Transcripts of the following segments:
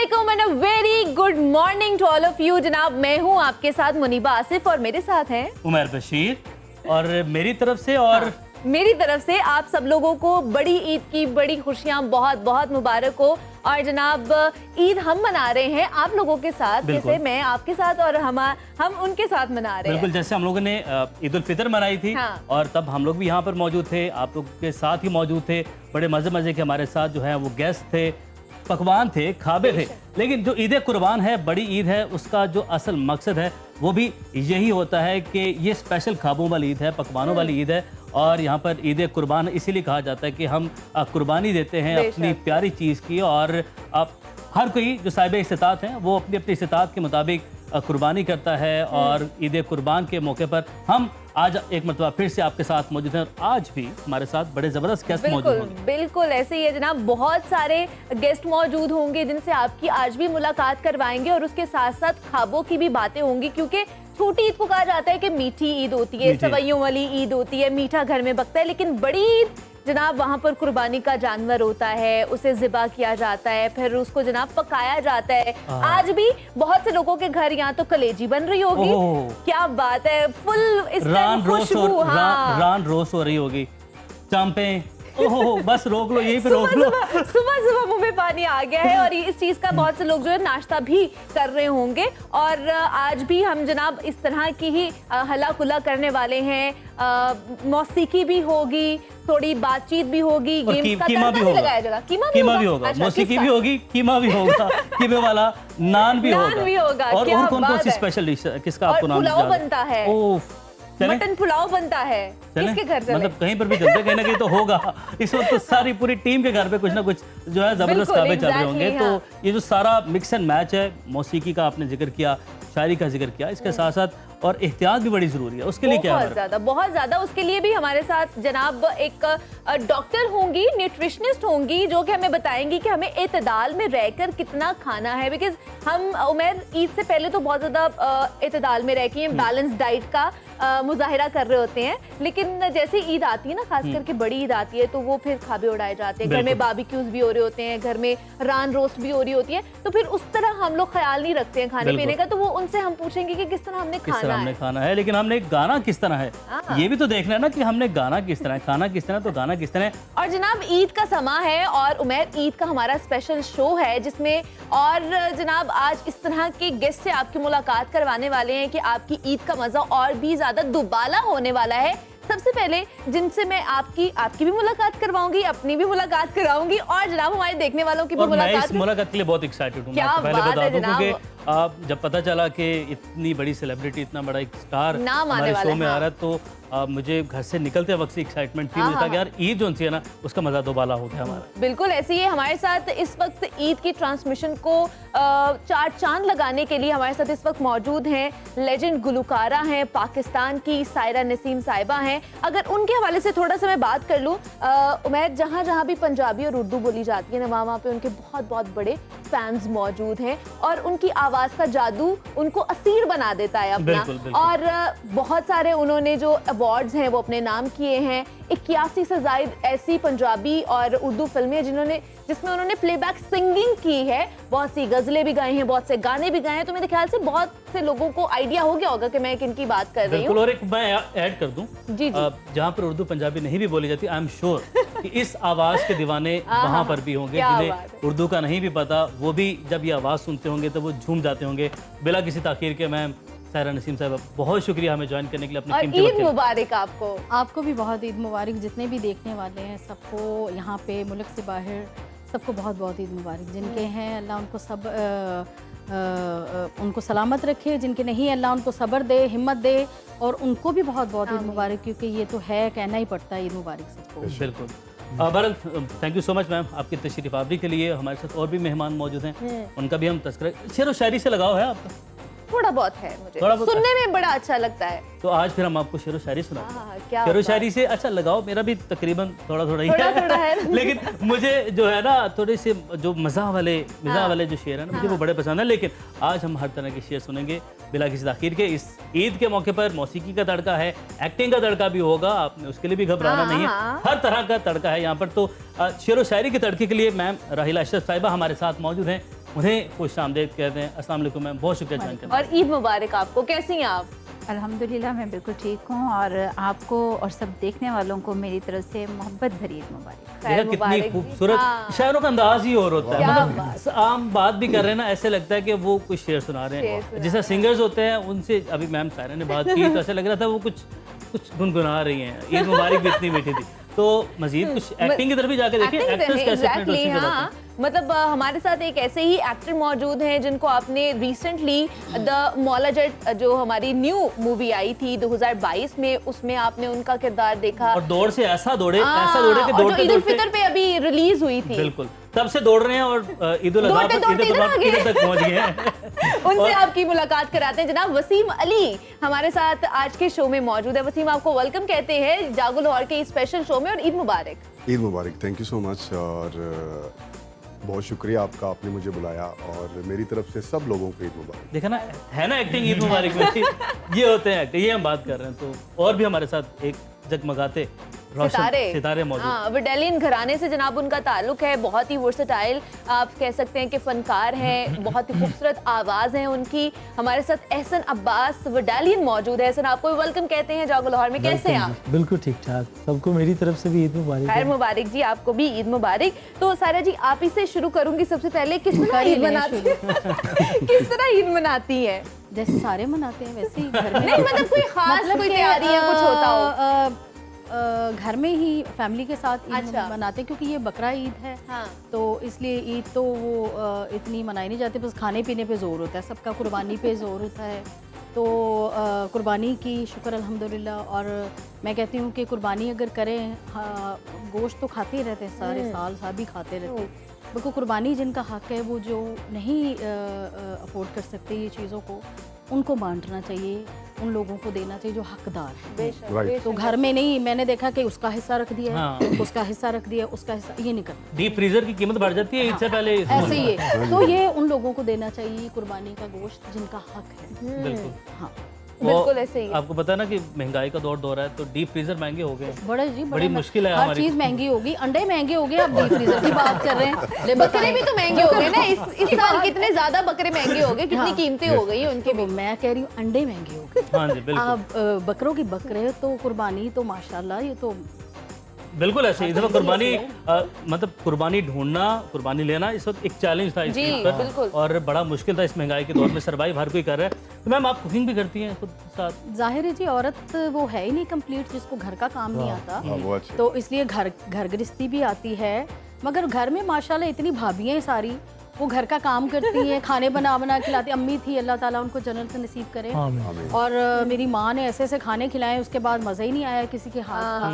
वालेकुम and a very good morning to all of you. जनाब, मैं हूं आपके साथ मुनीबा आसिफ और मेरे साथ हैं उमर बशीर। और मेरी तरफ से और मेरी तरफ से आप सब लोगों को बड़ी ईद की बड़ी खुशियां बहुत बहुत मुबारक हो। और जनाब, ईद हम मना रहे हैं आप लोगों के साथ, जैसे मैं आपके साथ और हम उनके साथ मना रहे हैं। बिल्कुल, जैसे हम लोगों ने ईद उल फितर मनाई थी। हाँ। और तब हम लोग भी यहाँ पर मौजूद थे, आप लोग के साथ ही मौजूद थे। बड़े मजे के हमारे साथ जो है वो गेस्ट थे, पकवान थे, खाबे थे। लेकिन जो ईद कुर्बान है, बड़ी ईद है, उसका जो असल मकसद है वो भी यही होता है कि ये स्पेशल खाबों वाली ईद है, पकवानों वाली ईद है। और यहाँ पर ईद कुर्बान इसीलिए कहा जाता है कि हम कुर्बानी देते हैं अपनी प्यारी चीज़ की। और हर कोई जो साहिब इस्तिताअत हैं वो अपनी अपनी इस्तिताअत के मुताबिक कुर्बानी करता है। और ईद कुर्बान के मौके पर हम आज एक मरतबा फिर से आपके साथ मौजूद हैं। और आज भी हमारे साथ बड़े ज़बरदस्त गेस्ट मौजूद हैं। बिल्कुल ऐसे ही है जनाब, बहुत सारे गेस्ट मौजूद होंगे जिनसे आपकी आज भी मुलाकात करवाएंगे। और उसके साथ साथ ख्वाबों की भी बातें होंगी, क्योंकि छोटी ईद को कहा जाता है कि मीठी ईद होती है, सवैयों वाली ईद होती है, मीठा घर में पकता है। लेकिन बड़ी ईद जनाब, वहाँ पर कुर्बानी का जानवर होता है, उसे ज़िबा किया जाता है, फिर उसको जनाब पकाया जाता है। आज भी बहुत से लोगों के घर यहाँ तो कलेजी बन रही होगी। क्या बात है, फुल इस टाइम खुशबू। रान रोस्ट हो रही होगी, चांपे। ओहो, बस रोक लो, यही पे रोक लो। सुबह मुंह में पानी आ गया है। और इस चीज का बहुत से लोग जो है नाश्ता भी कर रहे होंगे। और आज भी हम जनाब इस तरह की ही हला कुला करने वाले हैं। मौसीकी भी होगी, थोड़ी बातचीत भी होगी, गेम्स का कीमा भी लगाया जाएगा, कीमा भी होगा, मौसीकी भी होगी, कीमा भी होगा, कीमे वाला नान भी होगा। और कौन कौन सी स्पेशल डिश किसका आपको नाम? पुलाव बनता है, मटन पुलाव बनता है। किसके घर चले? मतलब कहीं पर भी चलते, कहीं ना कहीं तो होगा। इस वक्त तो सारी पूरी टीम के घर पे कुछ ना कुछ जो है जबरदस्त खाबे चल रहे होंगे। तो ये जो सारा मिक्स एंड मैच है, मौसीकी का आपने जिक्र किया, शायरी का जिक्र किया, इसके साथ साथ और एहतियात भी बड़ी जरूरी है। उसके लिए क्या है? बहुत ज्यादा उसके लिए भी हमारे साथ जनाब एक डॉक्टर होंगी, न्यूट्रिशनिस्ट होंगी, जो कि हमें बताएंगी कि हमें एतदाल में रहकर कितना खाना है। बिकॉज हम उमर ईद से पहले तो बहुत ज्यादा एतदाल में रह के बैलेंस डाइट का मुजाहिरा कर रहे होते हैं। लेकिन जैसे ईद आती है ना, खास करके बड़ी ईद आती है, तो वो फिर खाबे उड़ाए जाते हैं, घर में बारबेक्यूज भी हो रहे होते हैं, घर में रान रोस्ट भी हो रही होती है। तो फिर उस तरह हम लोग ख्याल नहीं रखते हैं खाने पीने का। तो वो उनसे हम पूछेंगे कि किस तरह हमने खाना है। लेकिन हमने गाना किस तरह है, ये भी तो देखना है ना कि हमने गाना किस तरह है, खाना किस तरह, तो गाना किस तरह है। और जनाब ईद का समा है और उमर ईद का हमारा स्पेशल शो है, जिसमें और जनाब आज इस तरह के गेस्ट से आपकी मुलाकात करवाने वाले हैं कि आपकी ईद का मजा और भी ज्यादा दुबाला होने वाला है। सबसे पहले जिनसे मैं आपकी भी मुलाकात करवाऊंगी, अपनी भी मुलाकात कराऊंगी, और जनाब हमारे देखने वालों की भी मुलाकात। इस मुलाकात के लिए बहुत एक्साइटेड हूँ। क्या बात है जनाब। जब पता चला कि इतनी बड़ी सेलिब्रिटी, इतना बड़ा एक स्टार हमारे शो में आ रहा है, तो मुझे घर से निकलते वक्त से एक्साइटमेंट थी। मुझे था कि यार ईद जो है ना, उसका मजा दोबाला हो गया हमारा। बिल्कुल ऐसे ही हमारे साथ इस वक्त ईद की ट्रांसमिशन को चार चांद लगाने के लिए हमारे साथ इस वक्त मौजूद हैं लेजेंड गुलकारा हैं, पाकिस्तान की सायरा नसीम साहिबा हैं। अगर उनके हवाले से थोड़ा सा मैं बात कर लूँ, उमैर, जहाँ जहाँ भी पंजाबी और उर्दू बोली जाती है ना, वहाँ पे उनके बहुत बहुत बड़े फैंस मौजूद हैं। और उनकी आवाज़ का जादू उनको असीर बना देता है अपना। बिल्कुल। और बहुत सारे उन्होंने जो अवार्ड्स हैं वो अपने नाम किए हैं। 81 से ज़ायद ऐसी पंजाबी और उर्दू फिल्में जिसमें उन्होंने प्लेबैक सिंगिंग की है। बहुत सी गज़लें भी गाई हैं, बहुत से गाने भी गाए हैं। तो मेरे ख्याल से बहुत से लोगों को आइडिया हो गया होगा कि मैं किनकी बात कर रही हूँ। और एक मैं ऐड कर दूं, जी। जहाँ पर उर्दू पंजाबी नहीं भी बोली जाती, आई एम श्योर कि इस आवाज़ के दीवाने वहाँ पर भी होंगे, जिन्हें उर्दू का नहीं भी पता, वो भी जब ये आवाज़ सुनते होंगे तो वो झूम जाते होंगे। बिला किसी ताखीर के मैं सायरा नसीम साहब, बहुत शुक्रिया हमें ज्वाइन करने के लिए। अपनी कीमती ईद मुबारक आपको भी बहुत ईद मुबारक। जितने भी देखने वाले हैं सबको, यहाँ पे मुल्क से बाहर सबको बहुत बहुत ईद मुबारक। जिनके हैं अल्लाह उनको उनको सलामत रखे, जिनके नहीं अल्लाह उनको सब्र दे, हिम्मत दे। और उनको भी बहुत बहुत ईद मुबारक, क्योंकि ये तो है, कहना ही पड़ता है ईद मुबारक सबको। बिल्कुल। बहरहाल thank you so much ma'am आपकी तशरीफ आवरी के लिए। हमारे साथ और भी मेहमान मौजूद हैं, उनका भी हम तस्करा। शेर व शायरी से लगाव है आपका? थोड़ा बहुत है, मुझे सुनने में बड़ा अच्छा लगता है। तो आज फिर हम आपको शेर व शायरी सुनाएंगे। शेर व शायरी से अच्छा लगाओ मेरा भी तकरीबन थोड़ा थोड़ा ही है। लेकिन मुझे जो है ना, थोड़े से जो मज़ा वाले जो शेर है ना, मुझे वो बड़े पसंद है। लेकिन आज हम हर तरह के शेर सुनेंगे बिला किसी ताखीर के। इस ईद के मौके पर मौसीकी का तड़का है, एक्टिंग का तड़का भी होगा, आपने उसके लिए भी घबराना नहीं है। हर तरह का तड़का है यहाँ पर। तो शेर व शायरी के तड़के के लिए मैम राहिला अशरफ साहिबा हमारे साथ मौजूद हैं। उन्हें खुश आमदेद कहते हैं। अस्सलाम वालेकुम मैम, बहुत शुक्रिया ज्वाइन करने और ईद मुबारक आपको। कैसी हैं आप? अल्हम्दुलिल्लाह मैं बिल्कुल ठीक हूँ और आपको और सब देखने वालों को मेरी तरफ से मोहब्बत भरी ईद मुबारक। खैर देखा कितनी मुबारक जी। खूबसूरत हाँ। शायरों का अंदाज ही और होता है। क्या मतलब आम बात भी कर रहे हैं ना, ऐसे लगता है कि वो कुछ शेर सुना रहे शेर हैं। सुना जैसे सिंगर्स होते हैं उनसे अभी मैम सायरा ने बात की तो ऐसा लग रहा था वो कुछ गुनगुना रही हैं। ईद मुबारक भी इतनी मीठी थी। तो मजीद कुछ एक्टिंग की तरफ भी जाके देखिए, Acting एक्टर्स कैसे अपने exactly, ड्रेसिंग हाँ। कराते हैं। मतलब हमारे साथ एक ऐसे ही एक्टर मौजूद हैं जिनको आपने रिसेंटली द मौला जट जो हमारी न्यू मूवी आई थी 2022 में, उसमें आपने उनका किरदार देखा। और दौड़ से ऐसा दौड़े कि और जो दौड़ते ईद उल दौड़ते फितर पे अभी रिलीज हुई थी, बिल्कुल तब से दौड़ रहे हैं और ईद उल अज़हा दौड़ते पर दौड़ते इधर आ गए। इधर तक पहुंच गए हैं। उनसे आपकी मुलाकात कराते हैं। जनाब वसीम अली हमारे साथ आज के शो में मौजूद है। वसीम, आपको वेलकम कहते हैं जागो लाहौर के इस स्पेशल शो में और ईद मुबारक। ईद मुबारक, थैंक यू सो मच। और बहुत शुक्रिया आपका, आपने मुझे बुलाया और मेरी तरफ से सब लोगों को ईद मुबारक। देखा ना, है ना एक्टिंग ईद मुबारक में। ये होते हैं एक्टर, ये हम बात कर रहे हैं। तो और भी हमारे साथ एक जगमगाते रोशन सितारे मौजूद। हाँ, विडेलियन घराने से जनाब उनका ताल्लुक है। बहुत ही वर्सेटाइल आप कह सकते हैं कि फनकार हैं, बहुत ही खूबसूरत आवाज़ है उनकी। हमारे साथ एहसन अब्बास विडेलियन मौजूद है। एहसन, आपको वेलकम कहते हैं जागो लाहौर में। कैसे हैं आप? बिल्कुल ठीक ठाक, सबको मेरी तरफ से भी ईद मुबारक। खैर मुबारक जी, आपको भी ईद मुबारक। तो सारा जी, आप ही से शुरू करूंगी। सबसे पहले किस तरह ईद मनाती किस तरह ईद मनाती है? जैसे सारे मनाते हैं वैसे ही घर में। नहीं मतलब कोई खास कोई कि, तैयारी है, कुछ होता हो? घर में ही फैमिली के साथ ईद अच्छा। मनाते हैं क्योंकि ये बकरा ईद है। हाँ। तो इसलिए ईद तो वो इतनी मनाई नहीं जाती, बस खाने पीने पे जोर होता है सबका, कुर्बानी पे जोर होता है। तो कुर्बानी की शुक्र अल्हम्दुलिल्लाह। और मैं कहती हूँ कि कुर्बानी अगर करें, गोश्त तो खाते ही रहते हैं सारे साल, सभी खाते रहते हैं। बिल्कुल कुर्बानी जिनका हक है, वो जो नहीं अफोर्ड कर सकते ये चीज़ों को, उनको बांटना चाहिए, उन लोगों को देना चाहिए जो हकदार है। बेशक, Right. बेशक। तो घर में नहीं, मैंने देखा कि उसका हिस्सा रख दिया है, हाँ। उसका हिस्सा रख दिया, उसका हिस्सा, ये नहीं करना। डीप फ्रीजर की कीमत बढ़ जाती है ईद से पहले इस ऐसे मुल्क ही है। तो ये उन लोगों को देना चाहिए कुर्बानी का गोश्त जिनका हक है। में। बिल्कुल। हाँ, बिल्कुल ऐसे ही है। आपको पता है ना कि महंगाई का दौर है तो डीप फ्रीजर महंगे हो गए हैं। बड़े जी बड़ी मुश्किल है हर हमारी। चीज महंगी होगी, अंडे महंगे हो गए, अब डीप फ्रीजर की बात कर रहे हैं। ले बकरे भी तो महंगे हो गए ना इस साल। कितने ज्यादा बकरे महंगे हो गए, कितनी कीमतें हो गई उनकी भी। तो मैं कह रही हूँ अंडे महंगे हो गए। हाँ जी बिल्कुल। अब बकरों की बकरे तो कुर्बानी तो माशाल्लाह, ये तो बिल्कुल ऐसे ही। इस वक्त कुर्बानी मतलब कुर्बानी ढूंढना, कुर्बानी लेना इस वक्त एक चैलेंज था इस जी, चीज़ पर। बिल्कुल। और बड़ा मुश्किल था इस महंगाई के दौर में, सर्वाइव हर कोई कर रहा है। तो मैम आप कुकिंग भी करती हैं खुद के साथ? जाहिर है जी, औरत वो है ही नहीं कंप्लीट जिसको घर का काम नहीं आता। हाँ, वो अच्छे। तो इसलिए घर गृहस्थी भी आती है, मगर घर में माशाल्लाह इतनी भाभियाँ हैं सारी, वो घर का काम करती हैं, खाने बना खिलाती। अम्मी थी, अल्लाह ताला उनको जन्नत से नसीब करे। आमीन। और मेरी माँ ने ऐसे ऐसे खाने खिलाए, उसके बाद मज़ा ही नहीं आया किसी के हाथ का।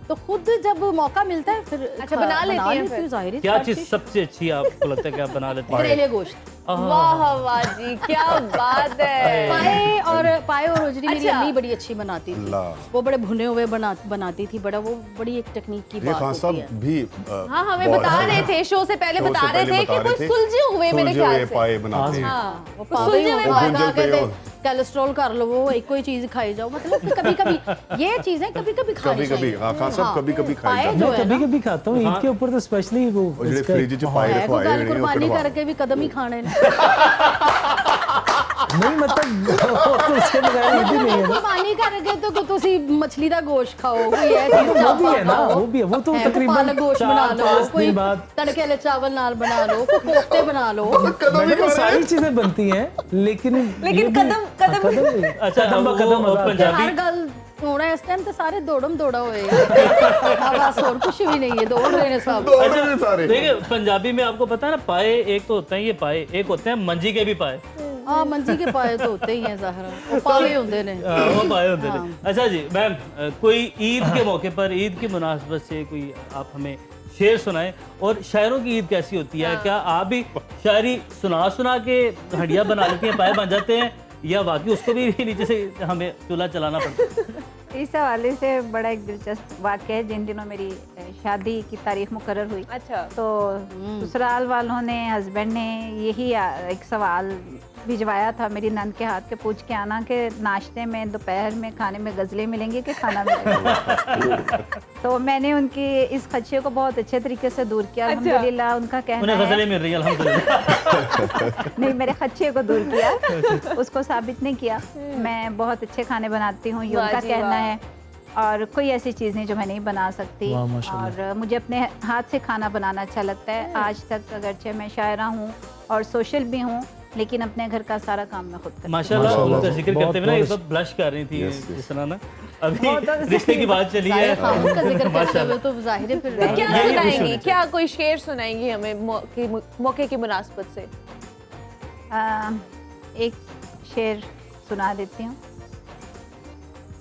तो खुद जब मौका मिलता है फिर अच्छा, बना लेती हैं फिर? हूँ, जाहिर है। क्या हर चीज़ सबसे अच्छी आपको लगता है कि आप बना लेती हैं? करेले गोश्त, वाह वाह जी, क्या बात है। पाए और रोजरी मेरी अच्छा। अम्मी बड़ी अच्छी बनाती थी। अल्लाह। वो बड़े भुने हुए बनाती थी, बड़ा वो बड़ी एक टेक्निक की ये बात खान होती साहब है। भी हाँ, हमें बता रहे थे शो से पहले, बता रहे थे कि कुछ सुलझे हुए मेरे ख्याल से। पाए बनाते हैं। हाँ, वो सुलझे पावे हुए होगा, भुंजल पे कहते हो। कोलेस्ट्रॉल कर लो, वो एक कोई चीज खाई जाओ। मतलब कि कभी कभी ये चीजें कभी कभी खानी कभी-कभी, चाहिए। हाँ, खान साहब कभी-कभी खाई पाए जाती जो मैं है ना, कभी कभी खाता हूँ ईद के ऊपर तो स्पेशली वो और ਜਿਹੜੇ इसका- फ्रिज 'ਚ पाए है कोई रखवाए गल ने, ਉਹ कुर्बानी कढ़वा। करके भी कदम ही खाने ने। नहीं मतलब वो तो उसके बगैर ईद ही नहीं है ना। कुर्बानी करके तो तुसी मछली का गोश्त खाओ, कोई है चीज वो भी है ना, खाओ। वो भी है, वो तो है तकरीबन पालक गोश्त बना लो, 4-5 कोई दिन बाद तड़के वाले चावल नाल बना लो, कोई कोफ्ते बना लो। मैंने तो सारी चीजें बनती हैं लेकिन ये भी- कदम भी- अच्छा, कदम वो- ब कदम वो मजा आता है। पंजाबी- हर गल होना इस टाइम तो सारे दौड़म दौड़ा हुए हैं। बस और कुछ भी नहीं है, दौड़ रहे हैं सब। दौड़ रहे हैं सारे। देखिए पंजाबी में आपको पता है ना, पाए एक तो होते हैं ये पाए, एक होते हैं मंजी के भी पाए। हाँ, मंजी के पाए तो होते ही हैं ज़ाहिर, वो पावे होंगे ने। वो पाए होते हैं। अच्छा जी मैम, कोई ईद के मौके पर, ईद की मुनासबत से कोई आप हमें शेर सुनाएं। और शायरों की ईद कैसी होती है? क्या आप भी शायरी सुना के हंडिया बना लेती हैं, पाए बन जाते हैं, या बाकी उसको भी नीचे से हमें चूल्हा चलाना पड़ता है? इस हवाले से बड़ा एक दिलचस्प वाक़या है। जिन दिनों मेरी शादी की तारीख मुकर्रर हुई अच्छा तो ससुराल वालों ने, हस्बैंड ने यही एक सवाल भिजवाया था मेरी नंद के हाथ के, पूछ के आना कि नाश्ते में, दोपहर में, खाने में गज़लें मिलेंगी कि खाना मिलेगा। तो मैंने उनकी इस खदशे को बहुत अच्छे तरीके से दूर किया अल्हम्दुलिल्लाह। उनका कहना उन्हें है, गजलें मिल रही है अल्हम्दुलिल्लाह। नहीं मेरे खदशे को दूर किया, उसको साबित नहीं किया। मैं बहुत अच्छे खाने बनाती हूँ, ये वाह उनका जी, कहना वाह। है। और कोई ऐसी चीज़ नहीं जो मैं नहीं बना सकती। वाह, माशाल्लाह। और मुझे अपने हाथ से खाना बनाना अच्छा लगता है। आज तक अगरचे मैं शायरा हूँ और सोशल भी हूँ, लेकिन अपने घर का सारा काम मैं खुद करती हूँ। माशाल्लाह, माशाल्लाह। उनका जिक्र बहुत- करते हुए ना ये बहुत सब ब्लश कर रही थी Yes, yes. जिस तरह ना अभी बहुत- रिश्ते की बात चली है। ज़ाहिर खामोश का जिक्र करते माशाल्लाह। हुए तो जाहिर है फिर क्या ये भी सुनाएंगी, सुनना क्या कोई शेर सुनाएंगी हमें मौके की मुनासबत से? एक शेर सुना देती हूँ।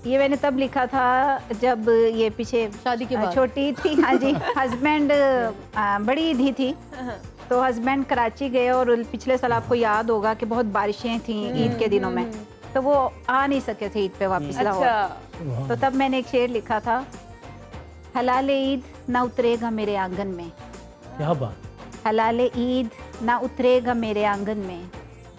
ये मैंने तब लिखा था जब ये पीछे शादी के बाद। छोटी थी। हाँ जी, हस्बैंड बड़ी ईद थी तो हस्बैंड कराची गए और पिछले साल आपको याद होगा कि बहुत बारिशें थी ईद के दिनों में, तो वो आ नहीं सके थे ईद पे वापस लाहौर। अच्छा तो तब मैंने एक शेर लिखा था, हलाले ईद ना उतरेगा मेरे आंगन में, क्या बात, हलाले ईद ना उतरेगा मेरे आंगन में,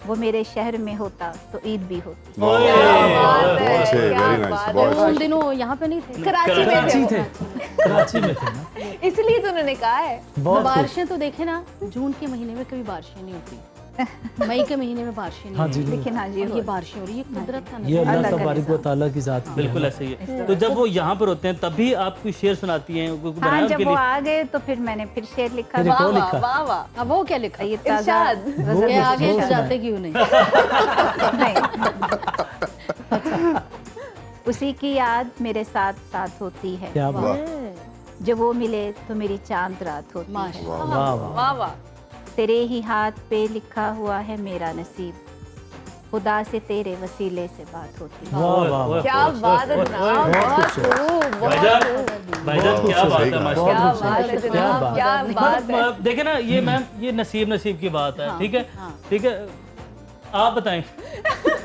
वो मेरे शहर में होता तो ईद भी होती। वाह, क्या बात है, बहुत अच्छे, क्या वेरी नाइस, बात है। बहुत उन अच्छे। दिनों यहाँ पे नहीं थे। कराची में कराची थे थे, कराची में थे ना, इसलिए तो उन्होंने कहा है। बहुत खुश। बारिशें तो देखे ना, जून के महीने में कभी बारिशें नहीं होती, मई के महीने में बारिशें नहीं हाँ जी, होती। लेकिन हाँ जी, और ये बारिशें हो रही है, कुदरत का ये नज़ारा। अल्लाह अल्लाह का तबारक व निज़ाम। तआला की जात की बिल्कुल है। ऐसे ही है। तो जब वो यहाँ पर होते हैं तभी आप कोई शेर सुनाती हैं, कोई बनाया हाँ, उनके जब वो लिए? आ गए तो फिर मैंने फिर शेर लिखा फिर था। एक और वाह लिखा। वाह वाह वाह। अब वो क्या लिखा? ये ताज़ा इरशाद। गज़ल ये आगे वो तो सुनाए। जाते क्यों नहीं? नहीं। उसी की याद मेरे साथ साथ होती है, क्या बात, जब वो मिले तो मेरी चांद रात होती है। माशाल्लाह। वाह वाह, वाह वाह। तेरे ही हाथ पे लिखा हुआ है मेरा नसीब, खुदा से तेरे वसीले से बात होती है। वाह वाह वाह, क्या बात है जनाब, बहुत खूब, बहुत भाईजान खूब। भाईजान क्या बहुत बात है खूब, माशाल्लाह। क्या खूबसूरत, बात है क्या जनाब, बात। क्या बात है। मतलब देखे ना ये मैम, ये नसीब की बात है। ठीक है, हाँ। ठीक है, आप बताएं।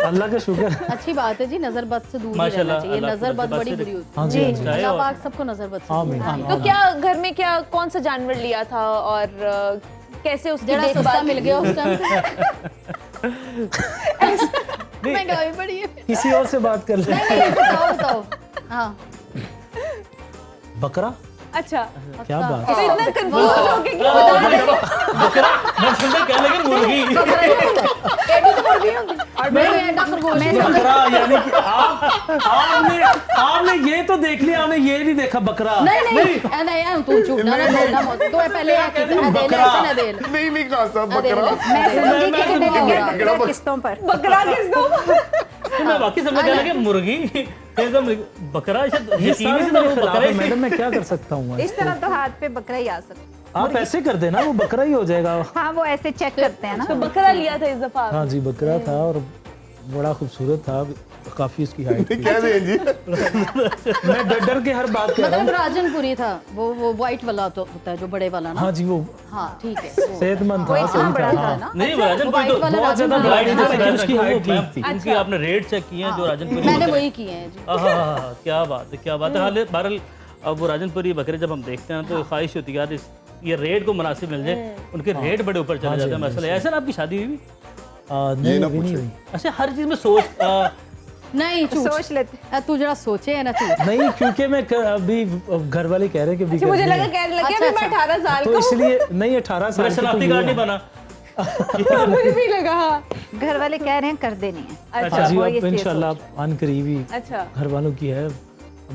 अल्लाह का शुक्र। अच्छी बात है जी, नजर बद से दूर ही रहना माशाल्लाह, चाहिए। अल्लाह नजर बद बद बड़ी से बुरी होती हाँ जी, हाँ जी। है। अल्लाह पाक सबको नजर बद से दूर आमीन, रखे। तो क्या घर में क्या कौन सा जानवर लिया था और कैसे उसकी जरा सस्ता देखभाल मिल गया उस टाइम नहीं, महंगाई बड़ी है। किसी और से बात कर ले। नहीं, बताओ बताओ। हाँ, बकरा, अच्छा क्या बात, तो इतना कंफ्यूज हो गए कि बता रहे हैं। बकरा, मैं सुनने क्या लगे मुर्गी। और मैं ऐसा खरगोश ही हूँ। बकरा यानी कि आपने ये तो देख लिया, आपने ये नहीं देखा बकरा। नहीं तू झूठ ना बोलना मत। तो पहले बकरा। नहीं कहा था बकरा। मैं समझी कि कितने लगे बकरा बकरा किस्तों पर। बकरा किस दो? तो मैं वाकई समझ गया लगे मुर्गी, एकदम बकरा, शायद ये यकीन सारे से मेरे वो खिलाफ बकरा है, ही- मैडम मैं क्या कर सकता हूँ। इस तरह तो हाथ पे बकरा ही आ सकता। आप ऐसे कर देना, वो बकरा ही हो जाएगा। हाँ, वो ऐसे चेक करते हैं ना। तो बकरा लिया था इस दफा। हाँ जी, बकरा था और बड़ा खूबसूरत था, काफी उसकी हाइट थी। क्या दें जी? मैं डर डर के हर बात कह रहा मतलब हूँ। राजनपुरी था वो व्हाइट वाला तो होता है जो बड़े वाला ना। हाँ जी, वो हाँ ठीक है वो। सेहतमंद था, इतना सही बड़ा था। था हाँ। ना। नहीं अच्छा, राजनपुरी वो तो white वाला बहुत ज्यादा राजनपुरी बड़ा था। था, लेकिन उसकी हाइट ठीक थी। उनकी आपने रेड चेक किए हैं जो राजनपुरी मैंने बकरे- वही किए हैं जी। आहा, क्या बात है, क्या बात है। हाल बहरहाल अब वो राजनपुरी बकरे जब हम देखते हैं तो ख्वाहिश होती है यार ये रेट को मुनासिब मिल जाए। उनके रेट बड़े ऊपर चले जाते हैं। मसला ऐसा ना, आपकी शादी हुई भी? नहीं, ना अभी नहीं पूछे। हुई। अच्छा, हर चीज में सोच नहीं झूठ। सोच लेते। तू जरा सोचे है ना तू। नहीं, क्योंकि मैं अभी घर वाले कह रहे हैं कि अभी अच्छा, मुझे करनी लगा है। कहने लगे अच्छा, अभी मैं 18 साल तो का हूँ। इसलिए नहीं, 18 साल मेरा की तो शनाख्ती ये कार्ड नहीं है। बना। मुझे भी लगा। हाँ। घर वाले कह रहे हैं कर देनी है। अच्छा हाँ जी, वो अब इसलिए इंशाल्लाह अन करीब ही अच्छा घर वालों की है,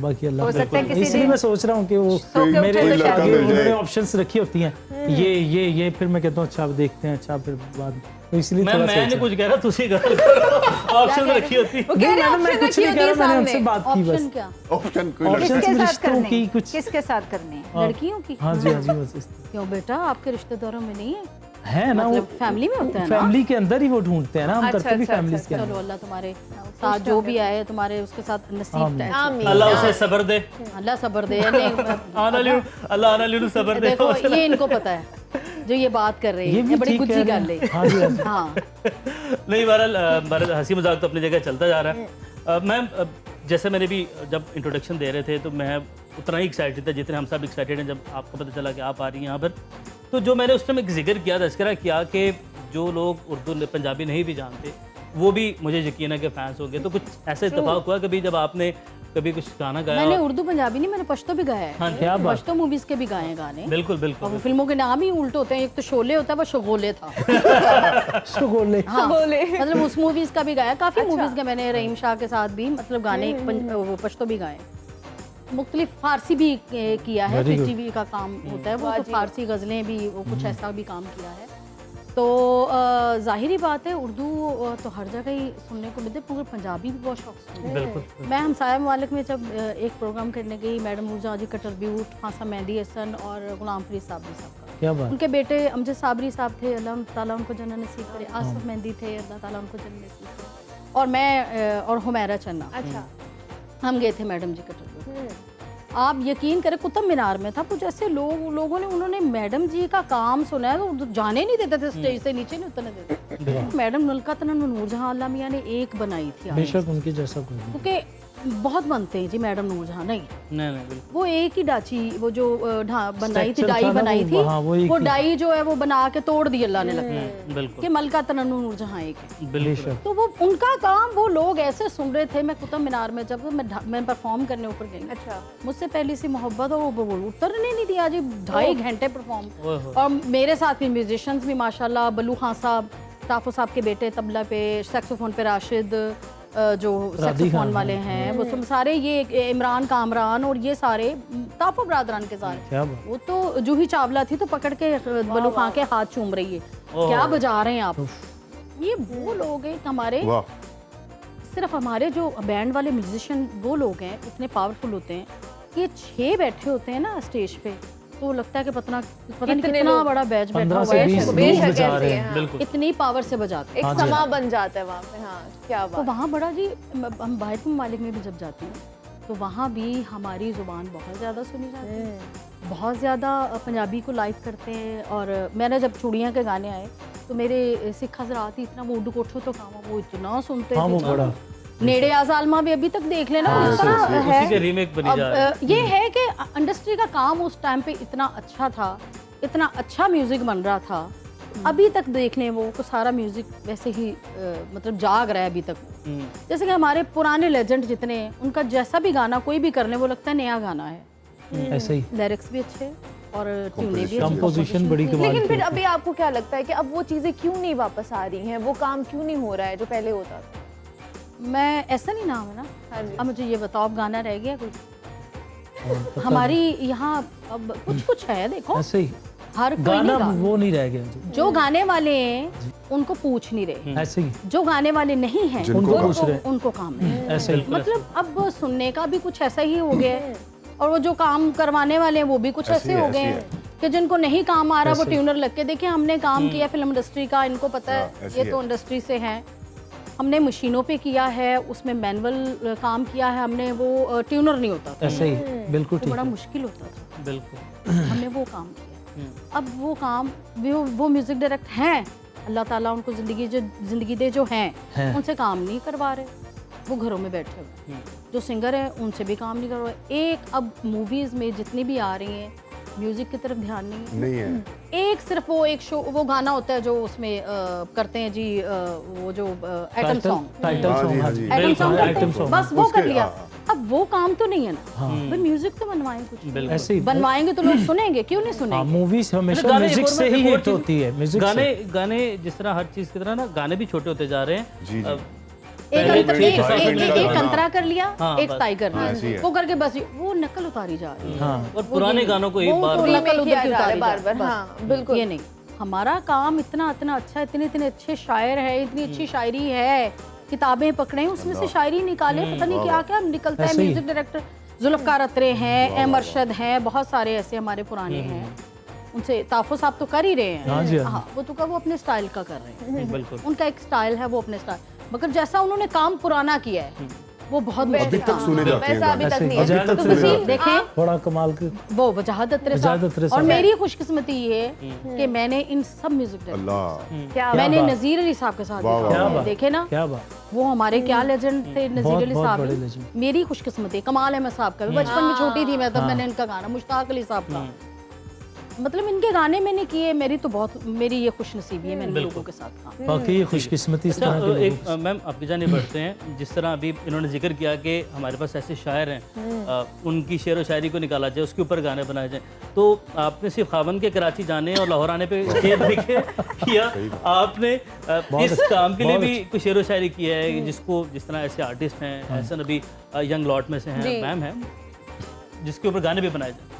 बाकी अल्लाह हो सकता है किसी इसलिए दिन मैं सोच रहा हूँ कि वो के मेरे उठे तो लड़का आगे मिल उन्होंने जाए। ऑप्शंस रखी होती हैं, ये फिर मैं कहता हूँ अच्छा अब देखते हैं, अच्छा फिर बाद, तो इसलिए मैं थोड़ा नहीं सोचा। कुछ कह रहा, तुझे कर ऑप्शन रखी होती। वो कह रहे मैडम, मैं ऑप्शन कुछ रखी नहीं कह होती रहा, है मैंने उनसे सामने। बात की ऑप्शन बस। क्या? ऑप्शन कोई ऑप्शन लड़का। किसके साथ रिश्तों करने की हैं? कुछ। किसके साथ करने हैं? लड़कियों की? हाँ जी, हाँ जी, बस क्यों बेटा, आपके रिश्तेदारों में नहीं है? है ना, वो मतलब फैमिली में होता है ना? फैमिली के अंदर ही वो ढूंढते हैं ना, हम अच्छा, करते भी अच्छा, फैमिली अच्छा, के चलो अंदर। अल्लाह तुम्हारे साथ जो भी आए तुम्हारे उसके साथ नसीब आमीन। टैच। आमीन। अल्लाह उसे सब्र दे। अल्लाह सब्र दे। नहीं, आना लियो, अल्लाह आना लियो सब्र दे। देखो ये इनको पता है जो ये बात कर रहे ये हैं, भी ये बड़ी ठीक गुज्जी कह कर रहे ले। हैं। हाँ जी, हाँ जी। हाँ नहीं बहरहाल हंसी मजाक तो अपनी जगह चलता जा रहा है। मैम जैसे मैंने भी जब इंट्रोडक्शन दे रहे थे तो मैं उतना ही एक्साइटेड था जितने हम सब एक्साइटेड हैं जब आपको पता चला कि आप आ रही हैं यहाँ पर। तो जो मैंने उस टाइम एक जिक्र किया, तस्करा किया कि जो लोग उर्दू पंजाबी नहीं भी जानते वो भी मुझे यकीन है कि फैंस होंगे। तो कुछ ऐसा इत्तेफाक हुआ कभी जब आपने कभी कुछ गाना गाया? मैंने उर्दू पंजाबी नहीं, मैंने पश्तो भी गाया है। हाँ, क्या बात। पश्तो मूवीज के भी गाए हैं गाने। बिल्कुल और बिल्कुल वो फिल्मों के नाम ही उल्टे होते हैं, एक तो शोले होता है, वो शगोले था। शगोले। हाँ, शगोले। मतलब उस मूवीज का भी गाया, काफी मूवीज के मैंने रहीम शाह के साथ भी मतलब गाने वो पश्तो भी गाए। मुख्तलिफ फारसी भी किया है, Very good. पीटीवी का काम होता है वो, वाह तो जी। फारसी गज़लें भी वो कुछ ऐसा भी काम किया है। तो जाहिर बात है उर्दू तो हर जगह ही सुनने को मिलते, मगर पंजाबी भी बहुत शौक से सुनते हैं। बिल्कुल। मैं हमसाया ममालिक में जब एक प्रोग्राम करने गई, मैडम नूरजहां जी का ट्रिब्यूट हासा मेहंदी हसन और गुलाम फरीद साबरी साहब का। क्या बात। उनके बेटे अमजद साबरी साहब थे, अल्लाह ताला उनको जन्नत नसीब करे, आसिफ मेहंदी थे, अल्लाह ताला उनको जन्नत नसीब करे, और मैं और हुमैरा चन्ना, अच्छा। हम गए थे मैडम जी का ट्रिब्यूट। आप यकीन करें कुतुब मीनार में था, कुछ ऐसे लोगों ने उन्होंने मैडम जी का काम सुना है तो जाने नहीं देते थे, स्टेज से नीचे नहीं उतरने देते थे। मैडम नलकत नूरजहां अल्लाह मियां ने एक बनाई थी आज, बेशक उनके जैसा कोई नहीं। क्योंकि बहुत बनते हैं जी मैडम नूरजहां, नहीं नहीं बिल्कुल। वो एक ही डाची, वो जो बनाई थी, Structure डाई था ना बनाई वो, थी, हाँ, वो एक वो ही। डाई जो है वो बना के तोड़ दी अल्लाह ने लगता है बिल्कुल कि मलका तनन्नु नूरजहां एक है। बिल्कुल। बेशक। तो वो उनका काम वो लोग ऐसे सुन रहे थे। मैं कुतुब मीनार में जब मैं परफॉर्म करने ऊपर गई, अच्छा। मुझसे पहली सी मोहब्बत, और वो उतरने नहीं दिया जी, 2.5 घंटे परफॉर्म। ओहो। और मेरे साथ भी म्यूजिशियंस भी माशाल्लाह, बल्लू खान साहब, ताफो साहब के बेटे तबला पे, सैक्सोफोन पे राशिद, जो सैक्सोफोन खान, वाले हैं वो सब सारे, ये इमरान कामरान और ये सारे ताफो बरादरान के सारे। क्या बात। वो तो जूही चावला थी तो पकड़ के बल्लू खान के हाथ चूम रही है, क्या बजा रहे हैं आप। ये वो लोग हैं हमारे, वाह। सिर्फ हमारे जो बैंड वाले म्यूजिशियन वो लोग हैं, इतने पावरफुल होते हैं कि ये 6 बैठे होते हैं ना स्टेज पे, तो लगता है कि पता नहीं कितने कितना लोग? बड़ा बैच बैठा 15 हुआ से है, 20 बेशक लोग बजा ऐसे रहे हैं, हैं। हाँ। बिल्कुल। इतनी पावर से बजाते हैं। एक हाँ जी। समा बन जाता है वहाँ पे। हाँ, क्या तो बात। वहाँ बड़ा जी, हम बाहर के ममालिक में भी जब जाती हूँ तो वहाँ भी हमारी ज़ुबान बहुत ज़्यादा सुनी जाती है, बहुत ज़्यादा पंजाबी को लाइक करते हैं। और मैंने जब चूड़ियाँ के गाने आए तो मेरे सिख हजरात ही इतना, वो उर्दू कोठो तो काम वो इतना सुनते हाँ, थे, वो इतना। बड़ा। नेड़े आजालमा भी अभी तक देख लेना, हाँ, इस तरह उसी है। उसी के रीमेक बनी अब, जा रहा है। ये है कि इंडस्ट्री का काम उस टाइम पे इतना अच्छा था, इतना अच्छा म्यूजिक बन रहा था, अभी तक देख लें वो को सारा म्यूजिक वैसे ही मतलब जाग रहा है अभी तक। जैसे कि हमारे पुराने लेजेंड जितने हैं, उनका जैसा भी गाना कोई भी करने वो लगता है नया गाना है। ऐसे ही लिरिक्स भी अच्छे और ट्यूने भी अच्छी, कंपोजिशन बड़ी कमाल लेकिन की फिर होती अभी आपको क्या लगता है कि अब वो चीजें क्यों नहीं वापस आ रही हैं, वो काम क्यों नहीं हो रहा है जो पहले होता था? मैं ऐसा नहीं नाम है ना। हाँ जी। अब मुझे ये बताओ, अब गाना रह गया कोई? है। और पता हमारी यहाँ अब कुछ है, देखो नहीं, ऐसे ही हर कोई गाना नहीं गा। वो नहीं रह गया जी। जो गाने वाले हैं उनको पूछ नहीं रहे, ऐसे ही जो गाने वाले नहीं हैं जिनको उनको काम- पूछ रहे। उनको काम है। ऐसे ही बिल्कुल। मतलब अब सुनने का भी कुछ ऐसा ही हो गया है, और वो जो काम करवाने वाले हैं वो भी कुछ ऐसे ऐसे ही हो गए है, हैं कि जिनको नहीं काम आ रहा वो ऐसे ही। ट्यूनर लग के, देखिए हमने काम किया फिल्म इंडस्ट्री का, इनको पता हाँ, है ऐसे ये ही तो है। इंडस्ट्री से हैं। हमने मशीनों पे किया है, उसमें मैनुअल काम किया है हमने, वो ट्यूनर नहीं होता था, ऐसे ही बिल्कुल तो ठीक बड़ा है। मुश्किल होता था। बिल्कुल। हमने वो काम किया। अब वो काम वो म्यूजिक डायरेक्टर हैं, अल्लाह ताला उनको जिंदगी दे जो हैं, हैं। उनसे काम नहीं करवा रहे, वो घरों में बैठे हुए। जो सिंगर हैं उनसे भी काम नहीं करवा रहे। एक अब मूवीज में जितनी भी आ रही हैं म्यूजिक की तरफ ध्यान नहीं है। नहीं है। एक सिर्फ वो एक शो, वो गाना होता है जो उसमें करते हैं जी, वो जो आइटम सॉन्ग, टाइटल हाँ जी, सॉन्ग, हाँ हाँ जी। जी। आइटम सॉन्ग करते आइटम हैं, सॉन्ग। बस वो कर उसके- लिया। हाँ। अब वो काम तो नहीं है ना, हाँ भाई म्यूजिक तो बनवाएं कुछ, बिल्कुल। ऐसे ही बनवाएंगे तो लोग सुनेंगे, क्यों नहीं हाँ, सुनेंगे? मूवीज हमेशा गाने म्यूजिक एक और से मैं- ही एक और हिट चीज़- होती है, म्यूजिक गाने से। गाने जिस तरह हर चीज की तरह ना गाने भी छोटे होते जा रहे हैं। जी, जी। अब एक पहले अंतर- छह एक- से सात एक- मिनट एक- का एक गाना। अंतरा कर लिया, हाँ, एक बस। ताई कर हाँ, ऐसे ही लिया, है। वो करके बस वो नकल उतारी जा रही है। हाँ और पुराने गानों को एक वो बार तो बार- नकल किया उधर की जा रहा है उतारी बार-बार, जा रही है, हाँ, बस। बिल्कुल। ये नहीं, हमारा काम इतना इतना अच्छा, इतने इतने अच्छे शायर है, इतनी अच्छी शायरी है, किताबें पकड़े उसमें से शायरी निकाले, पता नहीं क्या क्या निकलता है। ऐसे ही। म्यूजिक डायरेक्टर जुल्फकार अत्रे हैं, एम अरशद हैं, बहुत सारे ऐसे हमारे पुराने हैं। उनसे ताफो साहब तो कर ही रहे हैं। हाँ जी, हाँ। हाँ, वो तो वो अपने स्टाइल का कर रहे हैं, बिल्कुल। उनका एक स्टाइल है, वो अपने स्टाइल, मगर जैसा उन्होंने काम पुराना किया है वो बहुत अभी मुश्किल तक सुने जाते हैं वैसा अभी गाने। तक नहीं ऐसे है। अभी तो तक सुने किसी- जाते हैं। देखें बड़ा कमाल के वो वजाहत अत्रे वजाहत अत्रे साहब। और साहब। मेरी खुशकिस्मती ये है कि मैंने इन सब म्यूजिक डायरेक्टर, अल्लाह क्या मैंने बात। नज़ीर अली साहब के साथ वाह, भी वाह, काम वाह। किया। देखे ना क्या बात, वो हमारे क्या लेजेंड थे नज़ीर बहुत- अली बहुत साहब बड़े भी। legend। मेरी खुशकिस्मती कमाल अहमद साहब का भी, बचपन में छोटी थी मैं तब मैंने इनका गाना, मुश्ताक अली साहब का, मतलब इनके गाने मैंने किए। मेरी तो बहुत, मेरी ये खुशनसीबी है, मैंने लोगों के साथ काम। बाकी ये खुशकिस्मती इस अच्छा, तरह के लोगों एक मैम आपकी जाने बढ़ते हैं, जिस तरह अभी इन्होंने जिक्र किया कि हमारे पास ऐसे शायर हैं, उनकी शेर व शायरी को निकाला जाए, उसके ऊपर गाने बनाए जाए, तो आपने सिर्फ खावन के कराची जाने और लाहौर आने पे शेर लिखे या आपने इस काम के लिए भी कुछ शेर व शायरी किया है, जिसको जिस तरह ऐसे आर्टिस्ट हैं, ऐसा अभी यंग लॉट में से हैं, जी। मैम हैं, जिसके ऊपर गाने भी बनाए जाए?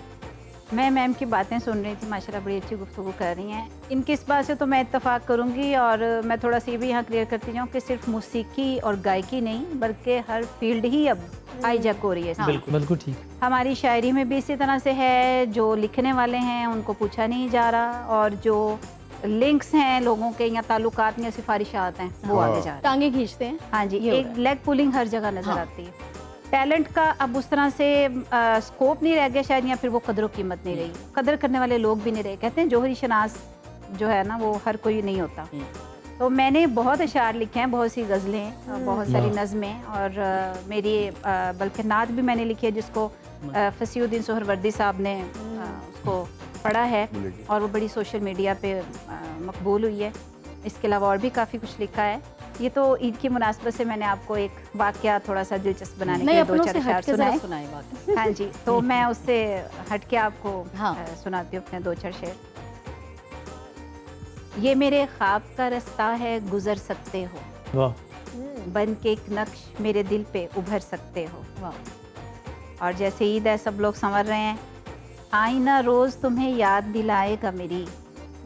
मैं मैम की बातें सुन रही थी, माशाल्लाह बड़ी अच्छी गुफ्तगू कर रही हैं। इनकी इस बात से तो मैं इत्तेफाक करूंगी, और मैं थोड़ा सा ये भी यहाँ क्लियर करती जाऊँ कि सिर्फ मौसीकी और गायकी नहीं, बल्कि हर फील्ड ही अब हाईजैक हो रही है इसमें। बिल्कुल ठीक। हमारी शायरी में भी इसी तरह से है, जो लिखने वाले हैं उनको पूछा नहीं जा रहा, और जो लिंक्स हैं लोगों के या ताल्लुकात या सिफारिशात हैं वो आगे जा रहे हैं। टांगे खींचते हैं। हाँ जी, ये हो एक लेग पुलिंग हर जगह नजर आती है। टैलेंट का अब उस तरह से स्कोप नहीं रह गया शायद, या फिर वो कदर कीमत नहीं रही, कदर करने वाले लोग भी नहीं रहे। कहते हैं जोहरी शनास जो है ना, वो हर कोई नहीं होता। तो मैंने बहुत अशार लिखे हैं, बहुत सी गज़लें, बहुत सारी नज़में, और मेरी बल्कि नात भी मैंने लिखी है, जिसको फसीउद्दीन सोहरवर्दी साहब ने उसको पढ़ा है, और वो बड़ी सोशल मीडिया पे मकबूल हुई है। इसके अलावा और भी काफ़ी कुछ लिखा है। ये तो ईद की मुनासबत से मैंने आपको एक वाक़या थोड़ा सा दिलचस्प बनाने के नहीं, लिए दो अपनों चार से अशार हट के जरा सुनाए। सुनाए बात। हाँ जी, तो मैं उससे हट के आपको हाँ। सुनाती हूँ अपने दो चार शेर। ये मेरे ख्वाब का रास्ता है, गुजर सकते हो, वाह, बन के एक नक्श मेरे दिल पे उभर सकते हो। वाह। और जैसे ईद है, सब लोग समझ रहे हैं, आईना रोज तुम्हें याद दिलाएगा मेरी,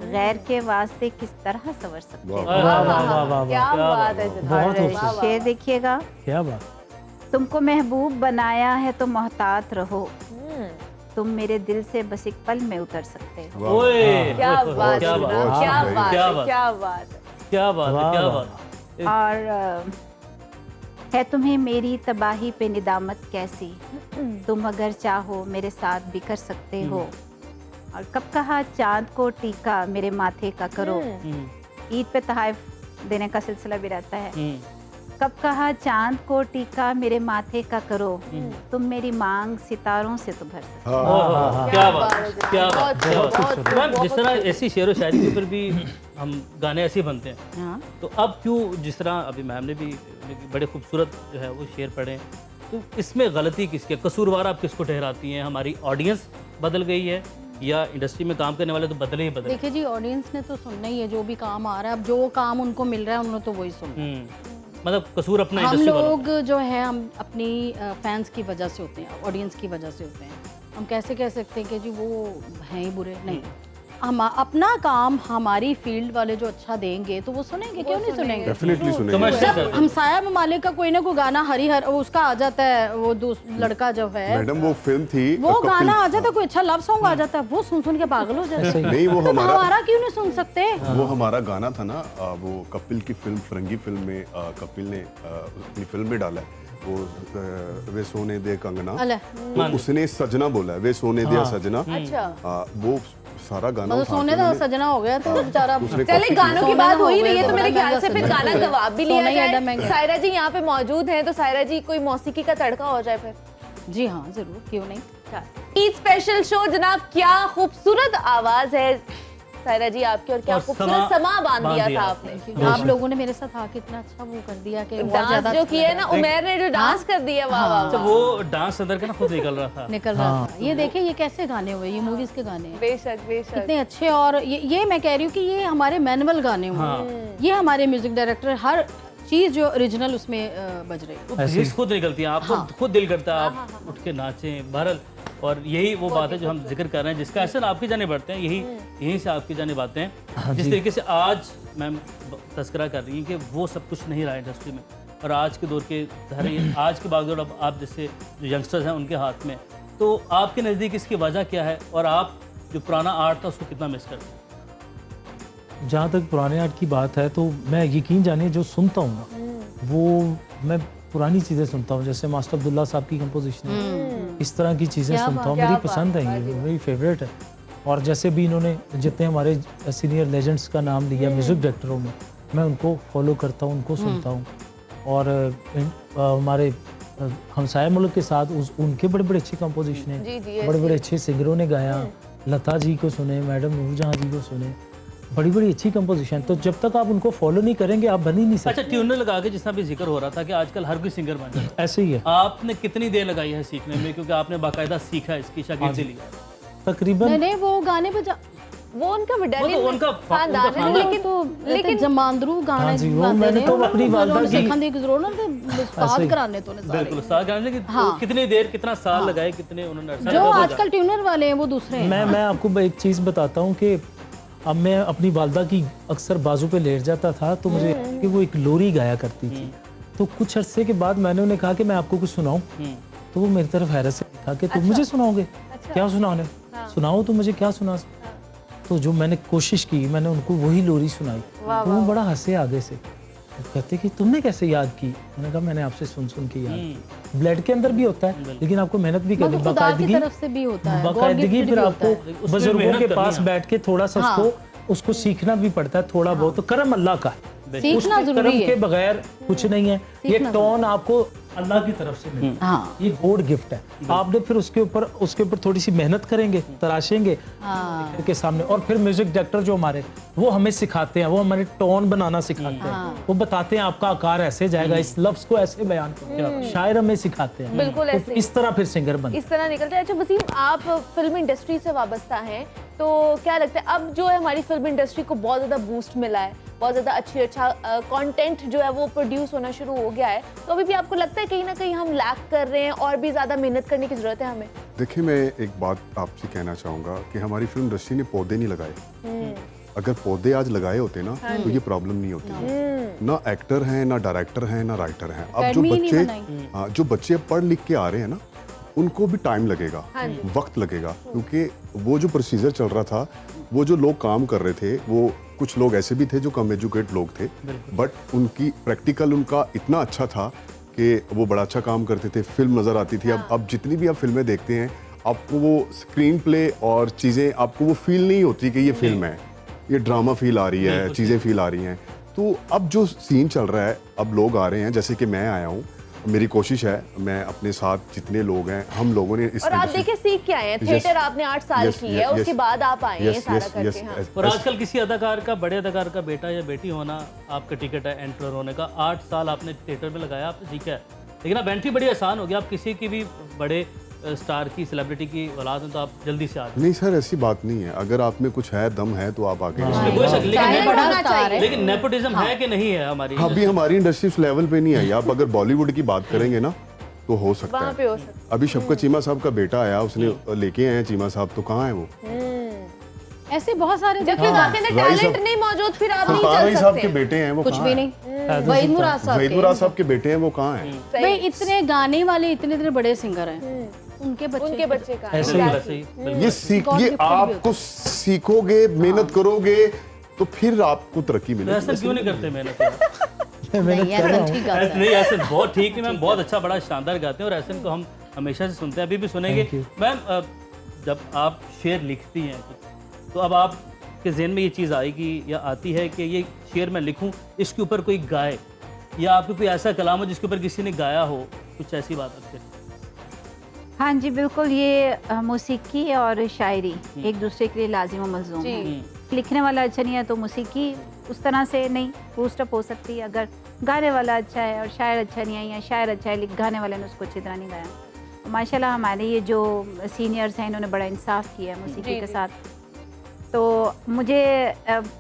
गैर के वास्ते किस तरह सवर सकते हो। वाह, वाह, वाह, वाह, वाह, क्या वाह। बात है बहुत और खूबसूरत। शेर देखिएगा, क्या बात, तुमको महबूब बनाया है तो मोहतात रहो, तुम मेरे दिल से बस एक पल में उतर सकते हो। ओए, क्या बात क्या है, बात, बहुत क्या शुक्रिया। बात क्या है, बात। क्या बात है। क्या बात है, वाह, क्या वाह। बात। और है तुम्हें मेरी तबाही पे निदामत कैसी, तुम अगर चाहो मेरे साथ भी कर सकते हो। और कब कहा चांद को टीका मेरे माथे का करो, ईद पे तहाइफ देने का सिलसिला भी रहता है। कब कहा चांद को टीका मेरे माथे का करो, तुम मेरी मांग सितारों से तो भर सकते हो। हाँ, क्या बात, क्या बात, बहुत क्या खूब, बात। बहुत मैम, खूब, जिस बहुत तरह ऐसी शेर व शायरी के ऊपर भी हम गाने ऐसे ही बनते हैं, हाँ। तो अब क्यों, जिस तरह अभी मैम ने भी बड़े खूबसूरत जो है वो शेर पढ़े, तो इसमें गलती किसकी है? कसूरवार आप किसको ठहराती हैं? हमारी ऑडियंस बदल गई है या इंडस्ट्री में काम करने वाले तो बदले ही बदले? देखिए जी, ऑडियंस ने तो सुनना ही है, जो भी काम आ रहा है, अब जो काम उनको मिल रहा है उन्होंने तो वही सुनना है। मतलब कसूर अपना हम इंडस्ट्री वालों लोग जो है, हम अपनी फैंस की वजह से होते हैं, ऑडियंस की वजह से होते हैं। हम कैसे कह सकते हैं कि जी वो हैं ही बुरे, नहीं। हम अपना काम हमारी फील्ड वाले जो अच्छा देंगे तो वो सुनेंगे, क्यों नहीं सुनेंगे। डेफिनेटली सुनेंगे। कमर्शियल जब हमसाया ममालिक का कोई ना कोई गाना हरी उसका आ जाता है, वो लड़का जो है, मैडम वो फिल्म थी वो कपिल- गाना आ जाता है, कोई अच्छा लव सॉन्ग आ जाता है, वो सुन सुन के पागल हो जाते हैं। नहीं, वो तो हमारा क्यों नहीं सुन सकते। वो हमारा गाना था ना, वो कपिल की फिल्म फरंगी फिल्म में कपिल ने अपनी फिल्म में डाला है वो वे सोने दे कंगना, अले, तो उसने सजना बोला है, वे सोने दिया सजना। अच्छा, वो सारा गाना मतलब उठा सोने के का मैंने- सजना हो गया तो बेचारा। दूसरे चले कॉपी गानों की सोना बात हो हो ही गया रही है तो तो मेरे बड़ा ख्याल से महंगा फिर गाना सजना। जवाब भी लिया सोना ही जाए। एडा महंगा। सायरा जी यहाँ पे मौजूद हैं, तो सायरा जी कोई मौसीकी का तड़का हो जाए फिर। जी हाँ, जरूर, क्यों नहीं। ईद स्पेशल शो जनाब, क्या खूबसूरत आवाज है सायरा जी आपकी, और क्या और खूबसूरत समा बांध दिया था आपने। आपने। आप लोगों ने मेरे साथ आके इतना अच्छा वो कर दिया कि और डांस ज्यादा जो अच्छा किया है लगा। ना, उमेर ने जो डांस कर दिया, वाह वाह अच्छा, वाह। वो डांस अंदर के ना खुद निकल रहा था। निकल रहा था। ये देखिए, ये कैसे गाने हुए, ये मूवीज के गाने हैं, बेशक बेशक। इतने अच्छे। और ये मैं कह रही हूँ कि ये हमारे मैनुअल गाने हुए, ये हमारे म्यूजिक डायरेक्टर हर चीज जो ओरिजिनल उसमें बज रही है। वो हिस्स खुद निकलती है, आपको खुद दिल करता है आप उठ के नाचें बहरल। और यही वो बात है जो हम जिक्र कर रहे हैं, जिसका असर आपकी जाने बढ़ते हैं, यहीं से आपकी जाने बातें हैं। जिस तरीके से आज मैम तस्करा कर रही हैं कि वो सब कुछ नहीं रहा इंडस्ट्री में, और आज के दौर के आज के बावजूद अब आप जैसे जो यंगस्टर्स हैं उनके हाथ में, तो आपके नज़दीक इसकी वजह क्या है, और आप जो पुराना आर्ट था उसको कितना मिस करते हैं? जहाँ तक पुराने आर्ट की बात है तो मैं यकीन जानिए जो सुनता हूँ ना, वो मैं पुरानी चीज़ें सुनता हूँ, जैसे मास्टर अब्दुल्ला साहब की कंपोजिशन है, इस तरह की चीज़ें क्या सुनता हूँ, क्या मेरी बात, पसंद है, ये मेरी फेवरेट है। और जैसे भी इन्होंने जितने हमारे सीनियर लेजेंड्स का नाम लिया म्यूज़िक डायरेक्टरों में, मैं उनको फॉलो करता हूँ, उनको सुनता हूँ। और हमारे हमसाया मुल्क के साथ उनके बड़े बड़े अच्छे कंपोजिशन हैं, जी, जी, बड़े बड़े अच्छे सिंगरों ने गाया, लता जी को सुने, मैडम नूरजहां जी को सुने, बड़ी बड़ी अच्छी कंपोजिशन। तो जब तक आप उनको फॉलो नहीं करेंगे आप बन ही नहीं अच्छा, सकते। ट्यूनर लगा के जितना भी जिक्र हो रहा था कि आजकल हर कोई सिंगर बन जाता है, ऐसे ही है आपने कितनी देर लगाई है सीखने में, क्योंकि आपने बाकायदा सीखा है, इसकी शागिर्दी ली है? तकरीबन। नहीं वो गाने बजा वो उनका वो मेडालियन तो उनका खानदान है, खानदान। लेकिन तो लेकिन जमांदरू गाने हाँ जी, वो गाते मैंने ने, तो अपनी वालदा की- सिखाने की जरूरत नहीं, उस्ताद कराने तो ने बिल्कुल सारे। साल गाने, लेकिन हाँ। कितनी देर कितना साल लगाए, कितने उन्होंने अरसा जो लगा, वो आजकल ट्यूनर वाले हैं वो दूसरे हैं। मैं आपको एक चीज़ बताता हूँ कि अब मैं अपनी वालदा की अक्सर बाजू पे लेट जाता था, तो मुझे कि वो एक लोरी गाया करती थी। तो कुछ अरसे के बाद मैंने उन्हें कहा कि मैं आपको कुछ सुनाऊं, तो वो मेरी तरफ हैरत से देखा कि तुम मुझे सुनाओगे? क्या सुनाओगे? सुनाओ तो मुझे क्या सुना। तो जो मैंने कोशिश की, मैंने उनको वही लोरी सुनाई, तो वो बड़ा हंसे आगे से। वो कहते कि तुमने कैसे याद की? मैंने कहा मैंने आपसे सुन सुन के याद की। ब्लड के अंदर भी होता है, लेकिन आपको मेहनत भी करनी, मगर खुदा की बाकायदगी तरफ से भी होता है, God बाकायदगी gifted फिर भी होता आपको है। उसमें बुजुर्गों मेहनत के करनी पास है। बैठ के थोड़ा सा उसको सीखना भी पड़ता है, थोड़ा बहुत। तो करम अल्लाह का है, सीखना उसके जरूरी करम के है। बगैर कुछ नहीं है। ये सीखना टोन आपको अल्लाह की तरफ से मिलता है, हाँ ये गॉड गिफ्ट है। आपने फिर उसके ऊपर थोड़ी सी मेहनत करेंगे, तराशेंगे हाँ के सामने। और फिर म्यूजिक डायरेक्टर जो हमारे, वो हमें सिखाते हैं, वो हमारे टोन बनाना सिखाते हैं, वो बताते हैं आपका आकार ऐसे जाएगा, इस लफ्ज को ऐसे बयान करो। शायर हमें सिखाते हैं, बिल्कुल तो ऐसे। इस तरह फिर सिंगर बन। इस तरह निकलता है। अच्छा वसीम, आप फिल्म इंडस्ट्री से वाबस्ता हैं, तो क्या लगता है अब जो है हमारी फिल्म इंडस्ट्री को बहुत ज़्यादा बूस्ट मिला है, बहुत ज़्यादा अच्छा कंटेंट जो है वो प्रोड्यूस होना शुरू हो गया है, तो अभी भी आपको लगता है कहीं ना कहीं हम लैक कर रहे हैं और भी ज़्यादा मेहनत करने की ज़रूरत है हमें? देखिए, मैं एक बात आपसे कहना चाहूँगा कि हमारी फिल्म इंडस्ट्री ने पौधे नहीं लगाए। अगर पौधे आज लगाए होते ना तो ये प्रॉब्लम नहीं होती। ना एक्टर हैं, ना डायरेक्टर हैं, ना राइटर हैं। अब जो Academy ही नहीं बच्चे बनाई। हाँ, जो बच्चे पढ़ लिख के आ रहे हैं ना, उनको भी टाइम लगेगा, हाँ जी। वक्त लगेगा, क्योंकि वो जो प्रोसीजर चल रहा था, वो जो लोग काम कर रहे थे, वो कुछ लोग ऐसे भी थे जो कम एजुकेट लोग थे, बट उनकी प्रैक्टिकल उनका इतना अच्छा था कि वो बड़ा अच्छा काम करते थे, फिल्म नज़र आती थी। अब जितनी भी आप फिल्में देखते हैं, आपको वो स्क्रीन प्ले और चीज़ें, आपको वो फील नहीं होती कि ये फिल्म है, ये ड्रामा फील आ रही है, चीज़ें फील आ रही हैं। तो अब जो सीन चल रहा है, अब लोग आ रहे हैं, जैसे कि मैं आया हूँ, मेरी कोशिश है, मैं अपने साथ जितने लोग हैं, हम लोगों ने इस और आप industry- देखिए सीख के आए हैं, Yes. थिएटर आपने 8 साल Yes, की है, yes, उसके बाद आप आए हैं yes, सारा yes, करके। yes, हाँ। yes, और yes. आजकल किसी अदाकार का, बड़े अदाकार का बेटा या बेटी होना आपका टिकट है एंटर होने का। 8 साल आपने थिएटर में लगाया, आपने सीखा है, लेकिन अब एंट्री बड़ी आसान हो गया। आप किसी की भी बड़े स्टार की, सेलिब्रिटी की औलाद हैं तो आप जल्दी से आ जाए। नहीं सर, ऐसी बात नहीं है। अगर आप में कुछ है, दम है, तो आप आगे उसमें कोई शक, चाहे लेकिन बड़ा बड़ा स्टार है। लेकिन नेपोटिज्म है कि नहीं है हमारी? अभी हमारी इंडस्ट्री उस लेवल पे नहीं आई। आप अगर बॉलीवुड की बात करेंगे ना, तो हो सकता वहाँ है। पे हो सकता है। अभी शफकत चीमा साहब का बेटा आया, उसने लेके आए हैं चीमा साहब, तो कहाँ है वो? ऐसे बहुत सारे जबकि देखिए आपके अंदर राइस टैलेंट साहब- नहीं मौजूद, फिर आप नहीं सुल्तान चल अली साहब के सकते। बेटे हैं, वो कुछ कहाँ भी हैं? नहीं। वहीद मुराद साहब वहीद के। मुराद साहब के बेटे हैं, वो कहाँ हैं? भाई इतने गाने वाले इतने बड़े सिंगर हैं, उनके उनके बच्चे का है। ऐसे ही वैसे ही ये सीख, God ये gifted भी आपको सीखोगे, मेहनत करोगे, तो फिर आपको तरक्की तो मिलेगी। ऐसा क्यों नहीं करते मेहनत यार? नहीं ऐसा ठीक गाता ऐसे है। नहीं, ऐसे बहुत ठीक है मैम, बहुत अच्छा, बड़ा शानदार गाते हैं और ऐसे को हम हमेशा से सुनते हैं, अभी भी सुनेंगे। Thank you. मैम, जब आप शेर लिखती हैं तो अब आपके जहन में ये चीज़ आएगी या आती है कि ये शेर मैं लिखूं, इसके ऊपर कोई गाए, या आपको कोई ऐसा कलाम हो जिसके ऊपर किसी ने गाया हो, कुछ ऐसी बात आपके? हाँ जी बिल्कुल, ये मौसीकी और शायरी एक दूसरे के लिए लाजिम व मलजूम जी। है। लिखने वाला अच्छा नहीं है तो मौसीकी उस तरह से नहीं बूस्ट अप हो सकती। अगर गाने वाला अच्छा है और शायर अच्छा नहीं है, या शायर अच्छा है गाने वाले ने उसको अच्छी तरह नहीं गाया, तो माशाल्लाह हमारे ये जो सीनियर्स हैं इन्होंने बड़ा इंसाफ किया है मौसीकी जी, के जी। साथ। तो मुझे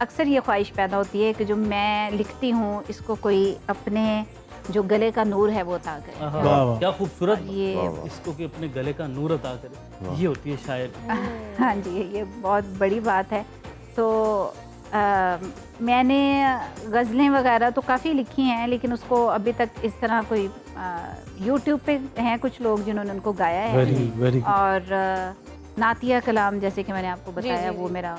अक्सर ये ख्वाहिश पैदा होती है कि जो मैं लिखती हूँ इसको कोई अपने जो गले का नूर है वो अता करे। आहा, वाह, वाह। क्या खूबसूरत ये इसको कि अपने गले का नूर अता करे, ये होती है शायर। हाँ जी, ये बहुत बड़ी बात है। तो मैंने गज़लें वगैरह तो काफ़ी लिखी हैं, लेकिन उसको अभी तक इस तरह कोई यूट्यूब पे हैं कुछ लोग जिन्होंने उनको गाया है। वेरी वेरी और नातिया कलाम जैसे कि मैंने आपको बताया, जी, वो जी। मेरा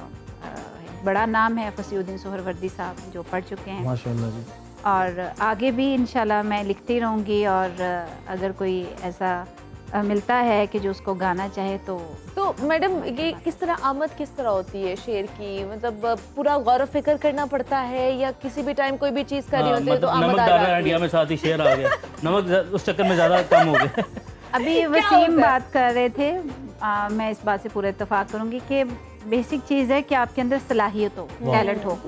बड़ा नाम है, फसीउद्दीन सोहरवर्दी साहब जो पढ़ चुके हैं। माशाल्लाह जी। और आगे भी इंशाल्लाह मैं लिखती रहूँगी। और अगर कोई ऐसा मिलता है कि जो उसको गाना चाहे तो मैडम ये किस तरह आमद किस तरह होती है शेर की, मतलब पूरा गौर फिक्र करना पड़ता है या किसी भी टाइम कोई भी चीज कर रही होती है तो आमद नमक आ डाल रहा है जाती इंडिया है? में, साथ ही शेर आ गया। नमक उस चक्कर में ज्यादा कम हो गया। अभी वसीम बात कर रहे थे, मैं इस बात से पूरा इत्तेफाक करूंगी कि बेसिक चीज़ है कि आपके अंदर सलाहियत हो, टैलेंट हो।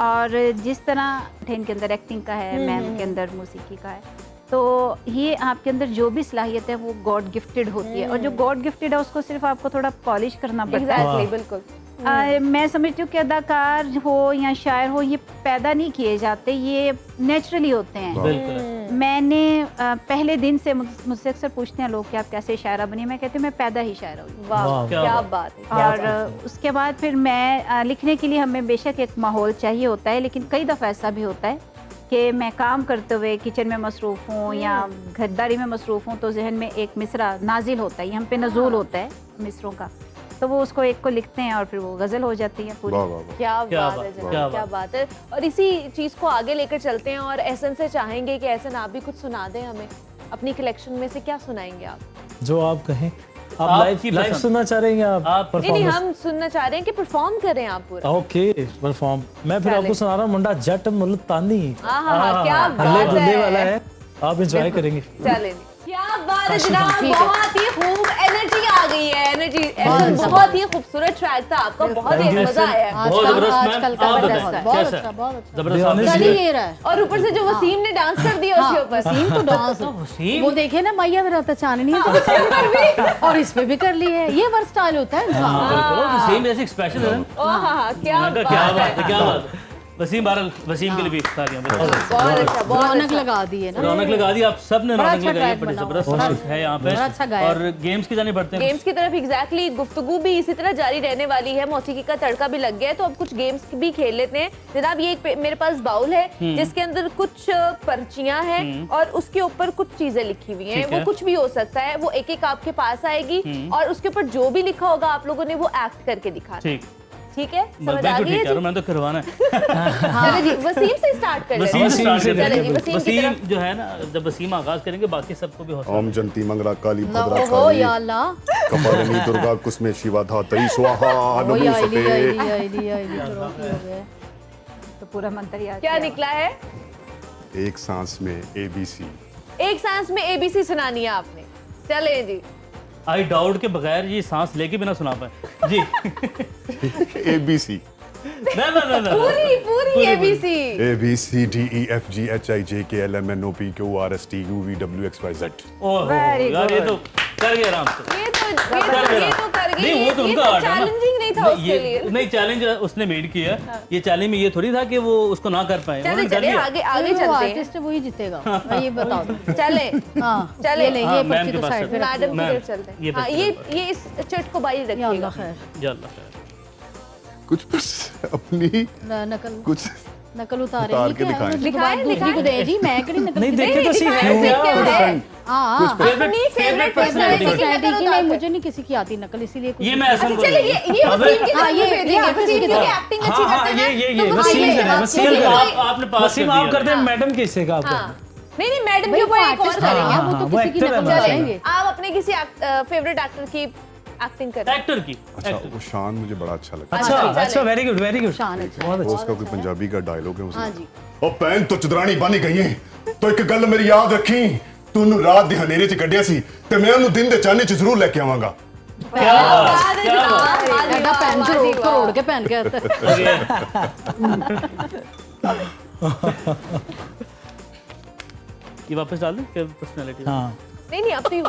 और जिस तरह इनके अंदर एक्टिंग का है, मैम के अंदर मौसीकी का है, तो ये आपके अंदर जो भी सलाहियत है वो गॉड गिफ्टेड होती है। और जो गॉड गिफ्टेड है उसको सिर्फ आपको थोड़ा पॉलिश करना पड़ता है। एग्जैक्टली, बिल्कुल। मैं समझती हूँ कि अदाकार हो या शायर हो, ये पैदा नहीं किए जाते, ये नेचुरली होते हैं। बिल्कुल। मैंने पहले दिन से मुझसे अक्सर पूछते हैं लोग कि आप कैसे शायरा बनी, मैं कहती हूँ मैं पैदा ही शायरा हुई। वाह, वाह, क्या क्या बात। बात है। और उसके बाद फिर मैं लिखने के लिए हमें बेशक एक माहौल चाहिए होता है, लेकिन कई दफ़ा ऐसा भी होता है कि मैं काम करते हुए किचन में मसरूफ़ हूँ या घरदारी में मसरूफ़ हूँ तो जहन में एक मिसरा नाजिल होता है, हम पे नजूल होता है मिसरों का, तो वो उसको एक को लिखते हैं और फिर वो गज़ल हो जाती है पूरी। वाह वाह वाह। क्या क्या बात है बात, जनाब, क्या क्या बात है। और इसी चीज को आगे लेकर चलते हैं और एहसन से चाहेंगे कि एहसन आप भी कुछ सुना दें हमें अपनी कलेक्शन में से। क्या सुनाएंगे आप? जो आप कहें। आप आपकी लाइव पसंद। सुनना चाह रहे हैं या आप- नहीं, परफॉर्मेंस? हम सुनना चाह रहे हैं कि परफॉर्म करें आप पूरा। Okay, perform. मैं फिर चलें। आपको सुना रहा हूँ मुंडा जट मुल्तानी, हाँ, क्या हल्ले बात गुल्ले वाला है। है, आप एंजॉय करेंगे। चलें, क्या बात है जनाब, ठीक है। बहुत ही खूब एनर्जी आ गई है, एनर्जी। बहुत ही खूबसूरत ट्रैक था आपका, बहुत ही Thank you, मजा sir। आया है। बहुत जबरदस्त मैम, आजकल आप का बताएं, बहुत कैसा? अच्छा, बहुत अच्छा। जबरदस्त Be honest, आपने- चल ही ये रहा है। और ऊपर से जो वसीम ने डांस कर दिया उसके ऊपर। वसीम तो डांस वसीम। वो देखे ना मैया मेरा तो चांदनी है और इस पे भी कर ली है। ये वर्सटाइल होता है इंसान। बिल्कुल, वसीम ऐसे एक्सप्रेशन है। ओह हाँ, क्या मैंने कहा, क्या बात है, क्या बात है। वसीम बहरहाल, वसीम के लिए भी सारियां बहुत अच्छा, बहुत रौनक अच्छा। लगा दी है ना। रौनक लगा दी, आप सब ने बड़ा रौनक अच्छा लगाई है, track बड़ी बना, जबरदस्त बड़ा- है यहाँ पे। बड़ा अच्छा गाया। और गेम्स की जाने बढ़ते हैं। गेम्स की तरफ एग्जैक्टली गुफ्तगू भी इसी तरह जारी रहने वाली है। मौसीकी का तड़का भी लग गया है तो अब कुछ गेम्स भी खेल लेते हैं जनाब। ये मेरे पास बाउल है जिसके अंदर कुछ पर्चियां हैं और उसके ऊपर कुछ चीजें लिखी हुई हैं। ठीक वो है। कुछ भी हो सकता है, वो एक एक आपके पास आएगी और उसके ऊपर जो भी लिखा होगा आप लोगों ने वो एक्ट करके दिखाना। ठीक, ठीक है, समझ आ बिल्कुल गई ठीक है है, जी? मैंने तो करवाना है। चलो जी, वसीम से स्टार्ट कर लेते वसीम हैं। से स्टार्ट चलो करते जी, हैं। वसीम की वसीम तरफ। जो है ना, जब वसीम आगाज करेंगे बाकी सबको भी हौसला ओम जंती मंगला काली भद्रा ओहो काली या अल्लाह, कपालिनी दुर्गा कुसुमे शिवा धात्री स्वाहा ओ नमो या इली या सते। इली या इली या इली तो रोकी हो गए। तो पूरा मंत्र याद क्या किया। निकला है? एक सांस में ABC। एक सांस में ABC सुनानी है आपने। चले जी, आई डाउट के बगैर ये सांस लेके बिना सुना पाए जी। ABC। ना पूरी ABC। ABCDEFGHIJKLMNOPQRSTUVWXYZ। ओह Very यार, ये good। तो कर गया आराम से। ये तो कर गई। नहीं, वो तो उनका आर्ट है ना। चैलेंजिंग नहीं था नहीं, उसके ये लिए। नहीं, चैलेंज उसने मेड किया। ये चैलेंज में ये थोड़ी था कि वो उसको ना कर पाए। चले उन्होंने कर चले लिया। आगे आगे जो चलते हैं। आर्टिस्ट है वही जीतेगा, मैं ये बता दूं। चले हाँ, चले। ये ले, हाँ, ये मैम पर्ची के तो पास साइड पे रख मैडम की मैम, तरफ चलते ये हैं। हाँ, पर्ची ये इस चट को बाहर या रखिएगा। अल्लाह खैर। या अल्लाह खैर। कुछ अपनी नकल कुछ नकल उतारे उतार के दिखाएं। दिखाएं, दूसरी को दे जी, मैं कहीं नकल नहीं की- देखे तो सही दिखाएं, है। क्या है? हाँ अपनी फेवरेट पर्सनैलिटी की नकल नहीं, उतार मुझे नहीं किसी की आती नकल, इसीलिए कुछ ये नहीं। मैं ऐसा अच्छा चले, ये वसीम की हाँ, तरफ ये भेजेंगे। वसीम वसीम की की तरफ। एक्टिंग अच्छी हाँ, करते हैं। ये तो वसीम वसीम करें, वसीम करें। आपने पास वसीम कर आप दिया। कर दें, मैडम के हिस्से का आप हाँ, कर नहीं मैडम भाई के वो ऊपर एक और आर्टिस्ट करेंगे। है, वो हाँ, तो वो किसी की actor है, नकल बस। उतारेंगे। आप अपने किसी फेवरेट एक्टर की एक्टिंग करें। एक्टर की। अच्छा एक्टर। वो शान मुझे बड़ा अच्छा लगता है। अच्छा चलें। अच्छा, वेरी गुड वेरी गुड। शान अच्छा है। बहुत वो अच्छा। उसका कोई पंजाबी का डायलॉग है हाँ उसमें। जी। ओ भैन तो चुदरानी बन गई है तो एक गल मेरी याद रखी तू ਉਹਨੂੰ ਰਾਤ ਦੇ ਹਨੇਰੇ 'ਚ ਕੱਢਿਆ ਸੀ ਤੇ ਮੈਂ ਉਹਨੂੰ ਦਿਨ ਦੇ ਚਾਨਣੇ 'ਚ ਜ਼ਰੂਰ ਲੈ ਕੇ ਆਵਾਂਗਾ। क्या बात, क्या बात। ऐसा पहन करोड़ के पहन के आता ये वापस डाल दें फेवरेट पर्सनालिटी। हाँ, नहीं अब तो है।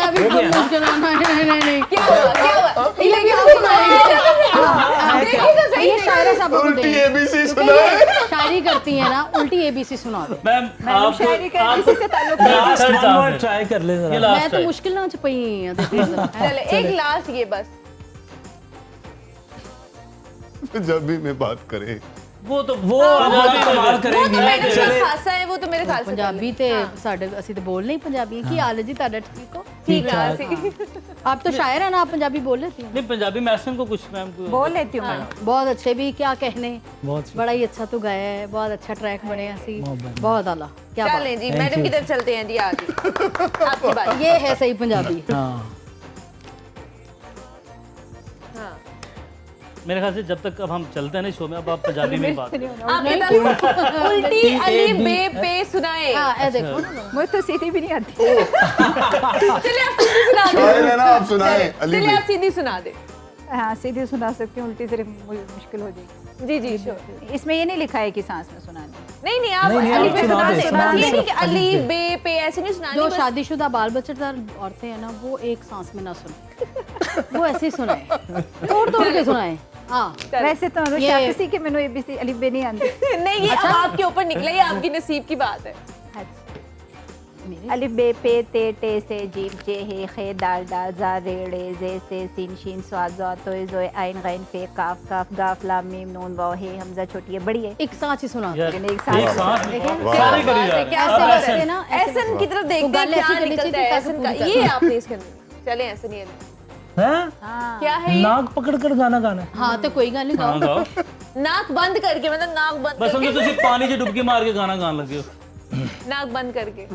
अभी मुमकिन है, नहीं क्या हुआ क्या हुआ? ये क्या सुनाएंगे? देखिए तो सही ये शायरा साहब को उल्टी दे ABC सुना। शायरी करती है ना, उल्टी ABC सुना दो। मैम आप शायरी का इसी से ताल्लुक last third one chance word है। ट्राई कर ले ये जरा। लास्ट मैं तो है। मुश्किल ना छपई है, देखिए जरा। चले एक लास्ट ये बस। पंजाबी में बात करें वो तो वो कमाल वो तो करेंगी। मैंने चले- खासा है, वो तो मेरे ख्याल से ਪੰਜਾਬੀ ਤੇ ਸਾਡੇ ਅਸੀਂ ਤੇ ਬੋਲ ਨਹੀਂ ਪੰਜਾਬੀ ਕੀ ਹਾਲ ਹੈ ਜੀ ਤੁਹਾਡਾ ਠੀਕ ਹੋ ठीक है। आप तो शायर हैं ना आप पंजाबी बोल लेती हैं नहीं पंजाबी में ऐसा को कुछ मैम को बोल लेती हूँ मैं। बहुत अच्छे भी क्या कहने बहुत बड़ा ही अच्छा तू गाया है बहुत अच्छा ट्रैक बने सी बहुत बहुत आला क्या बात चलें जी, मैडम की तरफ चलते हैं जी आगे। आपकी बात। ये है सही पंजाबी हाँ हाँ। मेरे ख्याल से जब तक अब हम चलते हैं ना शो में, अब आप पंजाबी में ही बात करें। आप बता उल्टी अली बे पे सुनाए। हाँ ये देखो ना मुझे तो सीधी भी नहीं आती। चलिए आप सीधी सुना दे। शायर है ना, आप सुनाएं, अली चलिए बे। आप सीधी सुना दे। हाँ सीधी सुना सकती हूँ, उल्टी सिर्फ मुश्किल हो जाएगी। जी जी श्योर। इसमें ये नहीं लिखा है कि सांस में सुनानी। नहीं नहीं आप नहीं, अली आप बे सुना सुना दे, दे। सुना बस दे, ये नहीं कि सिर्फ अली अली बे। बे पे ऐसे नहीं सुनानी। जो बस- शादीशुदा बाल बच्चेदार औरतें हैं ना वो एक सांस में ना सुने वो ऐसे ही सुनाए तोड़ तोड़ के सुनाए हाँ वैसे तो ये- शाकिसी के मैंने एबीसी अली बे नहीं आती। नहीं ये अब आपके ऊपर निकला, ये आपकी नसीब की बात है। अली बे पे ते टे से जीम जे हे खे दाल दाल जा रेड़े जे से सिन शीन स्वाद जा तो जोए आइन गैन फे काफ काफ गाफ लाम मीम नून वाव हे हमजा छोटी है बड़ी है। एक सांस ही सुना यार लेकिन एक एक सांस सांस देखिए, में सारे करी जा रहे क्या हैं। अब ऐसे ऐसे- ऐसे ना ऐसे ऐसन की तरफ देखते हैं गाल ऐसी क्या करनी निकलता चाहिए है ताकि ऐसन का। पूरी ये आपने इसके अंदर चले ऐसे नहीं है। हैं? हाँ क्या है ये? नाक पकड़ कर गाना गाना है। हाँ तो कोई गल नहीं हाँ, गाओ गाओ। नाक बंद करके, मतलब नाक बंद बस समझो करके। तुसी पानी च डुबकी मार के गाना गान लगे हो। नाक बंद करके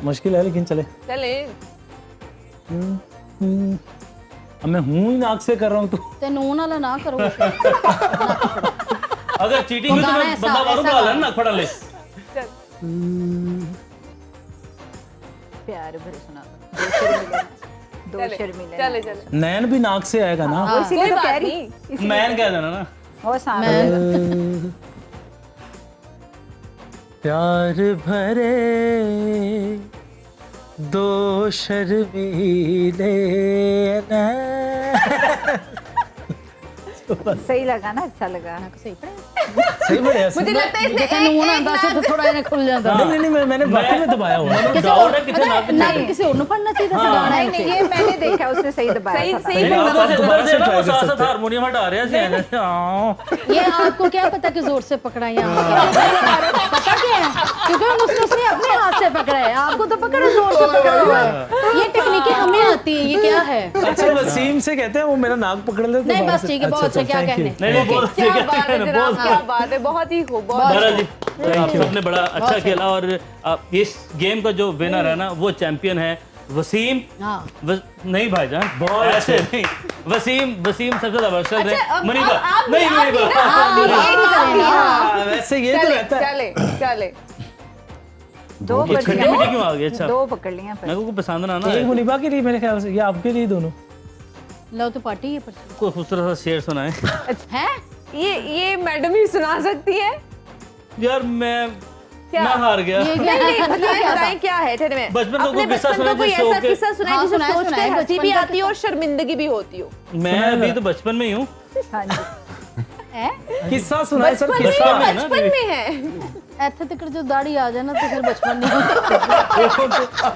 मुश्किल है लेकिन चले। चले। अब मैं हूँ ही नाक से कर रहा हूँ तो ते नून वाला ना करो अगर चीटिंग हुई तो गाना मैं ऐसा- बंदा मारूं ऐसा गाल गाना। ना खड़ा ले। चल। प्यार भरे सुना दो चले शर्मिले मिले चले चले। नैन भी नाक से आएगा ना। वो इसीलिए कोई तो बात कह रही नहीं। मैन कह देना ना। वो सांस प्यार भरे दो शर्मीले नैन। सही लगा ना, अच्छा लगा। सही पड़े सही बढ़िया मुझे लगता है इसने देखा नून आंदा से तो थोड़ा इन्हें खुल जाता नहीं नहीं नहीं, मैंने वाकई में दबाया हुआ है। डाउट है कितने नाक ना किसी और ने पढ़ना चाहिए था गाना नहीं नहीं ये मैंने देखा, उसने सही दबाया सही था। सही नहीं, बंदा। उधर से दोबारा से ना try वो कर साथ सकते साथ हारमोनियम हटा रहे हैं। ये आपको क्या पता कि जोर से पकड़ा यहाँ पता क्या है क्योंकि उसने अपने हाथ से पकड़ा है आपको तो पकड़ा जोर से पकड़ा हुआ है ये टेक्निकें हमें आती है ये क्या है अच्छा वसीम से कहते हैं वो मेरा नाक पकड़ ले तो नहीं, बाहर बस से- ठीक है, बहुत अच्छा, अच्छा, क्या thank you। कहने। नहीं नहीं बोल क्या बात है जनाब, बोल क्या बात है, बहुत ही खूब, बहुत महाराज जी आप सबने बड़ा अच्छा खेला और इस गेम का जो विनर है ना वो चैंपियन है वसीम। हाँ नहीं भाईजान बहुत ऐसे नहीं। वसीम सबसे ज्यादा वर्षल अच्छा, है अब मनीबा आप नहीं भी ना, आप भी मनीबा ना। हाँ, वैसे ये तो चले रहता है। चले चले। दो ये पकड़ खट्टी लिया, मीठी क्यों आ गई? अच्छा दो पकड़ लिया पर। मेरे को पसंद ना ना एक मुनीबा के लिए मेरे ख्याल से या आपके लिए दोनों। लो तो पार्टी है पर कोई खूबसूरत सा शेर सुनाए है ये मैडम ही सुना सकती है यार मैं क्या? मैं हार गया ये नहीं नहीं क्या बताएं क्या है ठहरे में बचपन का अपने कोई किस्सा बचपन का सुनाए कोई जिस शो ऐसा के- किस्सा सुनाए हाँ, जिसे सुनाए, सोच सुनाए, कर हंसी भी बचपन का आती हो और शर्मिंदगी भी होती हो। मैं अभी तो बचपन में ही हूँ। हाँ जी है किस्सा सुनाए सर बचपन किस्सा। में है ना, बचपन में है। ऐसे तक जो दाढ़ी आ जाए ना तो फिर बचपन नहीं होता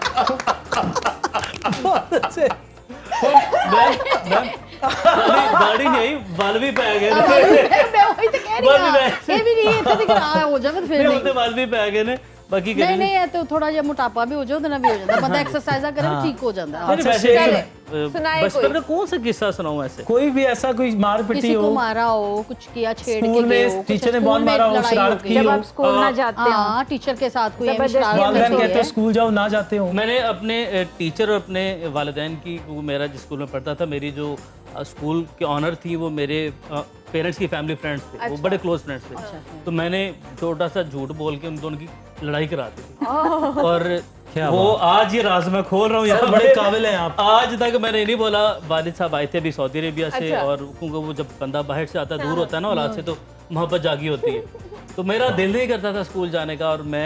गाड़ी नहीं बाल भी पै गए मैं वही तो कह रही बाल भी हूँ पै ये भी नहीं है ऐसे दिख रहा हो जाए तो फिर नहीं नहीं होते बाल भी पै गए ने बाकी नहीं करेंगे नहीं है तो थोड़ा जिहा मोटापा भी हो जाए ਉਹਦੇ ਨਾਲ भी हो जाता बंदा एक्सरसाइज करे तो ठीक हो जाता है नहीं, वैसे चले, अ, सुनाए बचपन कोई। का कौन सा किस्सा सुनाऊं ऐसे कोई भी ऐसा कोई मार पिटी किसी को हो मारा हो कुछ किया छेड़ के स्कूल गए में हो कुछ टीचर ने स्कूल बहुत में मारा हो, लड़ाई शरारत गई। की जब हो। आप स्कूल ना जाते हो हाँ टीचर के साथ कोई जबरदस्ती शरारत वालिदैन हुई कहते है हो स्कूल जाओ ना जाते हो। मैंने अपने टीचर और अपने वालिदैन की वो मेरा जिस स्कूल में पढ़ता था मेरी जो स्कूल के ऑनर थी वो मेरे पेरेंट्स की फैमिली फ्रेंड्स थे वो बड़े क्लोज फ्रेंड्स थे तो मैंने छोटा सा झूठ बोल के उन दोनों की लड़ाई करा दी थी और क्या वो आज ये राज मैं खोल रहा हूँ सर यहाँ बड़े पे। काबिल हैं आप। आज तक मैंने नहीं बोला वालिद साहब आए थे अभी सऊदी अरेबिया से अच्छा। और क्योंकि वो जब बंदा बाहर से आता है दूर होता है ना औलाद से तो मोहब्बत जागी होती है तो मेरा दिल नहीं करता था स्कूल जाने का और मैं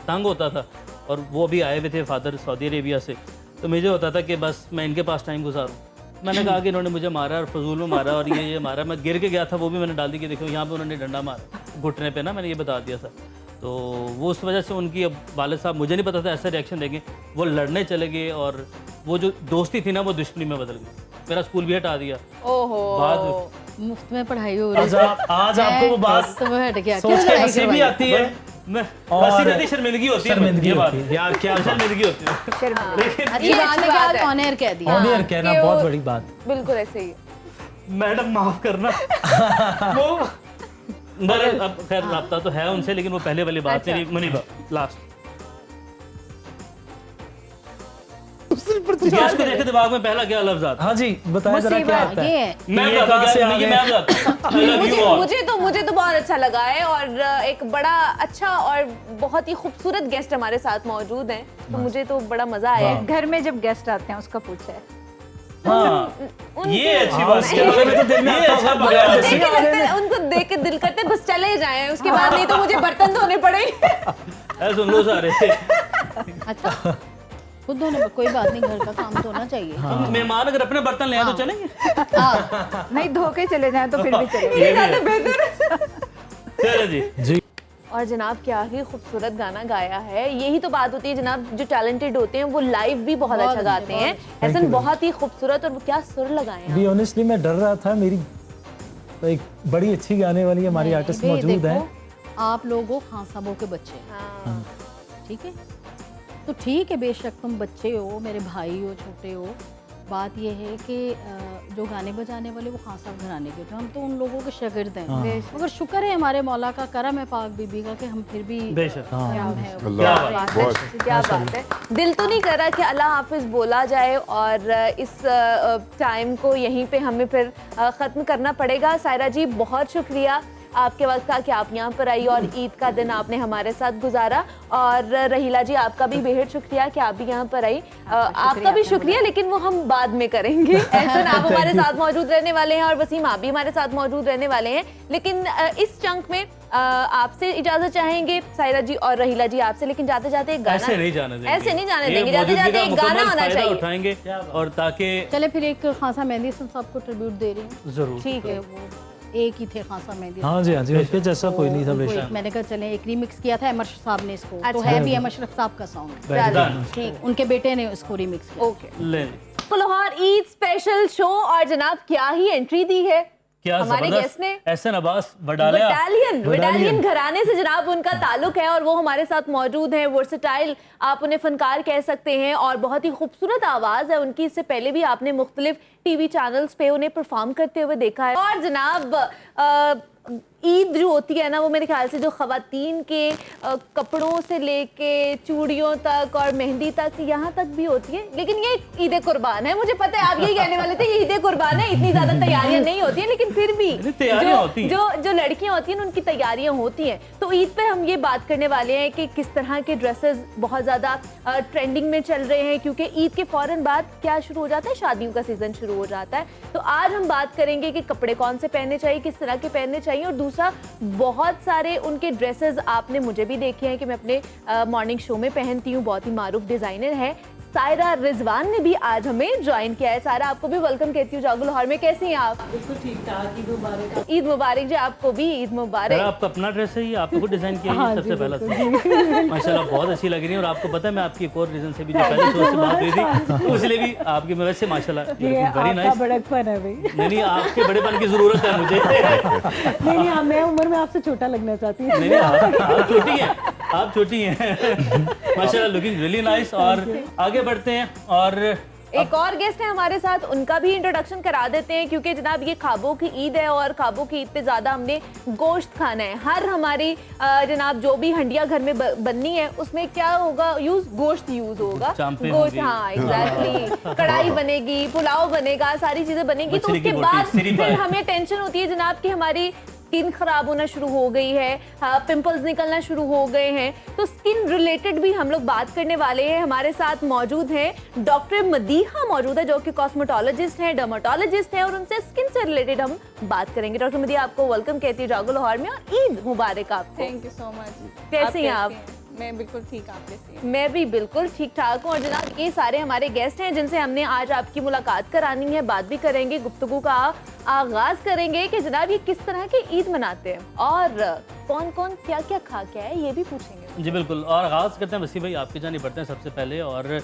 तंग होता था और वो भी आए हुए थे फादर सऊदी अरेबिया से तो मुझे होता था कि बस मैं इनके पास टाइम गुजारूँ मैंने कहा कि इन्होंने मुझे मारा और फजूल में मारा और ये मारा मैं गिर के गया था वो भी मैंने डाल दी कि देखो यहाँ पे उन्होंने डंडा मारा घुटने पे ना मैंने ये बता दिया था तो वो उस वजह से उनकी अब वालिद साहब मुझे नहीं पता था ऐसा रिएक्शन देंगे वो लड़ने चले गए और वो जो दोस्ती थी ना वो दुश्मनी में बदल गई मेरा स्कूल भी हटा दिया। ओहो बाद मुफ्त में पढ़ाई हो रही आज आपको वो बात तो वो हट गया, सोच क्यों के लड़ाई हंसी भी करवाई? आती है मैं और हंसी नहीं, शर्मिंदगी होती है। शर्मिंदगी ये बात होती है यार, क्या बात। शर्मिंदगी होती है। अच्छी ये बात अच्छी है कि बात आज है। ऑन एयर कह दिया। ऑन एयर कहना कि बहुत वो- बड़ी बात। बिल्कुल ऐसे ही। मैडम माफ करना। वो मेरा अब खैर रब्ता तो है उनसे, लेकिन वो पहले वाली बात अच्छा। मेरी मुनीबा लास्ट गेस्ट को देखे दिमाग में पहला क्या लफ्ज आता है? हाँ जी बताएं जरा क्या मुसीबत आता ये है। है मैं ये बताता कहाँ से हूँ, आ ये गए? मैं बताता हूँ। I love you all। मुझे तो बहुत अच्छा लगा है और एक बड़ा अच्छा और बहुत ही खूबसूरत गेस्ट हमारे साथ मौजूद हैं, तो मुझे तो बड़ा मजा आया है। घर में जब गेस्ट आते हैं उसका पूछा है। हाँ ये अच्छी हाँ, बात उसके है। बारे में तो दिल में ये आता अच्छा होगा, पकड़ा। जैसे देख के लगता है, उनको देख के दिल करते है बस चले जाएं, उसके बाद नहीं तो मुझे बर्तन धोने पड़ेंगे। ऐसे सुन लो सारे अच्छा खुद धोने पर कोई बात नहीं, घर का काम तो होना चाहिए। मेहमान अगर अपने बर्तन ले आए तो चलेंगे। हाँ, नहीं धो के चले जाएं तो फिर भी चले। ये भी है। चलो जी जी और जनाब क्या ही खूबसूरत गाना गाया है। यही तो बात होती है जनाब, जो टैलेंटेड होते हैं वो लाइव भी बहुत अच्छा गाते हैं। ऐसा बहुत ही खूबसूरत, और वो क्या सुर लगाए हैं। बी ऑनेस्टली मैं डर रहा था, मेरी एक बड़ी अच्छी गाने वाली हमारी नहीं, आर्टिस्ट भाई मौजूद देखो, हैं। आप लोग हो खान साहबों के बच्चे, हाँ। ठीक है, तो ठीक है, बेशक तुम बच्चे हो, मेरे भाई हो, छोटे हो। बात यह है कि जो गाने बजाने वाले वो खान साहब घराने के थे, हम तो उन लोगों के शागिर्द हैं। मगर शुक्र है हमारे मौला का, करम है पाक बीबी का कि हम फिर भी बेशक। कायम हैं। अल्लाह बात बहुत है, क्या बात है। दिल तो नहीं कर रहा कि अल्लाह हाफिज बोला जाए और इस टाइम को यहीं पे हमें फिर ख़त्म करना पड़ेगा। सायरा जी बहुत शुक्रिया आपके वक्त का कि आप यहाँ पर आई और ईद का दिन आपने हमारे साथ गुजारा। और रहीला जी आपका भी बेहद शुक्रिया कि आप भी यहाँ पर आई। आपका भी शुक्रिया, लेकिन वो हम बाद में करेंगे। एहसन आप हमारे साथ मौजूद रहने वाले हैं और वसीम आप भी हमारे साथ मौजूद रहने वाले हैं। लेकिन इस चंक में आपसे इजाजत चाहेंगे सायरा जी और रहीला जी आपसे, लेकिन जाते जाते एक गाना ऐसे नहीं जाने देंगे। ऐसे नहीं जाने ये देंगे, जाते मौजूदगी जाते का एक गाना मुकम्मल होना फायदा चाहिए। उठाएंगे और ताकि चले फिर एक खासा मेहंदी साहब को ट्रिब्यूट दे रही हूँ। जरूर ठीक है। वो एक ही थे खासा मेहंदी हाँ जी हाँ जी, उसके जैसा कोई नहीं था उनको बेशक। एक मैंने कहा चले एक रीमिक्स किया था अमर साहब ने इसको, तो अच्छा। है भी अमशरफ साहब का सॉन्ग, Done। ठीक, उनके बेटे ने इसको रीमिक्स किया। ओके। ले लाहौर ईद स्पेशल शो, और जनाब क्या ही एंट्री दी है क्या हमारे गेस्ट ने। एहसन अब्बास वडालिया विटालियन घराने से जनाब उनका ताल्लुक है और वो हमारे साथ मौजूद हैं। वर्सेटाइल आप उन्हें फनकार कह सकते हैं और बहुत ही खूबसूरत आवाज़ है उनकी। इससे पहले भी आपने मुख्तलिफ टीवी चैनल्स पे उन्हें परफॉर्म करते हुए देखा है। और जनाब ईद जो होती है ना, वो मेरे ख्याल से जो ख़वातीन के कपड़ों से लेके चूड़ियों तक और मेहंदी तक, यहाँ तक भी होती है। लेकिन ये ईद कुर्बान है, मुझे पता है आप यही कहने वाले थे, ये ईद कुर्बान है, इतनी ज़्यादा तैयारियां नहीं होती हैं, लेकिन फिर भी तैयारियां होती हैं। जो लड़कियां होती हैं उनकी तैयारियां होती हैं। तो ईद पे हम ये बात करने वाले हैं कि किस तरह के ड्रेसेस बहुत ज़्यादा ट्रेंडिंग में चल रहे हैं, क्योंकि ईद के फ़ौरन बाद क्या शुरू हो जाता है, शादियों का सीज़न शुरू हो जाता है। तो आज हम बात करेंगे कि कपड़े कौन से पहनने चाहिए, किस तरह के पहनने चाहिए, और दूसरा बहुत सारे उनके ड्रेसेस आपने मुझे भी देखे हैं कि मैं अपने मॉर्निंग शो में पहनती हूँ। बहुत ही मारूफ डिज़ाइनर है सायरा रिजवान ने भी आज हमें ज्वाइन किया है। सायरा आपको भी वेलकम कहती हूँ जागो लाहौर में, कैसी हैं आप? बिल्कुल ठीक ठाक, ईद मुबारक। ईद मुबारक जी, आपको भी ईद सर मुबारक। आपका अपना ड्रेस है, ये आपने खुद डिजाइन किया है हाँ सबसे जी, पहला बिल्कुल माशाल्लाह बहुत अच्छी लग रही है। और आपको पता है मैं आपकी एक और रीजन से भी जो पहले शो से बात हुई थी, तो इसलिए भी आपकी वैसे माशाल्लाह ये वेरी आपका नाइस। बड़कपन है भाई। नहीं आपके बड़ेपन की जरूरत है मुझे। नहीं नहीं, मैं उम्र में आपसे छोटा लगना चाहती हूँ। नहीं आप छोटी हैं, आप छोटी हैं। माशाल्लाह लुकिंग रियली नाइस। और आगे बढ़ते हैं और एक और गेस्ट है हमारे साथ, उनका भी इंट्रोडक्शन करा देते हैं, क्योंकि जनाब ये ख्वाबों की ईद है और ख्वाबों की ईद पे ज़्यादा हमने गोश्त खाना है। हर हमारी जनाब जो भी हंडिया घर में बननी है उसमें क्या होगा, गोश्त यूज होगा। चांपे गोश्त, होंगी। हाँ एग्जैक्टली। कढ़ाई बनेगी, पुलाव बनेगा, सारी चीजें बनेगी। तो मछली की उसके बोटी, बाद सिरी फिर पाई। हमें टेंशन होती है जनाब कि हमारी स्किन खराब होना शुरू हो गई है, पिंपल्स निकलना शुरू हो गए हैं। तो स्किन रिलेटेड भी हम लोग बात करने वाले हैं। हमारे साथ मौजूद हैं डॉक्टर मदीहा मौजूद है, जो कि कॉस्मेटोलॉजिस्ट हैं, डर्मेटोलॉजिस्ट हैं, और उनसे स्किन से रिलेटेड हम बात करेंगे। डॉक्टर मदीहा आपको वेलकम कहती है जागो लाहौर में, और ईद मुबारक आपको। Thank you so much. कैसी हैं आप? मैं बिल्कुल ठीक, आप कैसी हैं? मैं भी बिल्कुल ठीक ठाक हूँ। और जनाब ये सारे हमारे गेस्ट हैं जिनसे हमने आज आपकी मुलाकात करानी है, बात भी करेंगे, गुफ्तगू का आगाज करेंगे कि जनाब ये किस तरह की ईद मनाते हैं और कौन कौन क्या क्या खा के है, ये भी पूछेंगे। जी बिल्कुल। और आगाज़ करते हैं वसीम भाई, आपकी जानी बढ़ते हैं सबसे पहले। और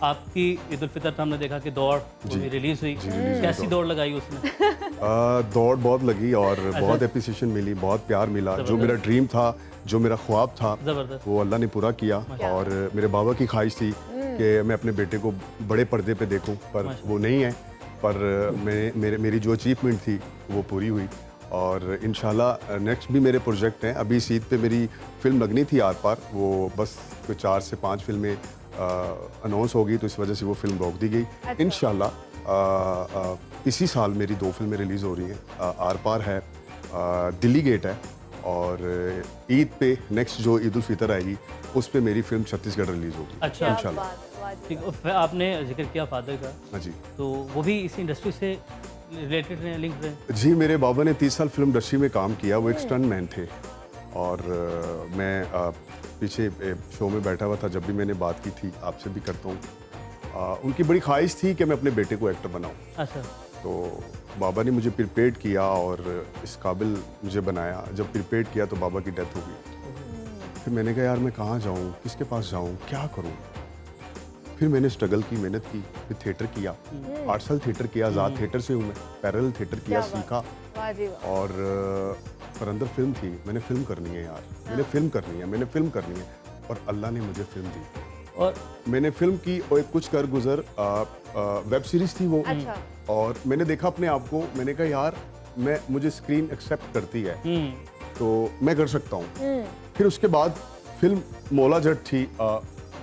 आपकी ईद उल फितर हमने देखा कि दौड़ जी। रिलीज हुई, जी, रिलीज हुई कैसी दौड़। दौड़ लगाई उसने? दौड़ बहुत लगी और बहुत एप्रिसिएशन मिली, बहुत प्यार मिला। जो मेरा ड्रीम था, जो मेरा ख्वाब था, जबरदस्त। वो अल्लाह ने पूरा किया। और मेरे बाबा की ख्वाहिश थी कि मैं अपने बेटे को बड़े पर्दे पे देखूं, पर वो नहीं है। पर मेरी जो अचीवमेंट थी वो पूरी हुई और इंशाल्लाह नेक्स्ट भी मेरे प्रोजेक्ट हैं। अभी इस ईद पे मेरी फिल्म लगनी थी आर पार, वो बस कोई 4 से 5 फिल्में अनाउंस होगी, तो इस वजह से वो फिल्म रोक दी गई। इंशाल्लाह इसी साल मेरी 2 फिल्में रिलीज़ हो रही हैं। आर पार है, दिल्ली गेट है, और ईद पे नेक्स्ट जो ईद उल फितर आएगी उस पे मेरी फिल्म छत्तीसगढ़ रिलीज़ होगी। अच्छा, इंशाल्लाह। ठीक। और फिर आपने जिक्र किया फादर का, हाँ जी। तो वो भी इसी इंडस्ट्री से रिलेटेड रहे, लिंक रहे? जी, मेरे बाबा ने 30 साल फिल्म इंडस्ट्री में काम किया। वो एक स्टंट मैन थे और मैं पीछे शो में बैठा हुआ था, जब भी मैंने बात की थी, आपसे भी करता हूँ, उनकी बड़ी ख्वाहिश थी कि मैं अपने बेटे को एक्टर बनाऊँ। अच्छा। तो बाबा ने मुझे प्रिपेयर किया और इस काबिल मुझे बनाया। जब प्रिपेयर किया तो बाबा की डेथ हो गई। फिर मैंने कहा यार मैं कहाँ जाऊँ, किसके पास जाऊँ, क्या करूँ। फिर मैंने स्ट्रगल की, मेहनत की, फिर थिएटर किया। 8 साल थिएटर किया, आज़ाद थिएटर से हूँ मैं। पैरेलल थिएटर किया, सीखा। और पर अंदर फिल्म थी, मैंने फिल्म करनी है यार, मैंने फिल्म करनी है, मैंने फिल्म करनी है। और अल्लाह ने मुझे फिल्म दी और मैंने फिल्म की। और एक कुछ कर गुजर वेब सीरीज थी वो। और मैंने देखा अपने आप को, मैंने कहा यार मुझे स्क्रीन एक्सेप्ट करती है तो मैं कर सकता हूँ। फिर उसके बाद फिल्म मौला जट थी,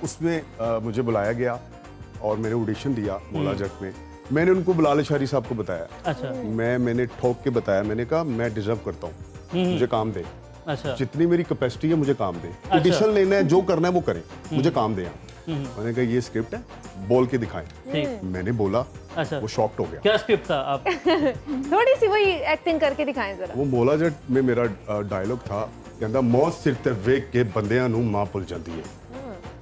उसमें मुझे बुलाया गया और मैंने ऑडिशन दिया मौला जट में। मैंने उनको बिलाल अशआरी साहब को बताया। अच्छा। मैंने ठोक के बताया, मैंने कहा मैं डिजर्व करता हूँ, मुझे काम दे। अच्छा। जितनी मेरी कैपेसिटी है मुझे काम दे। ऑडिशन लेना है, जो करना है वो करें, मुझे काम दे। मैंने कहा ये स्क्रिप्ट है, बोल के दिखाएं। ठीक। मैंने बोला, अच्छा। वो शॉक्ड हो गया। क्या स्क्रिप्ट था आप? थोड़ी सी वही एक्टिंग करके दिखाएं जरा। वो मौला जट में मेरा डायलॉग था, कहता मौत सिर ते वेख के बंदियां नूं मां भुल जाती है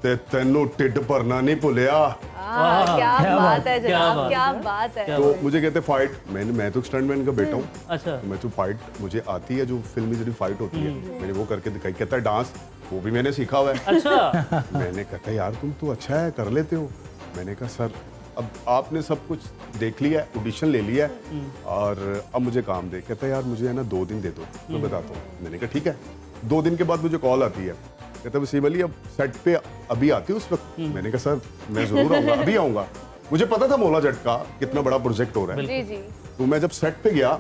ते तैनू टिड भरना नहीं भुलिया। क्या बात है क्या जनाब, बात क्या है। बात है। तो मुझे कहते फाइट, मैं तो स्टंटमैन का बेटा हूँ, अच्छा। मैं तो फाइट मुझे आती है, जो फिल्मी जरी फाइट होती है मैंने वो करके दिखाई। कहता है डांस, वो भी मैंने सीखा हुआ है। अच्छा। मैंने कहता यार तुम तो अच्छा है, कर लेते हो। मैंने कहा सर अब आपने सब कुछ देख लिया है, ऑडिशन ले लिया है और अब मुझे काम दे। कहता यार मुझे है ना 2 दिन दे दो, मैं बताता हूँ। मैंने कहा ठीक है। 2 दिन के बाद मुझे कॉल आती है, कहता वसीम अली अब सेट पे अभी आती हो उस वक्त। मैंने कहा सर मैं जरूर आऊँगा, अभी आऊँगा। मुझे पता था मौला जट का कितना बड़ा प्रोजेक्ट हो रहा है। जी जी। तो मैं जब सेट पे गया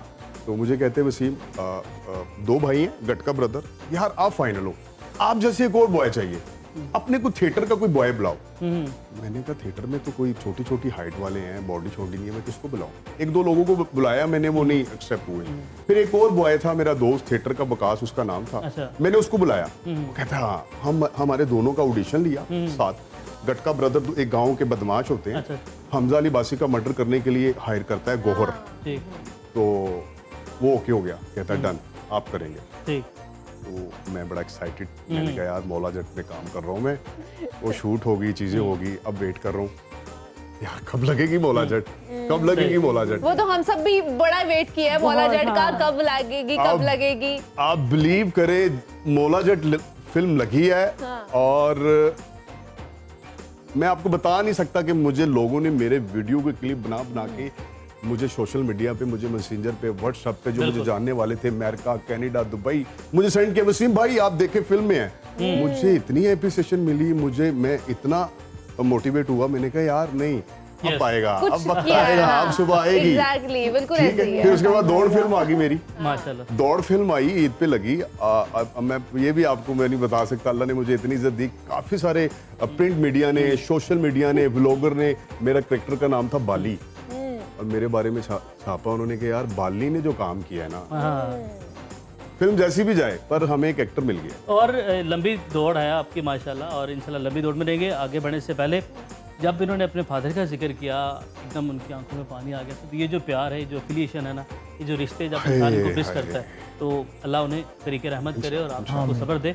तो मुझे कहते वसीम 2 भाई हैं, गटका ब्रदर, यार आप फाइनल हो, आप जैसे एक और बॉय चाहिए, अपने को थिएटर का कोई बॉय बुलाओ। मैंने कहा थिएटर में तो कोई छोटी छोटी हाइट वाले हैं, बॉडी छोटी नहीं है, मैं किसको बुलाऊं। 1-2 लोगों को बुलाया मैंने, वो नहीं एक्सेप्ट हुए। फिर एक और बॉय था मेरा दोस्त थिएटर का, बकास उसका नाम था। अच्छा। मैंने उसको बुलाया, वो कहता हाँ, हमारे दोनों का ऑडिशन लिया साथ। गटका ब्रदर एक गाँव के बदमाश होते हैं। अच्छा। हमजा अली बासी का मर्डर करने के लिए हायर करता है गोहर। ठीक। तो वो ओके हो गया, कहता है डन, आप करेंगे। ठीक। तो मैं बड़ा एक्साइटेड, मैंने कहा यार मौला जट में काम कर रहा हूँ मैं, वो शूट होगी, चीज़ें होगी, अब वेट कर रहा हूँ यार कब लगेगी मौला जट, कब लगेगी मौला जट। वो तो हम सब भी बड़ा वेट किया है मौला जट का, हाँ। कब लगेगी, कब अब- लगेगी। आप बिलीव करें मौला जट फिल्म लगी है। और मैं आपको बता नहीं सकता कि मुझे लोगों ने मेरे वीडियो के क्लिप बना बना के मुझे सोशल मीडिया पे, मुझे मैसेंजर पे, व्हाट्सएप पे, जो मुझे जानने वाले थे अमेरिका, कनाडा, दुबई, मुझे सेंड किया वसीम भाई आप देखे फिल्म में है। मुझे इतनी एप्रिसिएशन मिली, मैं इतना मोटिवेट हुआ। मैंने कहा यार नहीं, अब Yes. आएगा, कुछ अब वक्त किया है, आएगा, हाँ। अब सुबह आएगी। एग्जैक्टली, बिल्कुल ठीक ऐसे है। ही है। फिर उसके बाद दौड़ फिल्म आ गई मेरी। माशाल्लाह। दौड़ फिल्म आई, ईद पे लगी। मैं ये भी आपको मैं नहीं बता सकता, अल्लाह ने मुझे इतनी इज्जत दी। काफी सारे प्रिंट मीडिया ने, सोशल मीडिया ने, व्लॉगर ने, मेरा करेक्टर का नाम था बाली, और मेरे बारे में छापा उन्होंने कि यार बाली ने जो काम किया है ना, फिल्म जैसी भी जाए पर हमें एक एक्टर मिल गया। और लंबी दौड़ है आपकी माशाल्लाह, और इंशाल्लाह लंबी दौड़ में रहेंगे। आगे बढ़ने से पहले जब इन्होंने अपने फादर का जिक्र किया, एकदम उनकी आंखों में पानी आ गया। तो ये जो प्यार है, जो एफिलिएशन है ना, ये जो रिश्ते जब इंसान को मिस करता है, तो अल्लाह उन्हें तरीके रहमत करे और आप सबको सब्र दे।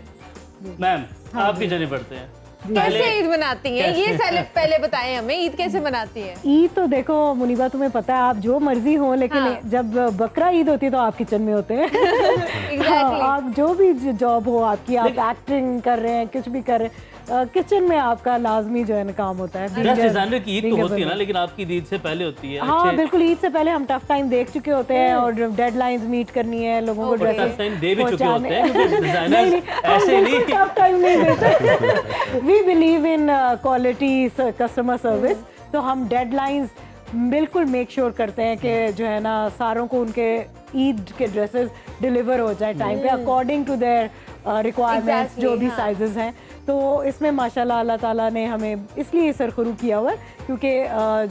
मैम आपकी जर्नी बढ़ते हैं। कैसे ईद मनाती हैं ये पहले बताएं हमें, ईद कैसे मनाती हैं? ईद तो देखो मुनीबा, तुम्हें पता है आप जो मर्जी हो, लेकिन हाँ। जब बकरा ईद होती है तो आप किचन में होते हैं। Exactly. आप जो भी जॉब हो आपकी, आप एक्टिंग कर रहे हैं, कुछ भी कर रहे हैं, किचन में आपका लाजमी जो है ना काम होता है। ड्रेस डिजाइनर की ईद तो होती है ना, लेकिन आपकी ईद से पहले होती है। हाँ अच्छे- बिल्कुल, ईद से पहले हम टफ टाइम देख चुके होते हैं और डेडलाइंस मीट करनी है, लोगों को और ड्रेसेस टफ टाइम दे भी चुके होते हैं क्योंकि डिजाइनर ऐसे नहीं। टफ टाइम नहीं देते। We believe in quality customer service, तो हम डेडलाइंस बिल्कुल मेक श्योर करते हैं कि जो है ना सारों को उनके ईद के ड्रेसेस डिलीवर हो जाए टाइम पे according to their requirements, Exactly, जो भी हाँ। साइजेस हैं। तो इसमें माशाल्लाह अल्लाह ताला ने हमें इसलिए सरखुरू किया हुआ है क्योंकि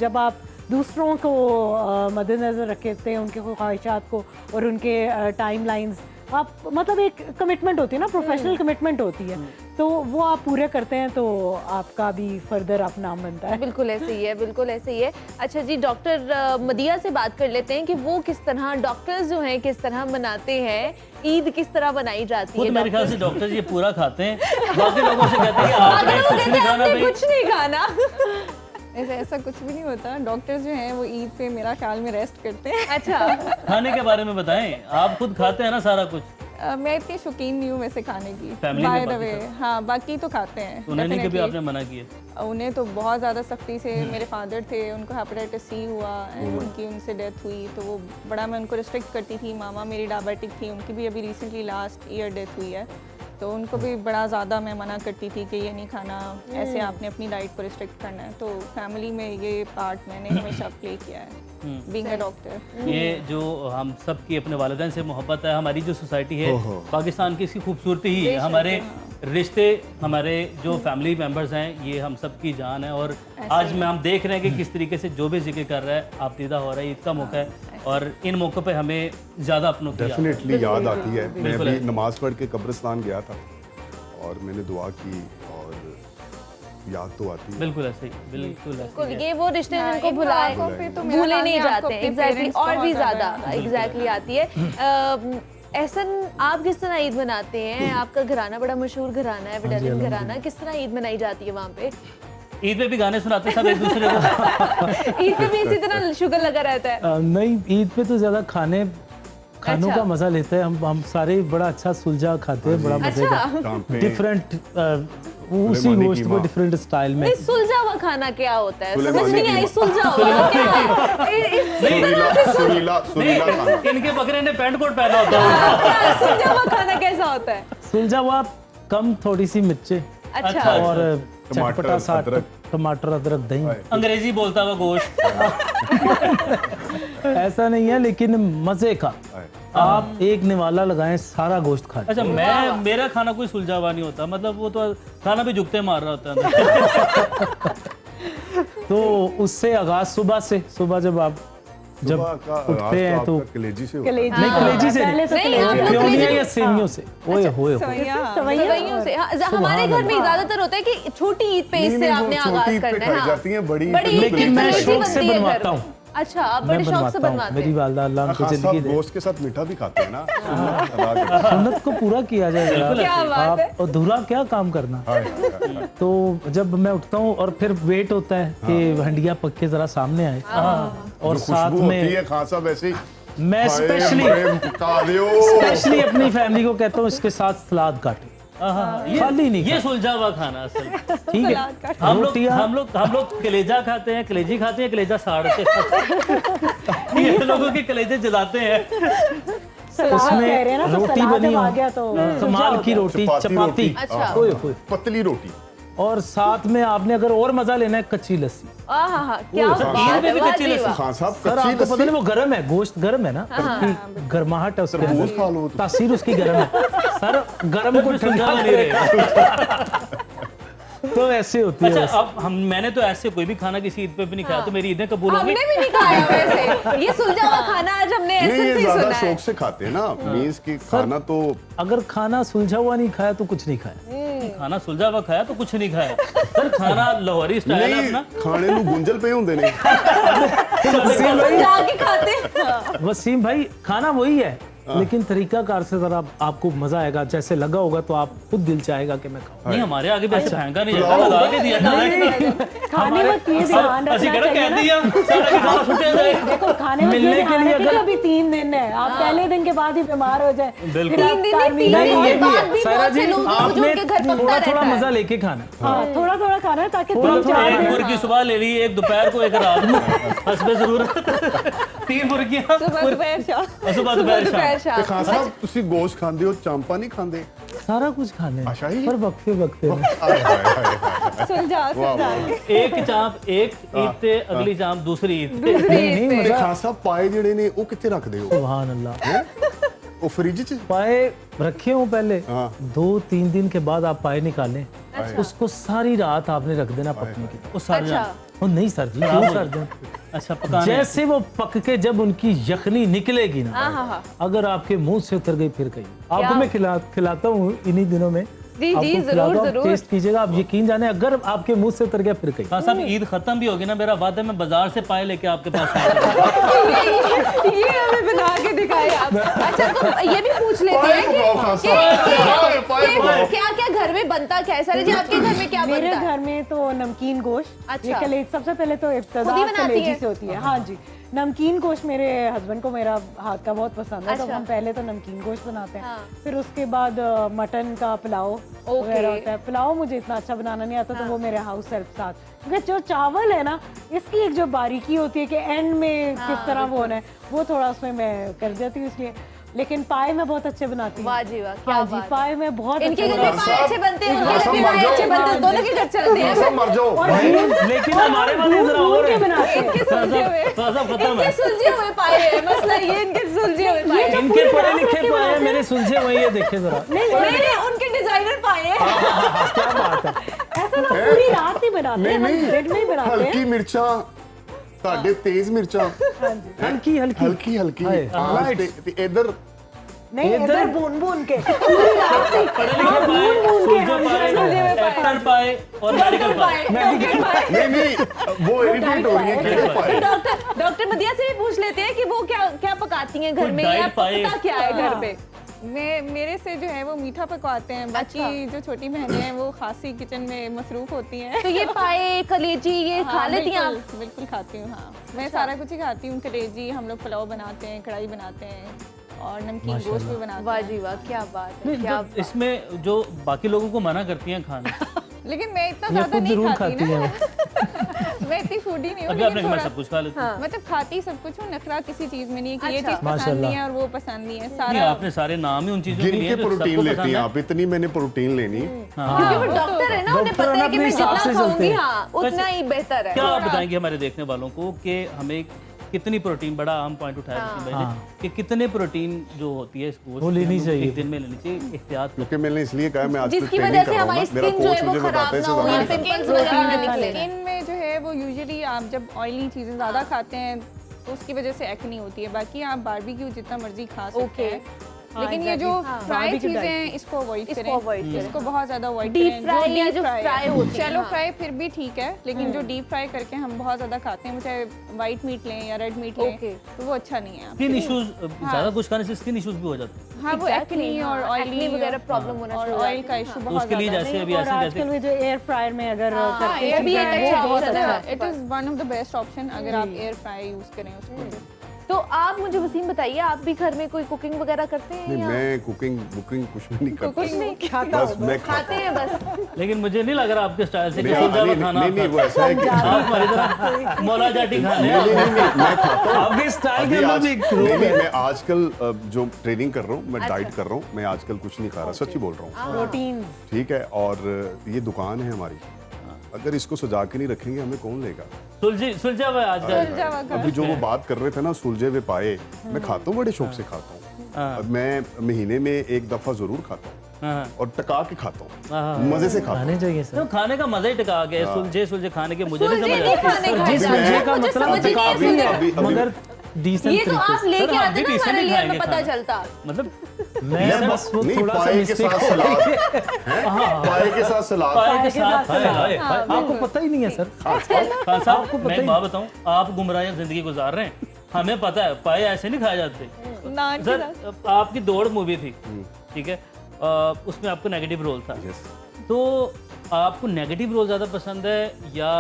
जब आप दूसरों को मद्देनज़र रखते हैं, उनके ख्वाहिशात को और उनके टाइमलाइंस, आप मतलब एक कमिटमेंट होती है ना, प्रोफेशनल कमिटमेंट होती है, तो वो आप पूरे करते हैं तो आपका भी फर्दर आप नाम बनता है। बिल्कुल ऐसे ही है, बिल्कुल ऐसे ही है। अच्छा जी, डॉक्टर मदिया से बात कर लेते हैं कि वो किस तरह, डॉक्टर्स जो हैं किस तरह मनाते हैं ईद, किस तरह बनाई जाती है? खुद मेरे ख्याल से डॉक्टर ये पूरा खाते हैं, बाकी लोगों से कहते हैं कि आपने कुछ नहीं खाना भाई। कुछ नहीं खाना। ऐसा कुछ भी नहीं होता। डॉक्टर्स जो हैं वो ईद पे मेरा ख्याल में रेस्ट करते हैं। अच्छा, खाने के बारे में बताएं, आप खुद खाते हैं ना सारा कुछ? मैं इतनी शौकीन नहीं हूँ वैसे खाने की। Family में बाय द बाकी वे, सब? हाँ बाकी तो खाते हैं। उन्हें नहीं कभी definitely। आपने मना किया? उन्हें तो बहुत ज़्यादा सख्ती से, मेरे फादर थे, उनको हेपेटाइटिस सी हुआ एंड उनकी उनसे डेथ हुई, तो वो बड़ा मैं उनको रिस्ट्रिक्ट करती थी। मामा मेरी डायबिटिक थी, उनकी भी अभी रिसेंटली लास्ट ईयर डेथ हुई है, तो उनको भी बड़ा ज़्यादा मैं मना करती थी कि ये नहीं खाना, ऐसे आपने अपनी डाइट को रिस्ट्रिक्ट करना है। तो फैमिली में ये पार्ट मैंने हमेशा प्ले किया है, बीइंग अ डॉक्टर। ये जो हम सब की अपने वालिदैन से मोहब्बत है, हमारी जो सोसाइटी है पाकिस्तान की, इसकी खूबसूरती ही है। हमारे रिश्ते, हमारे जो फैमिली मेंबर्स हैं, ये हम सब की जान है। और आज में हम देख रहे हैं कि किस तरीके से जो भी जिक्र कर रहा है, आपतीदा हो रहा है, ईद का मौका है और इन मौक़ों पे हमें ज़्यादा अपनों की याद डेफिनेटली याद आती है। मैं बिल्कुल भी है। नमाज पढ़ के कब्रिस्तान गया था और मैंने दुआ की और याद तो आती है। बिल्कुल ऐसे ही, बिल्कुल ऐसे बिल्कुल ही है। ये वो रिश्ते हाँ, जिनको इन भुलाए मौकों पे तो मेरा भूले ख्याल नहीं में आपको जाते। अपने एग्जैक्टली, parents और बहुत भी ज़्यादा ज्यादा एग्जैक्टली आती है। एहसन, आप किस तरह ईद मनाते हैं? आपका घराना बड़ा मशहूर घराना है, विडालिन घराना, किस तरह ईद मनाई जाती है वहाँ पे? ईद पे भी गाने सुनाते हैं सब एक दूसरे को। ईद पे भी इसी तरह शुगर लगा रहता है? नहीं, ईद पे तो ज्यादा खानों अच्छा। का मजा लेते हैं हम सारे। बड़ा अच्छा सुलझा खाते हैं, बड़ा मजे का, काम पे डिफरेंट उसी सुलेमानी गोश्त को कीमा। डिफरेंट स्टाइल में। नहीं, सुलझा हुआ खाना क्या होता है? समझ सुलेमानी नहीं आई, कीमा। सुलझा हुआ क्या? सुरीला खाना। इनके बकरे ने पैंट कोट पहना होता है। क्या सुलझा हुआ खाना कैसा होता है? सुलझा हुआ कम थोड़ी सी मिर्चे अच्छा, और टमाटर, चटपटा सा अदरक। टमाटर, अदरक, दही। अंग्रेजी बोलता हुआ गोश्त। ऐसा नहीं है, लेकिन मजे का। आप एक निवाला लगाएं, सारा गोश्त खा लें। अच्छा, मेरा खाना कोई सुलझा हुआ नहीं होता, मतलब वो तो खाना भी झुकते मार रहा होता है। तो उससे आगाज सुबह जब आप जब उठते हैं तो कलेजी से कलेजी, नहीं, कलेजी से पहले तो नहीं, कलेजी। आप लोग प्योनिया या सेवियों से। ओए होए सवैयों से। हाँ, हमारे घर में ज्यादातर होता है कि छोटी ईद पे इससे आपने आगाज करना है। हाँ। जाती हैं बड़ी बड़ी ईद पे लेकिन मैं कलेजी शौक से बनती है घर बनवाता में। हूँ। अच्छा, आप मैं बड़े शौक से बनवाता हूँ। बनवाते मेरी हैं? वालदा अल्लाह उनको खास जिंदगी दे। गोश्त के साथ मीठा भी खाते हैं ना। अदा करते हैं। सुन्नत को पूरा किया जाए जरा। क्या बात है। आप अधूरा क्या काम करना। तो जब मैं उठता हूँ और फिर वेट होता है कि हंडिया पक के जरा सामने आए और जो साथ खुशबू होती में है खान साहब ऐसे ही मैं स्पेशली अपनी फैमिली को कहता हूँ इसके साथ सलाद काटे, खाली नहीं ये सुलझा हुआ खाना असल। ठीक है। हम रोटियां लोग कलेजा खाते हैं, कलेजी खाते हैं, कलेजा साड़ते हैं। ये लोगों के कलेजे जलाते हैं। सलाद कह रहे हैं ना, तो रोटी सलाद बनी जब आ हो, गया तो कमाल की रोटी, चपाती, अच्छा। ओए होए। पतली रोटी। और साथ में आपने अगर और मजा लेना है, कच्ची लस्सी। आहा, क्या बात ईद में है, भी वाह कच्ची जी लस्सी। वाह। खान साहब सर कच्ची आपको पता लस्सी नहीं, वो गर्म है, गोश्त गर्म है ना, उसकी गर्माहट है उसके तरबूज अंदर, खा लो तो। तासीर उसकी गर्म है। सर गर्म को सुलझा ठंडा नहीं रहे। तो ऐसे होती है। अच्छा, अब मैंने तो ऐसे कोई भी खाना किसी ईद पे भी नहीं खाया, तो मेरी ईदें कबूल होंगी? हमने भी नहीं खाया वैसे। ये सुलझा हुआ खाना आज हमने नहीं, ऐसे ये से ही ज्यादा सुना है। शौक से खाते हैं ना। मीन्स की खाना तो अगर खाना सुलझा हुआ नहीं खाया तो कुछ नहीं खाया। खाना सुलझा हुआ खाया तो कुछ नहीं खाया। सर खाना लाहौरी स्टाइल है नहीं, अपना। खाने ਨੂੰ गुंजल पे होंदे ने। सुलझा के खाते हैं। वसीम भाई, खाना वही है, लेकिन तरीकाकार से जरा आपको मजा आएगा, जैसे लगा होगा तो आप खुद दिल चाहेगा कि मैं खाऊं। नहीं हमारे आगे वैसे फेंका नहीं जाता, लगा के दिया खाने वक्त ये ध्यान रखना चाहिए ना। देखो खाने में ये मिलने के ध्यान लिए रखें कि अगर- अभी 3 दिन है, आप पहले दिन के बाद ही बीमार हो जाए। बिल्कुल। फिर आप 3 दिन तारमीन- नहीं, नहीं, ये भी बाद है। भी सायरा बहुत से जी, लोग हैं जो आपने उनके घर पकता थोड़ा रहता है। मजा लेके खाना। हाँ, थोड़ा थोड़ा खाना है ताकि थोड़ा 3-4 एक दिन। मुर्गी सुबह ले ली, एक दोपहर को, एक रात में, हसबे जरूरत 3 मुर्गियां सुबह दोपहर शाम सुबह दोपहर दोपहर शाम। शाम। खान साहब ਤੁਸੀਂ ਗੋਸ਼ਤ ਖਾਂਦੇ ਹੋ, ਚਾਂਪਾ ਨਹੀਂ ਖਾਂਦੇ? सारा कुछ खाने हैं, अच्छा ही? पर वक्फे वक्फे में। ਆਏ ਹਾਏ ਹਾਏ ਹਾਏ। सुलझा सुलझा के एक चांप एक ईद ते अगली चांप दूसरी ईद ते। नहीं नहीं ਤੇ मजा। ਖਾਨ ਸਾਹਿਬ ਪਾਏ ਜਿਹੜੇ ਨੇ ਉਹ ਕਿੱਥੇ ਰੱਖਦੇ ਹੋ? सुभान अल्लाह। ਉਹ ਫ੍ਰਿਜ 'ਚ? पाए रखे हो पहले, हाँ। 2-3 दिन के बाद आप पाए निकालें, उसको सारी रात आपने रख देना पकने की। वो सर अच्छा। ओ नहीं सर जी, क्यों सर जी? अच्छा पकाने जैसे वो पक के जब उनकी यखनी निकलेगी ना, अगर आपके मुंह से उतर गई फिर कहीं, आपको मैं खिलाता हूँ इन्हीं दिनों में। जी, आपको जरूर, खिलाता हूँ, आप जरूर। टेस्ट कीजिएगा, आप यकीन जाने अगर आपके मुंह से उतर गया फिर कहीं। खान साहब ईद खत्म भी होगी ना, मेरा वादा है मैं बाजार से पाए लेके आपके पास आऊंगा। ये हमें बना के दिखाए आप। अच्छा तो ये भी पूछ लेते हैं पाए पकाओ खान साहब, पाए पकाओ। क्या क्या घर में बनता क्या है? सर जी आपके घर में क्या मेरे बनता है? घर में तो नमकीन गोश्त, अच्छा। ये कलेजी सबसे पहले तो इब्तिदा खुद ही बनाती कलेजी है? से होती है। हाँ जी, नमकीन गोश्त मेरे हस्बैंड को मेरा हाथ का बहुत पसंद है, तो अच्छा। हम पहले तो नमकीन गोश्त बनाते हैं। हाँ। फिर उसके बाद मटन का पुलाव वगैरह होता है। पुलाव मुझे इतना अच्छा बनाना नहीं आता, तो वो मेरे हाउस हेल्प साथ, क्योंकि जो चावल है ना, इसकी एक जो बारीकी होती है कि एंड में किस तरह वो होना है, वो थोड़ा उसमें मैं कर देती हूँ इसलिए। लेकिन पाए मैं बहुत अच्छे बनाती हूँ। वाह जी वाह, क्या हाँ जी, बात है। पाए मैं बहुत इनके अच्छे घर में बनाती पाए अच्छे बनते हैं, उनके घर में मर पाए जाओ। अच्छे बनते हैं, दोनों के घर चलते खान साहब हैं। मर जाओ। लेकिन हमारे वाले जरा और हूँ। हैं। बनाते हैं। इनके सुलझे हुए थोड़ा सा खत्म इनके है। सुलझे हुए पाए हैं, मसला ये इनके सुलझे हुए पाए हैं। इनके पढ़े लिखे पाए हैं, मेरे सुलझे हुए, ये देखे जरा। नहीं उनके डिजाइनर पाए हैं। क्या बात है। ऐसा ना पूरी रात ही बनाते नहीं हैं, हम नहीं, दिन में ही बनाते हैं। ਹਲਕੀ ਮਿਰਚਾਂ, ਤੁਹਾਡੇ ਤੇਜ਼ ਮਿਰਚਾਂ, हल्की हल्की ਹਲਕੀ ਹਲਕੀ ਹਾਏ, ਹਾਂ, ਤੇ ਇਧਰ नहीं इधर- इधर भून के पूरी रात ही पढ़े लिखे पाए, सुलझे पाए, एक्टर पाए और मेडिकल पाए। डॉक्टर पाए। नहीं नहीं, वो इरिटेट हो रही है किधर पाए? डॉक्टर मदिया से भी पूछ लेते हैं कि वो क्या क्या पकाती हैं घर कोई में, या डाइट पाए। पकता क्या है घर पे? मेरे से जो है वो मीठा पकवाते हैं, बाकी जो छोटी बहनें हैं वो खासी किचन में मसरूफ होती हैं। तो ये पाए कलेजी ये खा हाँ, लेती हैं आप? बिल्कुल बिल्कुल खाती हूँ। हाँ, मैं सारा कुछ ही खाती हूँ। कलेजी, हम लोग पुलाव बनाते हैं, कढ़ाई बनाते हैं और नमकीन गोश्त भी बनाते वाह हैं। जी वाह, क्या बात है, नहीं, क्या तो इसमें जो बाकी लोगों को मना करती हैं खाने, लेकिन मैं इतना ये ज्यादा खुद नहीं जरूर खाती खाती ना। है। मैं इतनी फूडी नहीं हूँ, अभी आपने लेकिन कहा मैं थोड़ा सब कुछ खा लेती हूँ। मतलब खाती सब कुछ हूँ, नखरा किसी चीज में नहीं है कि ये अच्छा। चीज पसंद माशाल्लाह। नहीं है और वो पसंद नहीं है। नहीं सारा आपने सारे नाम ही उन चीजों के गिन लिए के जो सबको प्रोटीन लेती पसंद हैं है। आप, इतनी मैंने प्रोटीन लेनी। क्योंकि वो डॉक्टर है ना, उन्हें डॉक्टर पता है कि अपने मैं हिसाब जितना से चलते खाऊंगी हैं। हाँ उतना ही बेहतर है। क्या आप बताएंगे हमारे देखने वालों को कि हमें कितनी प्रोटीन, बड़ा आम पॉइंट उठाया वसीम भाई ने, कि कितने प्रोटीन जो होती है इस गोश्त वो में लेनी हम लोग चाहिए। एक दिन में लेनी चाहिए, एहतियात करें। क्योंकि मैंने इसलिए कहा मैं आजकल जिसकी ट्रेनिंग वजह कर से रहा हूँ हमारी ना, मेरा स्किन जो कोच है वो मुझे खराब बताता है ना हो या इससे पिंपल्स वगैरह ना निकले। स्किन में जो है वो यूजुअली आप जब ऑयली चीजें ज्यादा खाते हैं तो उसकी वजह से एक्ने होती है। बाकी आप बारबेक्यू जितना मर्जी खा सकते Okay. हैं, लेकिन ये जो फ्राई Barbecue चीजें diet। हैं इसको अवॉइड इसको करें। avoid करें। इसको बहुत ज्यादा अवॉइड Deep करें। fry या जो deep fry होती है, शैलो हाँ। फ्राई फिर भी ठीक है, लेकिन जो डीप फ्राई करके हम बहुत ज्यादा खाते हैं, चाहे व्हाइट मीट लें या रेड मीट लें, Okay. तो वो अच्छा नहीं है। स्किन इश्यूज, ज्यादा कुछ खाने से स्किन इश्यूज भी हो जाते हैं। हाँ, वो एक्ने और ऑयली वगैरह प्रॉब्लम होना और शुरू हो ऑयल जाती का है। इशू तो बहुत उसके लिए ज्यादा जैसे अभी और ऐसे आजकल जैसे में जो एयर फ्रायर में अगर करते ये हैं भी चीज़ें, एक वो अच्छा बहुत ऑप्शन अच्छा है। It is one of the best option अगर आप एयर फ्राई यूज करें उसको। तो आप मुझे वसीम बताइए, आप भी घर में कोई कुकिंग वगैरह करते हैं नहीं, या मैं कुकिंग बुकिंग कुछ भी नहीं करता, कुछ नहीं खाता बस मैं खाते खाता हैं बस? लेकिन मुझे नहीं लग रहा आपके स्टाइल से कि नहीं, सुलझा हुआ नहीं, खाना नहीं, नहीं, वो ऐसा है कि आप हमारी तरह मौला जाटी खाने नहीं, नहीं, नहीं, मैं खाता हूँ। आपके स्टाइल के अभी अंदर आज भी एक नहीं, रूप नहीं, है। मैं आजकल जो ट्रेनिंग कर रहा हूँ, मैं डाइट कर रहा हूँ, मैं आजकल कुछ नहीं खा रहा, सच्ची बोल रहा हूँ, प्रोटीन। ठीक है। और ये दुकान है हमारी, अगर इसको सजा के नहीं रखेंगे हमें कौन लेगा? सुलझा हुआ है आजकल। अभी जो वो बात कर रहे थे ना, सुलझे हुए पाए, मैं खाता हूँ, बड़े शौक से खाता हाँ। हूँ। मैं महीने में एक दफा जरूर खाता हूँ हाँ। और टका के खाता हाँ। हूँ, मजे से खाता हूँ। खाने चाहिए सर। तो खाने का मजा ही टिका गया, सुलझे खाने के मुझे नहीं सुलझे समझ नहीं आती। खाने का जिस जाता है, सुलझे का मुझे मतलब समझ नहीं है अभी- सुलझे। अभी- मगर डिसेंट ये तो आप लेके सर, हम आते भी ना decent हमारे ही लिए, हमें खाएंगे पता खाना। चलता। मतलब मैं बस वो नहीं, थोड़ा सा पाए के मिस्टेक साथ सलाद, पाए के साथ सलाद, पाए के साथ हाय, हाय, हाय। आपको पता ही नहीं है सर। खान साहब मैं एक बात बताऊं, आप गुमराह जिंदगी गुजार रहे हैं, हमें पता है पाए ऐसे नहीं खाए जाते। नान के साथ। सर आपकी दौड़ मूवी थी, ठीक है, उसमें आपको नेगेटिव रोल था, यस तो आपको नेगेटिव रोल ज़्यादा पसंद है या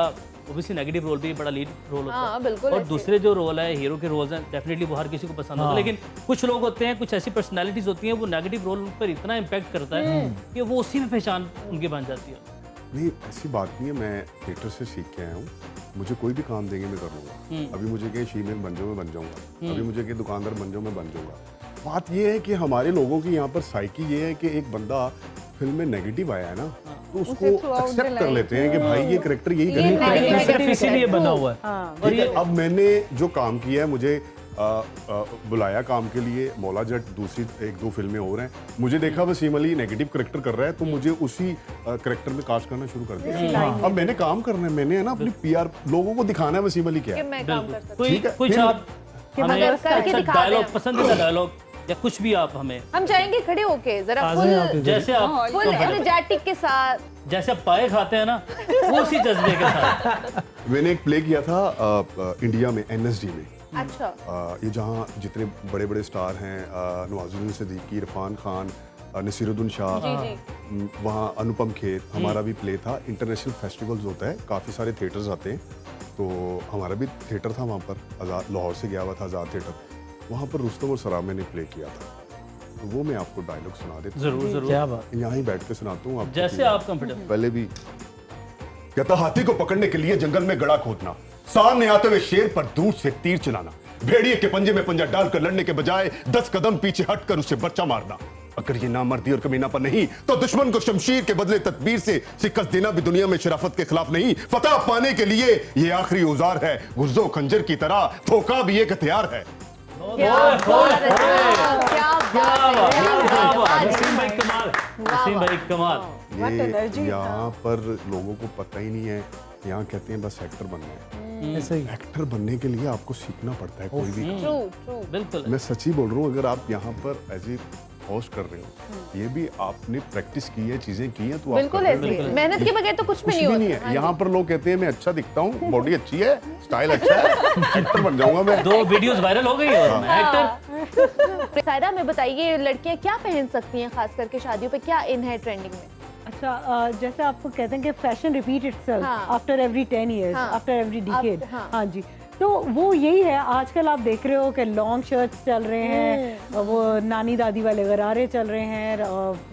ओबियसली नेगेटिव रोल भी बड़ा लीड रोल होता है? हाँ, बिल्कुल और ऐसे। दूसरे जो रोल है हीरो के रोल्स हैं डेफिनेटली वो हर किसी को पसंद होता है, लेकिन कुछ लोग होते हैं, कुछ ऐसी पर्सनालिटीज होती हैं वो नेगेटिव रोल उन पर इतना इम्पैक्ट करता है कि वो उसी में पहचान उनकी बन जाती है। नहीं, ऐसी बात नहीं है। मैं थिएटर से सीख के आया हूँ, मुझे कोई भी काम देंगे मैं कर लूँगा। अभी मुझे कहे शीमेन बन जाओ मैं बन जाऊँगा, अभी मुझे कहे दुकानदार बन जाओ मैं बन जाऊँगा। बात ये है कि हमारे लोगों की यहाँ पर साइकी ये है कि एक बंदा फिल्म में नेगेटिव आया है ना, तो उसको throughout the एक्सेप्ट कर life- लेते हैं कि भाई ये करेक्टर यही ये करेगा। negative सिर्फ इसीलिए बना हुआ है। ठीक है, अब मैंने जो काम किया है, मुझे बुलाया काम के लिए, मौला जट दूसरी 1-2 फिल्में और हैं, मुझे देखा वसीम अली नेगेटिव करेक्टर कर रहा है, तो मुझे उसी करेक्टर में कास्ट करना शुरू कर दिया। अब मैंने काम करना है, मैंने है ना अपनी पीआर लोगों को दिखाना है वसीम अली क्या कि है। मैं काम कर सकती कोई ठीक है, कुछ फिर- आप हमें मगर करके अच्छा दिखा दें डायलॉग, हम। पसंदीदा डायलॉग या कुछ भी आप हमें, हूँ। हम चाहेंगे खड़े होके जरा आ जाएं आप फुल इधर। जैसे आप फुल एनर्जेटिक के साथ। जैसे आप पाए खाते हैं ना, वो उसी जज्बे के साथ। मैंने एक प्ले किया था इंडिया में, एनएसडी में। अच्छा, ये जहाँ जितने बड़े बड़े स्टार हैं, नवाजुद्दीन सिद्दीकी, इरफान खान, नसीरुद्दीन शाह, जी जी। वहाँ अनुपम खेर, हमारा भी प्ले था। इंटरनेशनल फेस्टिवल्स होता है, काफ़ी सारे थिएटर्स आते हैं, तो हमारा भी थिएटर था वहाँ पर, आज़ाद, लाहौर से गया हुआ था आज़ाद थिएटर, वहाँ पर रुस्तम और सरामे ने प्ले किया था। तो वो मैं आपको डायलॉग सुना देता जरूर जरूर, क्या बात। हूँ, यहाँ ही बैठ के सुनाता हूँ आपको। जैसे आप कंफर्टेबल। पहले भी कहता, हाथी को पकड़ने के लिए जंगल में गड़ा खोदना, सामने आते हुए शेर पर दूर से तीर चलाना, भेड़िए के पंजे में पंजा डालकर लड़ने के बजाय 10 कदम पीछे हटकर उसे बर्चा मारना। अगर ये नामर्दी और कमीना पर नहीं तो दुश्मन को शमशीर के बदले तदबीर से शिकस्त देना भी दुनिया में शराफत के खिलाफ नहीं। फतह पाने के लिए ये आखिरी औजार है, गुर्जो खंजर की तरह धोखा भी एक हथियार है। क्या बात है, क्या बात है, क्या बात है। वसीम भाई कमाल, वसीम भाई कमाल। ये यहाँ पर लोगों को पता ही नहीं है, यहाँ कहते हैं बस एक्टर बनना है। ऐसे ही एक्टर बनने के लिए आपको सीखना पड़ता है कोई भी काम। True true. बिल्कुल। मैं सच्ची बोल रहा हूँ, अगर आप यहाँ पर एज ए होस्ट कर रहे हो, ये भी आपने प्रैक्टिस की है, चीजें की हैं, तो आप बिल्कुल कर रहे हो। ऐसे, मेहनत के बगैर तो कुछ भी कुछ नहीं भी नहीं होता। है। यहाँ पर लोग कहते हैं मैं अच्छा दिखता हूँ, बॉडी अच्छी है, स्टाइल अच्छा है, एक्टर बन जाऊंगा मैं। 2 वीडियोस वायरल हो गई और मैं एक्टर। सायरा में बताइए, लड़कियां क्या पहन सकती हैं, खास करके शादियों पे क्या इन है ट्रेंडिंग में? अच्छा, जैसे आपको कहते हैं कि फैशन रिपीट इटसेल्फ हाँ। आफ्टर एवरी 10 इयर्स, हाँ। After every decade. हाँ। हाँ जी, तो वो यही है। आजकल आप देख रहे हो कि लॉन्ग शर्ट्स चल रहे हैं, वो नानी दादी वाले गरारे चल रहे हैं,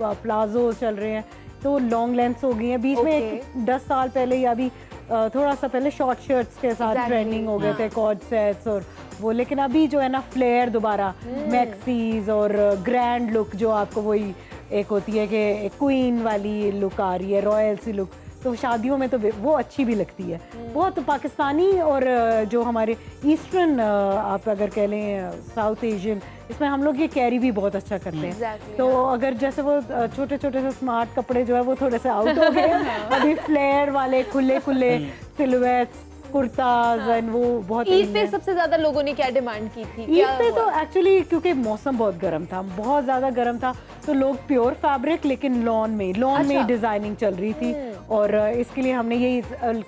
प्लाजो चल रहे हैं, तो लॉन्ग लेंथ्स हो गई हैं। बीच में एक 10 साल पहले या अभी थोड़ा सा पहले शॉर्ट शर्ट्स के साथ Exactly, ट्रेंडिंग हो गए थे, कॉर्ड सेट्स और वो। लेकिन अभी जो है ना फ्लेयर दोबारा, मैक्सीज और ग्रैंड लुक, जो आपको वही एक होती है कि एक क्वीन वाली लुक आ रही है, रॉयल सी लुक, तो शादियों में तो वो अच्छी भी लगती है बहुत। पाकिस्तानी और जो हमारे ईस्टर्न, आप अगर कह लें साउथ एशियन, इसमें हम लोग ये कैरी भी बहुत अच्छा करते हैं। Exactly, तो अगर जैसे वो छोटे छोटे से स्मार्ट कपड़े जो है वो थोड़े से आउट हो गए, अभी फ्लेयर वाले खुले खुले सिलुएट्स, कुर्ताज एंड वो बहुत ईद in पे है। सबसे ज्यादा लोगों ने क्या डिमांड की थी? ईद क्या पे हुआ? तो एक्चुअली क्योंकि मौसम बहुत गर्म था, बहुत ज़्यादा गर्म था, तो लोग प्योर फैब्रिक, लेकिन लॉन में डिज़ाइनिंग चल रही थी। और इसके लिए हमने यही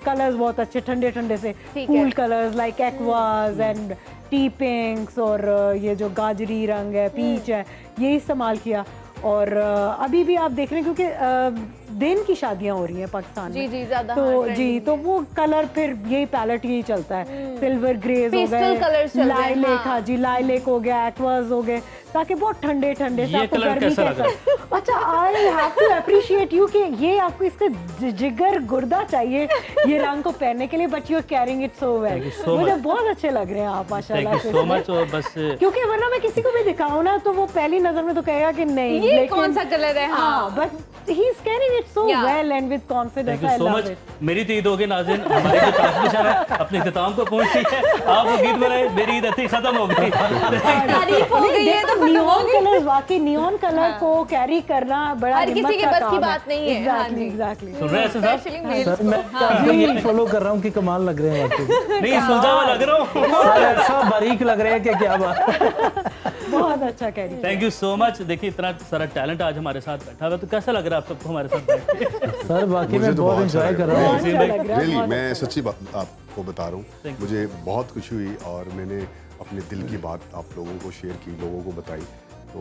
कलर्स बहुत अच्छे ठंडे ठंडे से ठीक कूल है। Colours like aquas and tea pinks, और ये जो गाजरी रंग है, पीच है, ये इस्तेमाल किया। और अभी भी आप देख रहे हैं क्योंकि दिन की शादियां हो रही हैं पाकिस्तान जी में, जी, ज्यादा तो हाँ, जी, trending तो में। वो कलर फिर यही पैलेट यही चलता है, सिल्वर ग्रेज हो Pastel colours चल गए, रहे हैं, लाइलेक, हाँ। हाँ जी, लाइलेक हो गया, एक्वास हो गए, ताकि बहुत ठंडे ठंडे से ये आपको colour गर्मी कैसा लग कैसा। अच्छा, I have to appreciate you कि ये आपको इसका जिगर गुर्दा चाहिए ये रंग को पहनने के लिए, but you are carrying it so Thank you well. so मुझे much. बहुत अच्छे लग रहे हैं आप, थैंक माशाल्लाह यू से सो इसमें। मच। और बस क्योंकि वरना मैं किसी को भी दिखाऊं ना, तो वो पहली नजर में तो कहेगा कि नहीं, ये लेकिन कौन सा कलर है? हाँ, but he is carrying it so Yeah. Well and with confidence. Thank you I so love much. It. मेरी तो ईद होगी नाज़रीन, हमारी जो ट्रांसमिशन है अपने इख्तिताम को पहुंचती है। आप वो गीत बनाए, मेरी ईद अच्छी खत्म हो गई। तारीफ हो गई है तो नियॉन कलर, वाकई नियॉन कलर को कैरी करना बड़ा हर किसी हिम्मत के का बस काम की है। बात नहीं है। हाँ एग्जैक्टली जी। एग्जैक्टली। सुन रहे हैं साहब? Especially males सर मैं को। हाँ। यही फॉलो कर रहा हूँ कि कमाल लग रहे हैं वाकई। नहीं सुलझा हुआ लग रहा हूँ। सर ऐसा बारीक लग रहे हैं कि क्या बात। बहुत अच्छा carry. Thank you so much. देखिए इतना सारा टैलेंट आज हमारे साथ बैठा हुआ है, तो कैसा लग रहा है आप सबको हमारे साथ बैठ के? सर वाकई मुझे मैं तो बहुत बहुत अच्छा एंजॉय कर लग रहा बहुत हूँ। अच्छा लग रहा है, रियली बहुत मैं अच्छा। सच्ची बात आपको बता रहा हूँ, मुझे बहुत खुशी हुई। और मैंने अपने दिल की बात आप लोगों को शेयर की, लोगों को बताई, तो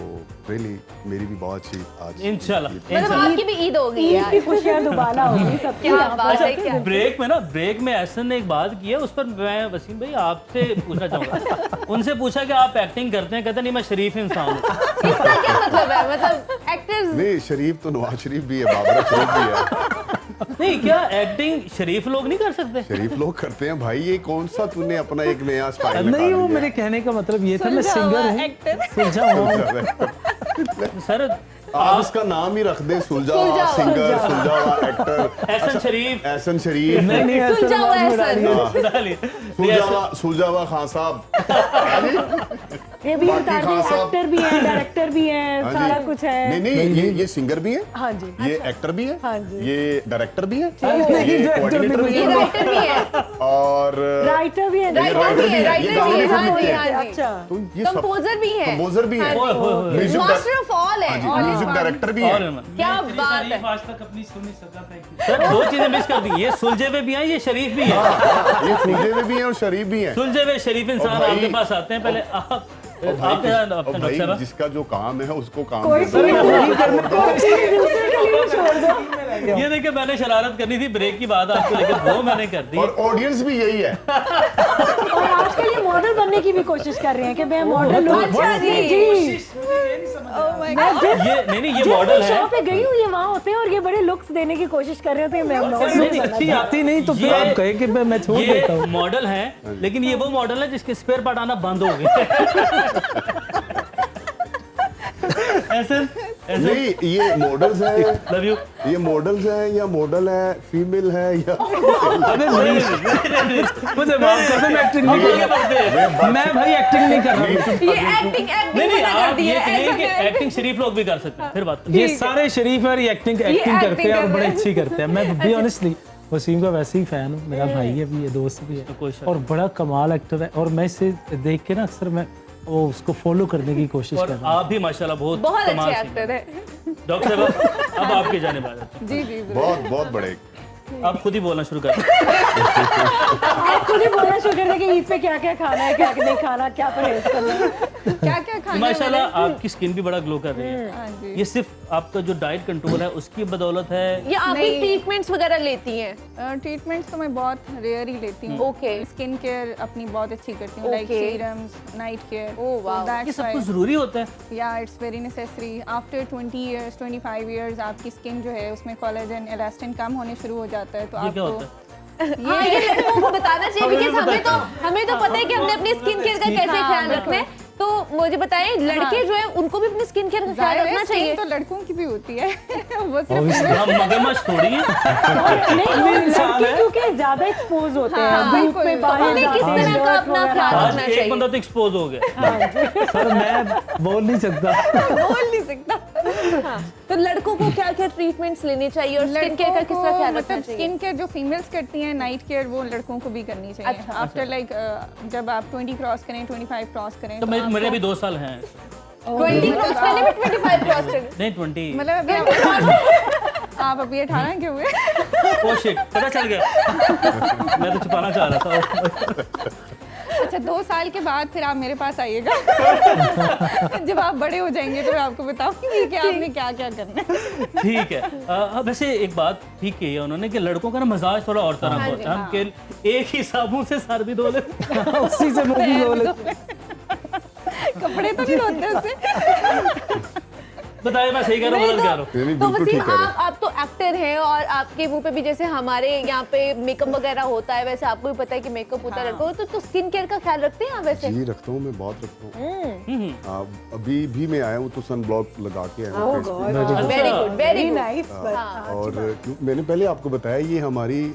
रियली मेरी भी बहुत अच्छी आज इंशाल्लाह मतलब आपकी भी ईद हो गई ईद यार। की खुशियाँ दुबारा होगी सबकी क्या यहाँ पर। बात है, क्या ब्रेक में एहसन ने एक बात की है, उस पर मैं वसीम भाई आपसे पूछना चाहूँगा। उनसे पूछा कि आप एक्टिंग करते हैं, कहते नहीं मैं शरीफ इंसान हूँ। इसका क्या मतलब है? मतलब एक्टर्स नहीं, शरीफ तो नवाज शरीफ भी है, बाबरा शरीफ भी है। नहीं, क्या एक्टिंग शरीफ लोग नहीं कर सकते? शरीफ लोग करते हैं भाई, ये कौन सा तूने अपना एक नया स्टाइल नहीं, वो मेरे कहने का मतलब ये था, मैं सिंगर हूँ, सुलझा हुआ हूँ। सर आप इसका नाम ही रख दें, सुलझा हुआ सिंगर, सुलझा हुआ एक्टर, एहसन शरीफ। एहसन शरीफ, नहीं ऐसा सुलझा हुआ आवाज में एहसन। डालिए। सुलझा हुआ खान साहब। ये भी बाकी बता खान दें, साहब। एक्टर भी है, डायरेक्टर भी है, हाँ जी। सारा कुछ है। नहीं, ये सिंगर भी है, हाँ जी। ये एक्टर भी है, हाँ जी। ये डायरेक्टर भी है, नहीं, ये director कोऑर्डिनेटर भी ये है, राइटर भी है, और राइटर भी है, राइटर भी है, ये राइटर गाने भी है, भी हाँ लिखते जी, हैं। हाँ जी। अच्छा। तो ये सब कंपोजर भी है, कंपोजर भी है, ओए, ओए, ओए। म्यूजिक मास्टर ऑफ ऑल है। हाँ जी, म्यूजिक डायरेक्टर भी और है। क्या बात है। आज तक अपनी सुन नहीं सका था। सर दो चीजें मिस कर दी, ये सुलझे हुए भी हैं, ये शरीफ भी है। ये सुलझे हुए भी हैं और शरीफ भी हैं। सुलझे हुए शरीफ इंसान भाई- आपके पास आते हैं, पहले आप और भाई, आपके साथ और अपने भाई नक्शा जिसका जो काम है उसको काम कोई दे सी दो। दूसरे के लिए छोड़ दो। ये देखिए, मैंने शरारत करनी थी ब्रेक की बात आपको, लेकिन वो मैंने कर दी। और ऑडियंस भी यही है। और आजकल ये मॉडल बनने की भी कोशिश कर रहे हैं कि मैं मॉडल हूँ। अच्छा जी। ये नहीं, ये जिस मॉडल भी है। शो पे गई हूँ ये वहाँ होते हैं और ये बड़े लुक्स देने की कोशिश कर रहे होते हैं। मैं नहीं, अच्छी आती नहीं तो फिर ये- आप कहे कि मैं छोड़ देता ये हूँ। मॉडल है, लेकिन ये वो मॉडल है जिसके स्पेयर पार्ट आना बंद हो गए। ऐसे नहीं, ये मॉडल्स हैं, लव यू। ये मॉडल्स हैं या मॉडल है, फीमेल है या अरे नहीं, मुझे माफ कर दो, मैं एक्टिंग नहीं कर रहा। मैं भाई एक्टिंग नहीं कर रहा। ये एक्टिंग नहीं नहीं, मना कर आप दी ये है, कहिए ऐसा कि है। एक्टिंग शरीफ लोग भी कर सकते हैं, फिर बात करें। ये सारे शरीफ है और ये एक्टिंग acting करते हैं और कर बड़े रहे हैं। अच्छी करते हैं। मैं बी ऑनेस्टली वसीम का वैसे ही फैन हूँ, मेरा भाई है भी, ये दोस्त भी कोई है शक और बड़ा कमाल एक्टर है। और मैं इसे देख के ना अक्सर मैं वो उसको फॉलो करने की कोशिश और कर रहा हूँ। आप भी माशाल्लाह बहुत बहुत कमाल अच्छे सिंगर एक्टर है। हैं। डॉक्टर साहब, अब आपके जाने बाद जी जी बहुत बहुत बड़े। आप खुद ही बोलना शुरू कर। आप खुद ही बोलना शुरू कर दें कि ईद पे क्या क्या खाना है, क्या नहीं खाना, क्या परहेज करना है। क्या क्या खाना है माशाल्लाह आपकी स्किन भी बड़ा ग्लो कर रही है। हाँ जी। ये सिर्फ आपका जो डाइट कंट्रोल है उसकी बदौलत है। ये आप भी नहीं। ट्रीटमेंट्स वगैरह लेती हैं? ट्रीटमेंट्स तो मैं बहुत रेयर ही लेती हूँ। Okay. स्किन केयर अपनी बहुत अच्छी करती हूँ, like Okay. Serums, night care. Oh, wow. ये सब कुछ जरूरी होता है। या it's very necessary. After 20 years 25 years आपकी स्किन जो है उसमें कोलेजन इलास्टिन कम होने शुरू हो जाता है, तो ये क्या आपको होता है? हाँ, ये लोगों को बताना चाहिए, बिकॉज़ हमें तो पता है कि हमने अपनी स्किन केयर का कैसे ख्याल रखना है। तो मुझे बताएं, लड़के जो है उनको भी अपनी स्किन केयर का ख्याल जाहिर है रखना skin चाहिए। तो लड़कों की भी होती है। वो सिर्फ हम मगरमच्छ थोड़ी हैं। नहीं, और लड़के क्योंकि ज्यादा एक्सपोज होते हैं हाँ, धूप में, बिल्कुल। बाहर हमें किस जाते हैं, तरह का dirt अपना वगैरह। ख्याल आज रखना एक चाहिए। बंदा तो एक्सपोज हो गया। सर मैं बोल नहीं सकता। बोल नहीं सकता। हाँ, तो लड़कों को क्या क्या ट्रीटमेंट्स लेनी चाहिए और स्किन केयर का किस तरह ख्याल रखना मतलब चाहिए? स्किन केयर जो फीमेल्स करती हैं, नाइट केयर, वो लड़कों को भी करनी चाहिए। अच्छा। आफ्टर लाइक जब आप 20 क्रॉस करें, 25 क्रॉस करें, तो आपको- मेरे भी 2 साल हैं। 20 क्रॉस करने में 25 क्रॉस करने। नहीं 20। मतलब अभी आप अभी 18 के हुए। ओ शिट, पता चल गया। मैं तो छुपाना चाह रहा था। अच्छा, 2 साल के बाद फिर आप मेरे पास आइएगा। जब आप बड़े हो जाएंगे तो मैं आपको बताऊंगी कि आपने क्या क्या करना है। ठीक है। वैसे एक बात ठीक कही है उन्होंने कि लड़कों का ना मजाज थोड़ा और तरह का होता है। हम के एक ही साबुन से सर भी धो लेते हैं। उसी से मुंह भी बोले। कपड़े तो नहीं धोते उससे। बताइए, मैं सही कह रहा हूँ गलत कह रहा हूँ? नहीं, तो बिल्कुल वसीम, ठीक कह रहे हैं। आप तो एक्टर हैं और आपके मुंह पे भी जैसे हमारे यहाँ पे मेकअप वगैरह होता है, वैसे आपको भी पता है कि मेकअप होता है लड़कों को, तो स्किन केयर का ख्याल रखते हैं आप वैसे? जी रखता हूँ, मैं बहुत रखता हूँ। अभी भी मैं आया हूँ तो सन ब्लॉक लगा के आया हूँ face पे। Very good, very good. Nice. और मैंने पहले आपको बताया ये हमारी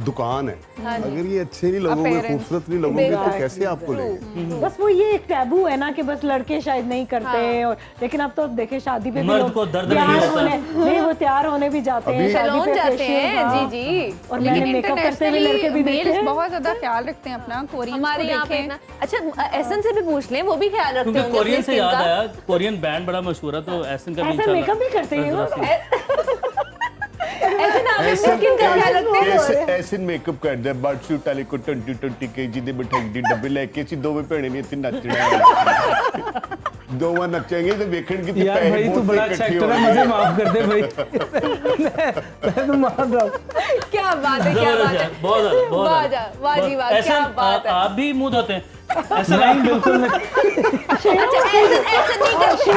दुकान है। अगर ये अच्छे नहीं लगोगे, Appearance. खूबसूरत नहीं लगोगे तो कैसे आपको लेंगे? बस वो ये एक टैबू है ना कि बस लड़के शायद नहीं करते हैं, और लेकिन अब तो देखे शादी पे भी मर्द लोग को दर्द तैयार नहीं होता। होने, नहीं वो तैयार होने भी जाते हैं, अभी- शादी सैलून पे जाते facial, हैं, हाँ। जी जी। और मैंने मेकअप करते हुए लड़के भी देखे मेल्स हैं। बहुत ज्यादा ख्याल रखते हैं अपना। कोरियन हमारे यहाँ पे ना, अच्छा एसन से भी पूछ लें, वो भी ख्याल रखते क्योंकि होंगे कोरियन अपनी से skin याद का। आया, कोरियन बैंड बड़ा मशहूर है, तो एसन का भी ऐसा मेकअप भी करते हैं वो? ऐसे ना स्किन का ख्याल रखते हैं। ਐਸੇ ਮੇਕਅਪ ਕਰਦੇ ਆ ਬਟ ਸ਼ੂਟ ਵਾਲੇ ਕੋ 20 kg ਦੇ ਮਿਠਾਈ ਦੇ ਡੱਬੇ ਲੈ ਕੇ ਅਸੀਂ ਦੋਵੇਂ ਭੈਣੇ ਨੇ ਇੱਥੇ ਨੱਚਣਾ ਦੋਵਾਂ ਨੱਚਾਂਗੇ ਤੇ ਵੇਖਣ ਕਿਤੇ यार भाई तू बड़ा अच्छा एक्टर है, मुझे माफ कर दे भाई। मैं तो मान रहा हूँ। क्या बात है, क्या बात है, बहुत ज़्यादा, बहुत वाह ज़्यादा। जा, वाह जी वाह, ऐसा क्या बात है। आप भी मुंह धोते हैं ऐसा नहीं बिल्कुल नहीं। अच्छा ऐसे नहीं करते,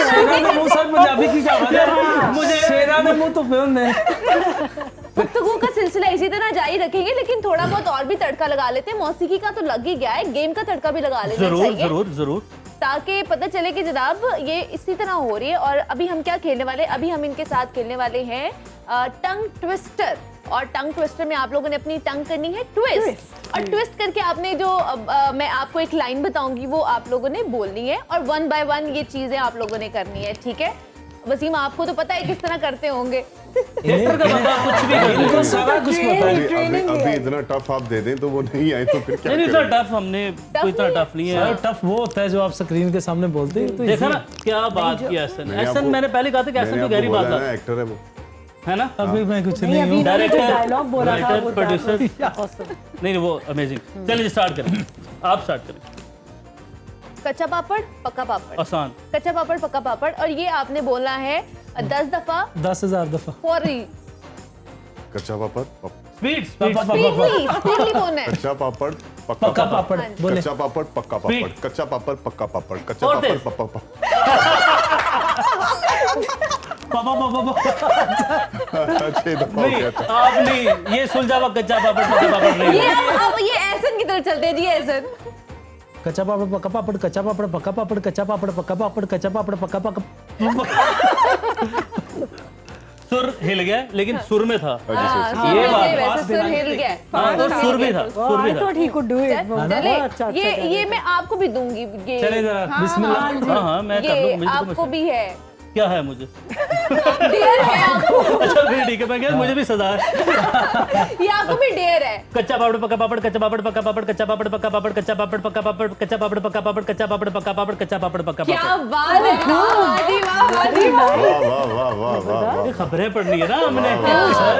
शेरा ने मुंह सर पंजाबी की क्या बात है, मुझे शेरा ने मुंह तो फिल्म ने। गुफ्तगू का सिलसिला इसी तरह जारी रखेंगे, लेकिन थोड़ा बहुत और भी तड़का लगा लेते हैं। मौसीकी का तो लग ही गया है, गेम का तड़का भी लगा लेना जरूर चाहिए, जरूर जरूर, ताकि पता चले कि जनाब ये इसी तरह हो रही है। और अभी हम क्या खेलने वाले, अभी हम इनके साथ खेलने वाले हैं टंग ट्विस्टर। और टंग ट्विस्टर में आप लोगों ने अपनी टंग करनी है ट्विस्ट, और ट्विस्ट करके आपने जो मैं आपको एक लाइन बताऊंगी वो आप लोगों ने बोलनी है, और 1 by 1 ये चीजें आप लोगों ने करनी है, ठीक है। वसीम आपको तो पता है किस तरह करते होंगे। एक्टर का बंदा कुछ भी कर इनको देगा। सारा कुछ पता है। अभी इतना टफ आप दे दें तो वो नहीं आए तो फिर क्या नहीं इतना करें? टफ हमने कोई इतना टफ नहीं है। टफ वो होता है जो आप स्क्रीन के सामने बोलते हैं तो देखा easy ना क्या बात की एहसन, मैंने एहसन आपको- मैंने पहले कहा था कि एहसन मैंने तो गहरी आपको बात बोला है ना, है, एक्टर है वो। है ना। अभी मैं कुछ नहीं, नहीं अभी हूँ। इन्होंने जो डायरेक्टर, डायलॉग बोला था राइटर, वो प्रोड्यूसर। awesome। नहीं वो अमेजिंग। चलिए स्टार्ट करें, आप स्टार्ट करें। कच्चा पापड़ पक्का पापड़, आसान। कच्चा पापड़ पक्का पापड़, और ये आपने बोलना है 10 दफा 10,000 दफा। फौरी, कच्चा पापड़ स्पीड स्पीडली बोलना है। कच्चा पापड़ पक्का पापड़ बोले। कच्चा पापड़ पक्का पापड़ Speed. कच्चा पापड़ पक्का पापड़ कच्चा और पापड़ तेज। पप्पा पापा पापा छह दफा हो नहीं गया था। आप नहीं, ये सुलझा हुआ कच्चा पापड़ पक्का पापड़ नहीं ये है। अब ये एहसन की तरफ चलते हैं जी, एहसन। कच्चा पापड़ पक्का पापड़, कच्चा पापड़ पक्का पापड़, कच्चा पापड़ पक्का पापड़, कच्चा पापड़ पक्का पक्का। सुर हिल गया लेकिन सुर में था। हाँ, ये सुर बात में वैसे बात सुर हिल गया। हाँ, तो सुर भी था, सुर भी I था। thought he could do it। चले अच्छा ये मैं आपको भी दूंगी, ये चले जरा बिस्मिल्लाह। हाँ हाँ मैं कर ये लूँ, मुझे तो आपको कुछ- भी है, क्या है मुझे। डेयर है आपको, अच्छा फिर ठीक है, मैं क्या मुझे भी सजा है। ये आपको भी डेयर है। कच्चा पापड़ पक्का पापड़, कच्चा पापड़ पक्का पापड़, कच्चा पापड़ पक्का पापड़, कच्चा पापड़ पक्का पापड़, कच्चा पापड़ पक्का पापड़, कच्चा पापड़ पक्का पापड़, कच्चा पापड़ पक्का क्या पापड़। बात है, वाह जी वाह, वाह जी वाह। वाह वाह वाह वाह वाह वाह ये खबरें पढ़नी है ना हमने सर।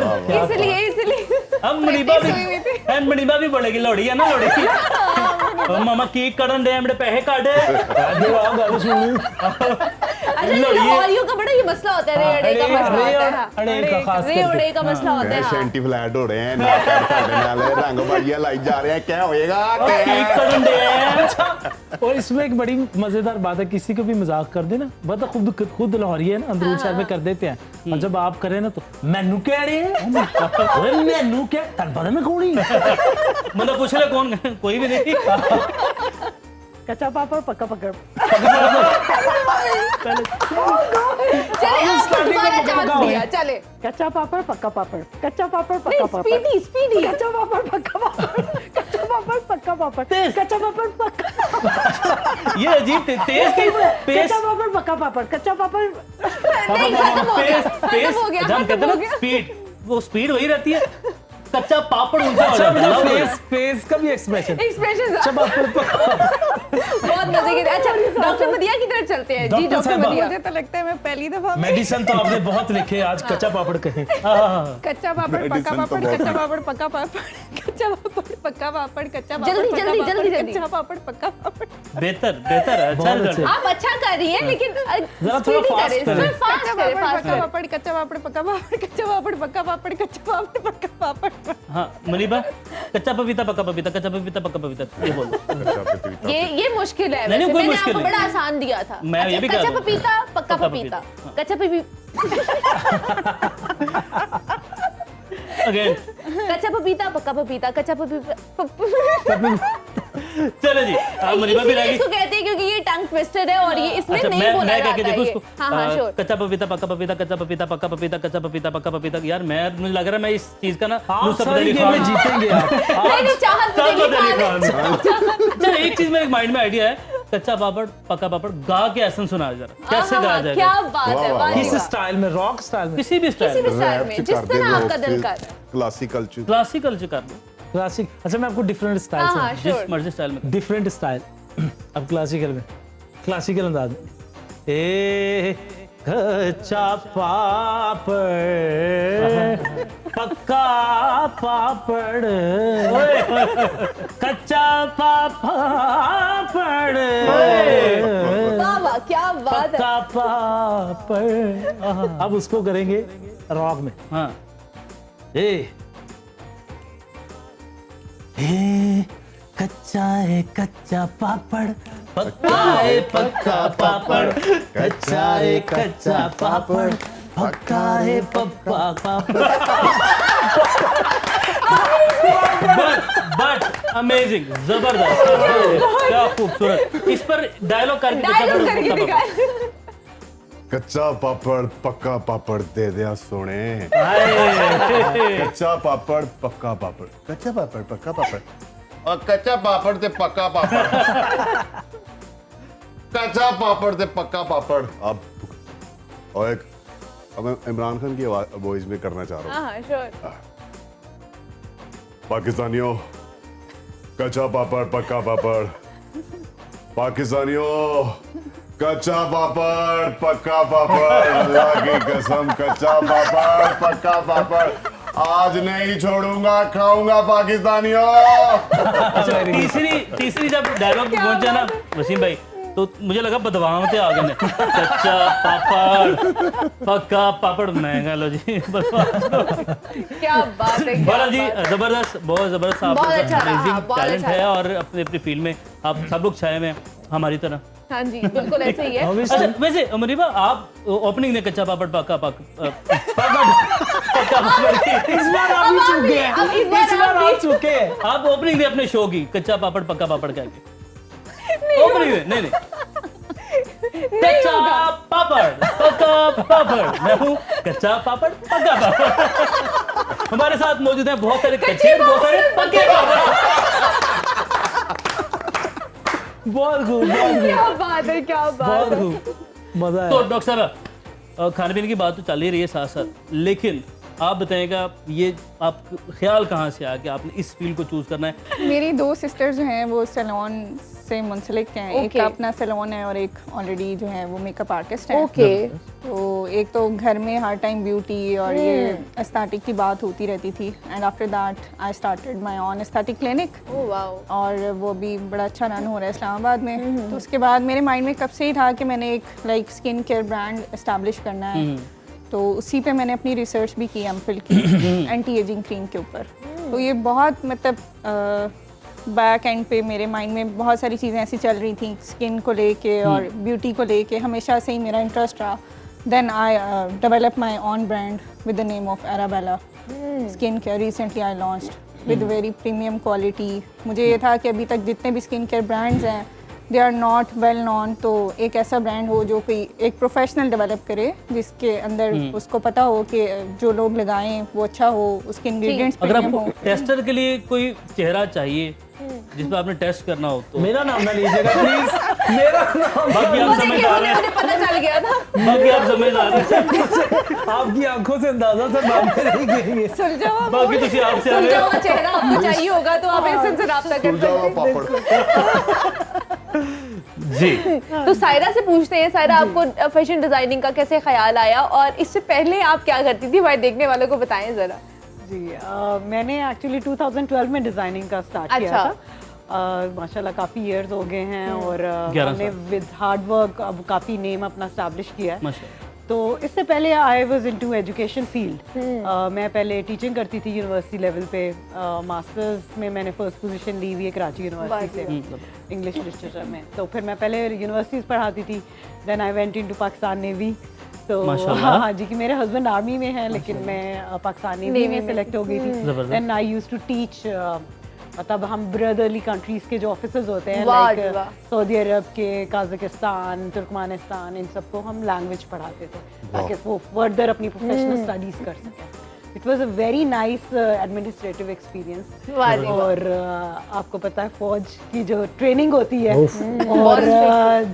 इसलिए अब मनीबा भी मनीबा भी बोलेगी लोड़ी है ना लोड़ी। मामा की कड़न दे हमने पैसे काटे। अच्छा ये लाहौरियों का बड़ा ये मसला होता है, रेड़े का मसला होता है। हाँ। अड़े का खास रेड़े का मसला होता है। मैं हाँ। सेंटी फ्लैट हो रहे हैं ना कर ਸਾਡੇ ਨਾਲ रंग बाजियां लाई जा रहे हैं क्या होएगा की कड़न दे। और इसमें एक बड़ी मजेदार बात है, किसी को भी मजाक कर देना बता खुद लाहौरी है ना, अंदरूनी शहर में कर देते हैं, और जब आप करें ना तो मैनू कह रहे हैं मैनू क्या तन पता मैं कौन ही मतलब पूछ ले कौन, कोई भी नहीं। कच्चा पापड़ पक्का पकड़। चले आपको दोबारा चांस दिया, चले। कच्चा पापड़ पक्का पापड़, कच्चा पापड़ पक्का पापड़, स्पीडी स्पीडी। कच्चा पापड़ पक्का पापड़, कच्चा पापड़ पक्का पापड़, कच्चा पापड़ पक्का, ये अजीब तेज थी पेस कच्चा पापड़ पक्का पापड़, कच्चा पापड़। नहीं खत्म हो गया, खत्म हो गया, जब खत्म कहते हो हैं गया। ना स्पीड, वो स्पीड वही रहती है। कच्चा पापड़ ऊंचा हो जाता है। फेस फेस का भी एक्सप्रेशन। एक्सप्रेशन बहुत मजे के। अच्छा डॉक्टर मदिया की तरफ चलते हैं जी। डॉक्टर डॉक्टर साहबा। मदिया, मुझे तो लगता है मैं पहली दफा मेडिसिन तो आपने बहुत लिखे, आज कच्चा पापड़ कहें। कच्चा पापड़ पक्का Medicine तो पापड़, बहुत कच्चा है। पापड़ पक्का पापड़, कच्चा पापड़ पक्का पापड़, कच्चा पापड़ जल्दी, पक्का जल्दी, पापड़, जल्दी, जल्दी। कच्चा पापड़ पक्का पापड़, बेहतर बेहतर है, अच्छा बहुत रिजल्ट अच्छे। है। आप अच्छा कर रही हैं, लेकिन थोड़ा स्पीडी fast करें, करें। फास्ट कच्चा करें, पापड़ फास्ट पक्का करें। पापड़, कच्चा पापड़ पक्का पापड़, कच्चा पापड़ पक्का पापड़, कच्चा पापड़ पक्का पापड़। हाँ मनीबा, कच्चा पपीता पक्का पपीता, कच्चा पपीता पक्का पपीता, ये बोलो। कच्चा पपीता ये मुश्किल है नहीं, वैसे, कोई मैंने मुश्किल आपको नहीं। बड़ा आसान दिया था। मैं ये भी कह कच्चा रहा हूँ। पपीता पक्का पक्का पपीता, पपीता, कच्चा पपीता, अगेन कच्चा पपीता पक्का पपीता, कच्चा पपीता। चलो जी, आप मनीबा भी इसीलिए रहेगी। इसको कहते हैं क्योंकि ये टंग ट्विस्टर है और ये इसमें अच्छा, नहीं मैं बोला कह के जाता देखूं है उसको। ये। हाँ हाँ श्योर। कच्चा पपीता पक्का पपीता, कच्चा पपीता पक्का पपीता, कच्चा पपीता पक्का पपीता। यार मुझे लग रहा है मैं इस चीज का ना आप नुसरत सारी अली गेमें खान। जीतेंगे आप। नहीं चाहत चाहत अली अली खान। खान। चल एक चीज मेरे माइंड में आइडिया है, कच्चा पापड़ पक्का पापड़ गा के एहसन सुनाया जरा, कैसे गाया जाएगा? क्या बात है, वाह, वाह, वाह जी किस वाह। स्टाइल में, रॉक स्टाइल में, किसी भी किसी स्टाइल भी में, स्टाइल रैप में, से जिस कर दे तरह वो, आपका दिल फिर कर क्लासिकल क्लासिकल से कर दो, क्लासिक। अच्छा मैं आपको डिफरेंट स्टाइल हाँ हाँ से, श्योर। जिस मर्जी स्टाइल में। Different style. अब क्लासिकल में, क्लासिकल अंदाज में, ए कच्चा पापड़ पक्का पापड़ कच्चा पापड़ वाह वाह, क्या बात है। पक्का पापड़। अब उसको करेंगे रॉक में। हाँ ए कच्चा है कच्चा पापड़ पक्का है पक्का पापड़ कच्चा है कच्चा पापड़ पक्का है पक्का पापड़। बट अमेजिंग, जबरदस्त, क्या खूबसूरत। इस पर डायलॉग करके डायलॉग करके दिखाए। कच्चा पापड़ पक्का पापड़ दे दिया सोने। हाय। कच्चा पापड़ पक्का पापड़, कच्चा पापड़ पक्का पापड़, और कच्चा पापड़ ते पक्का पापड़ कच्चा पापड़ ते पक्का पापड़। अब और एक अब मैं इमरान खान की वॉइस में करना चाह रहा हूँ। हाँ श्योर। पाकिस्तानियों, कच्चा पापड़ पक्का पापड़, पाकिस्तानियों, कच्चा पापड़ पक्का पापड़, अल्लाह की कसम कच्चा पापड़ पक्का पापड़, आज नहीं छोड़ूंगा, खाऊंगा पाकिस्तानियों। अच्छा, तीसरी जब डायलॉग पहुंचा ना वसीम भाई, तो मुझे लगा बदवाम थे आगे में। कच्चा पापड़ पक्का पापड़ महंगा, लो जी। क्या बात है, क्या बड़ा जी, बात है। जबरदस्त, बहुत जबरदस्त। बहुत आपका अच्छा रहा, amazing बहुत टैलेंट अच्छा है रहा। और अपने अपनी फील्ड में आप सब लोग छाए हुए हैं हमारी तरह। हाँ जी, बिल्कुल ऐसे ही है। अच्छा, वैसे मुनीबा, आप ओपनिंग ने कच्चा पापड़ पक्का पापड़ पापड़ इस बार आप ही चुके हैं, अब इस बार इस बार आप आप चुके हैं। आप ओपनिंग दे अपने शो की, कच्चा पापड़ पक्का पापड़ कह के ओपनिंग दे। नहीं कच्चा पापड़ पक्का पापड़, मैं हूँ कच्चा पापड़ पक्का पापड़। हमारे साथ मौजूद हैं बहुत सारे कच्चे, बहुत सारे पक्के पापड़। बहुत खूब, बहुत खूब, क्या बात है, क्या बात बहुत है। खूब, मजा तो आया। डॉक्टर साहब, खाने पीने की बात तो चल ही रही है साथ साथ, लेकिन आप बताइएगा ये आप ख्याल कहाँ से आया कि आपने इस फील्ड को चूज करना है? मेरी दो सिस्टर्स जो हैं वो सैलून से मुंसलिक हैं। एक Okay. का अपना सैलून है और एक ऑलरेडी जो है वो मेकअप आर्टिस्ट है। ओके। तो एक तो घर में हर टाइम ब्यूटी और ये एस्थेटिक की बात होती रहती थी, and after that I started my own aesthetic clinic, oh wow. और वो भी बड़ा अच्छा रन हो रहा है इस्लामाबाद में। तो उसके बाद मेरे माइंड में कब से ही था कि मैंने एक like skin care brand establish करना है। तो उसी पे मैंने अपनी रिसर्च भी की, एमफिल की एंटी एजिंग क्रीम के ऊपर। तो ये बहुत मतलब बैक एंड पे मेरे माइंड में बहुत सारी चीज़ें ऐसी चल रही थी स्किन को लेके और ब्यूटी को लेके, हमेशा से ही मेरा इंटरेस्ट रहा। Then I develop my own brand with the name of Arabella skin care. Recently I launched with very premium quality. मुझे ये था कि अभी तक जितने भी स्किन केयर ब्रांड्स हैं they are not well known, तो एक ऐसा ब्रांड हो जो कोई एक प्रोफेशनल डेवलप करे जिसके अंदर उसको पता हो कि जो लोग लगाएं वो अच्छा हो, उसके इंग्रेडिएंट्स अगर प्रीमियम आपको हो। टेस्टर के लिए कोई चेहरा चाहिए जिसमें आपने टेस्ट करना हो तो मेरा नाम ना लीजिएगा प्लीज, मेरा नाम। बाकी आप समझदार हैं, मुझे पता चल गया था। बाकी आप समझदार हैं, आपकी आंखों से अंदाजा से बात नहीं करेंगे। सुलझावा बाकी तुसी आपसे आ सुलझा गए। हुआ चेहरा आपको चाहिए होगा तो आप ऐसे से रब्ता कर सुलझा हुआ सकते पापड़। जी, हैं। तो सायरा से पूछते हैं, सायरा आपको फैशन डिजाइनिंग का कैसे ख्याल आया और इससे पहले आप क्या करती थी, हमारे देखने वालों को बताएं जरा। जी मैंने एक्चुअली 2012 में डिज़ाइनिंग का स्टार्ट किया अच्छा। था। माशाल्लाह काफ़ी इयर्स हो गए हैं और 11 हमने साल। विद हार्ड वर्क अब काफ़ी नेम अपना स्टैब्लिश किया है। माशाल्लाह। तो इससे पहले I was into education field. मैं पहले टीचिंग करती थी यूनिवर्सिटी लेवल पे। मास्टर्स में मैंने फर्स्ट पोजीशन ली हुई है कराची यूनिवर्सिटी से इंग्लिश लिटरेचर में। तो फिर मैं पहले यूनिवर्सिटीज़ पढ़ाती थी, then I went into Pakistan navy. तो माशाल्लाह। हाँ जी, कि मेरे हस्बैंड आर्मी में हैं लेकिन मैं पाकिस्तान नेवी में सेलेक्ट हो गई थी। जबरदस्त। Then I used to teach, मतलब हम ब्रदरली कंट्रीज के जो ऑफिसर्स होते हैं वाह लाइक जी वाह। सऊदी अरब के, कजाकिस्तान, तुर्कमानिस्तान, इन सबको हम लैंग्वेज पढ़ाते थे ताकि वो फर्दर अपनी प्रोफेशनल स्टडीज कर सकें। It was a very nice administrative experience. वाह जी, और आपको पता है फौज की जो ट्रेनिंग होती है उफ। और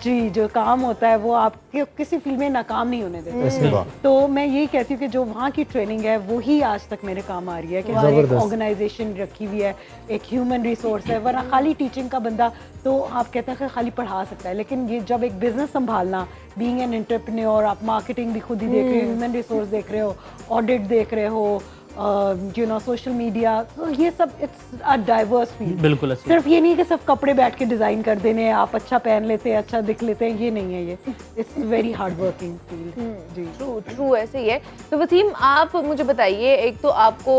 जी जो काम होता है वो आपके किसी फील्ड में नाकाम नहीं होने देता। वाह। तो मैं यही कहती हूँ कि जो वहाँ की ट्रेनिंग है वो ही आज तक मेरे काम आ रही है कि हर एक जबरदस्त। ऑर्गेनाइजेशन रखी हुई है, एक ह्यूमन रिसोर्स है। वरना खाली टीचिंग का बंदा तो आप कहते हैं कि खाली पढ़ा सकता है, लेकिन ये जब एक बिजनेस संभालना, बीइंग एन एंटरप्रेन्योर, आप मार्केटिंग भी खुद ही देख रहे हो, ह्यूमन रिसोर्स देख रहे हो, ऑडिट देख रहे हो, यू नो सोशल मीडिया, तो ये सब इट्स अ डाइवर्स फील्ड। बिल्कुल ऐसे। सिर्फ ये नहीं कि सिर्फ कपड़े बैठ के डिजाइन कर देने हैं, आप अच्छा पहन लेते हैं, अच्छा दिख लेते हैं, ये नहीं है। ये it's very hard working field. जी ट्रू ट्रू ऐसे ही है। तो वसीम आप मुझे बताइए, एक तो आपको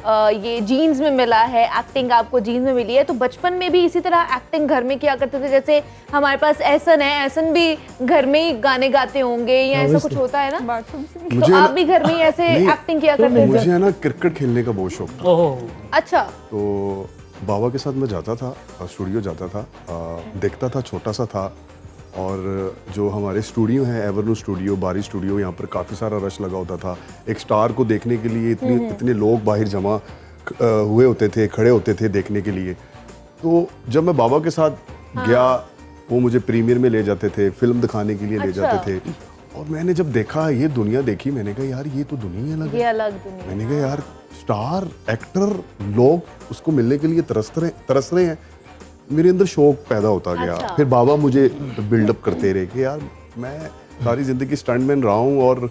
ये जीन्स में मिला है, एक्टिंग आपको जीन्स में मिली है, तो बचपन में भी इसी तरह एक्टिंग घर में किया करते थे? जैसे हमारे पास एहसन है, एहसन भी घर में ही गाने गाते होंगे या ऐसा कुछ होता है ना? बाथरूम से तो आप भी घर में ही ऐसे नहीं, एक्टिंग किया करते थे? मुझे है ना क्रिकेट खेलने का बहुत शौक था। ओहो। अच्छा। तो बाबा के साथ मैं जाता था, स्टूडियो जाता था, देखता था, छोटा सा था। और जो हमारे स्टूडियो हैं, एवरनू स्टूडियो, बारी स्टूडियो, यहाँ पर काफ़ी सारा रश लगा होता था। एक स्टार को देखने के लिए इतने लोग बाहर जमा हुए होते थे, खड़े होते थे देखने के लिए। तो जब मैं बाबा के साथ गया, वो मुझे प्रीमियर में ले जाते थे, फिल्म दिखाने के लिए ले जाते थे। और मैंने जब देखा, ये दुनिया देखी, मैंने कहा यार ये तो दुनिया ही अलग ये है। अलग दुनिया। मैंने कहा यार स्टार एक्टर लोग उसको मिलने के लिए तरस रहे हैं। मेरे अंदर शौक पैदा होता गया। अच्छा। फिर बाबा मुझे बिल्डअप करते रहे कि यार मैं सारी ज़िंदगी स्टंटमैन रहा हूँ और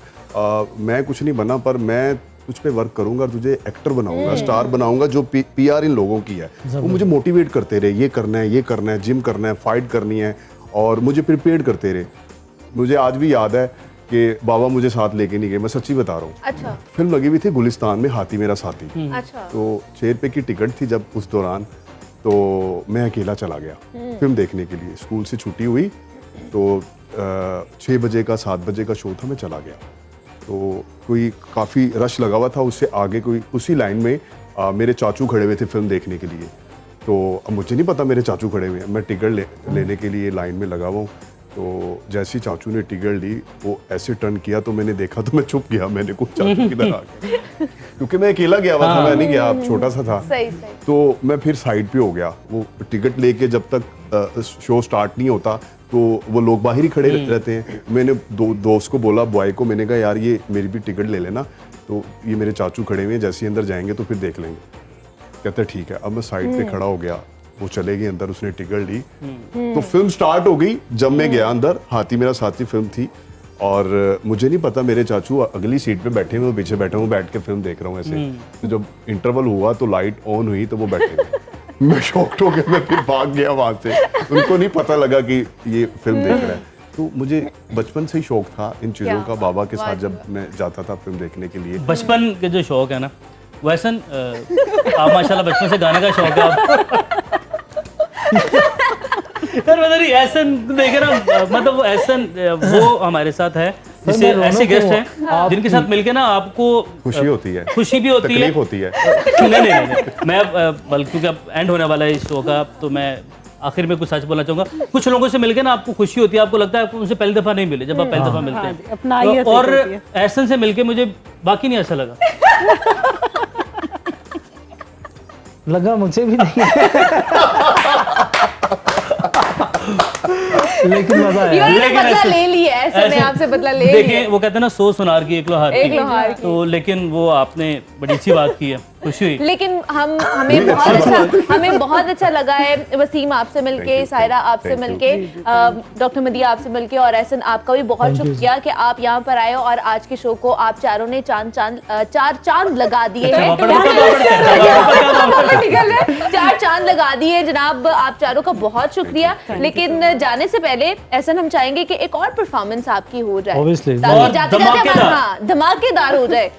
मैं कुछ नहीं बना, पर मैं तुझ पे वर्क करूंगा, तुझे एक्टर बनाऊंगा, स्टार बनाऊंगा, जो पीआर इन लोगों की है। वो मुझे मोटिवेट करते रहे, ये करना है, ये करना है, जिम करना है, फाइट करनी है, और मुझे प्रिपेयर करते रहे। मुझे आज भी याद है कि बाबा मुझे साथ लेके नहीं गए, मैं सच्ची बता रहा हूँ। अच्छा फिल्म लगी हुई थी गुलिस्तान में, हाथी मेरा साथी। अच्छा। तो 6 रुपए की टिकट थी जब उस दौरान, तो मैं अकेला चला गया फिल्म देखने के लिए। स्कूल से छुट्टी हुई तो 6 बजे का 7 बजे का शो था, मैं चला गया। तो कोई काफ़ी रश लगा हुआ था, उससे आगे कोई उसी लाइन में मेरे चाचू खड़े हुए थे फिल्म देखने के लिए। तो अब मुझे नहीं पता मेरे चाचू खड़े हुए हैं, मैं टिकट लेने के लिए लाइन में लगा हुआ हूँ। तो जैसे ही चाचू ने टिकट ली, वो ऐसे टर्न किया तो मैंने देखा, तो मैं चुप गया। मैंने कुछ चाचू किधर आ गया, क्योंकि मैं अकेला गया हुआ था, मैं नहीं गया, छोटा सा था। सही सही। तो मैं फिर साइड पे हो गया। वो टिकट लेके जब तक शो स्टार्ट नहीं होता तो वो लोग बाहर ही खड़े रहते हैं। मैंने दोस्त को बोला, बॉय को, मैंने कहा यार ये मेरी भी टिकट ले लेना, तो ये मेरे चाचू खड़े हुए हैं, जैसे ही अंदर जाएंगे तो फिर देख लेंगे। कहते ठीक है। अब मैं साइड पे खड़ा हो गया, वो चले गए अंदर, उसने टिकट ली, तो फिल्म स्टार्ट हो गई। जब मैं गया अंदर, हाथी मेरा साथी फिल्म थी, और मुझे नहीं पता मेरे चाचू अगली सीट पे बैठे हुए, पीछे बैठे हुए, बैठ के फिल्म देख रहा हूँ ऐसे। तो जब इंटरवल हुआ तो लाइट ऑन हुई तो वो बैठे हुए। मैं शॉक्ड हो गया, मैं फिर भाग गया वहां से। उनको नहीं पता लगा कि ये फिल्म देख रहा है। तो मुझे बचपन से ही शौक था इन चीज़ों का। बाबा के साथ जब मैं जाता था फिल्म देखने के लिए। बचपन के जो शौक है ना, वैसे आप माशाल्लाह बचपन से गाने का शौक है आप। यार पता नहीं ऐसन देखे ना, मतलब वो ऐसन वो हमारे साथ है, जिससे ऐसे गेस्ट हैं जिनके साथ मिलके ना आपको खुशी होती है, खुशी भी होती है, तकलीफ होती है। नहीं मैं बल्कि क्योंकि अब एंड होने वाला है इस शो का, तो मैं आखिर में कुछ सच बोलना चाहूंगा। कुछ लोगों से मिलके ना आपको खुशी होती है, आपको लगता है आपको उनसे पहली दफा नहीं मिले, जब आप पहली दफा मिलते हैं। अपनाइयत और होती है। एहसन से मिलके मुझे बाकी नहीं ऐसा लगा। लगा मुझे भी नहीं। लेकिन मजा आया। लेकिन बदला ले लिया है, ऐसे में आपसे बदला ले लिया। देखिए वो कहते हैं ना, 100 सुनार की 1 लोहार एक लोहार की। तो लेकिन वो आपने बड़ी अच्छी बात की है, खुशी हुई। लेकिन हमें बहुत अच्छा लगा है वसीम आपसे मिलके, सायरा आपसे मिलके, डॉक्टर मदिया आपसे मिलके, और एहसन आपका भी बहुत शुक्रिया कि आप यहाँ पर आए और आज के शो को आप चारों ने चार चांद लगा दिए हैं। 4 चांद लगा दिए जनाब, आप चारों का बहुत शुक्रिया। लेकिन जाने से पहले एहसन हम चाहेंगे कि एक और परफॉर्मेंस आपकी हो जाए, Obviously। ताकि और जाते जाते धमाकेदार हो जाए।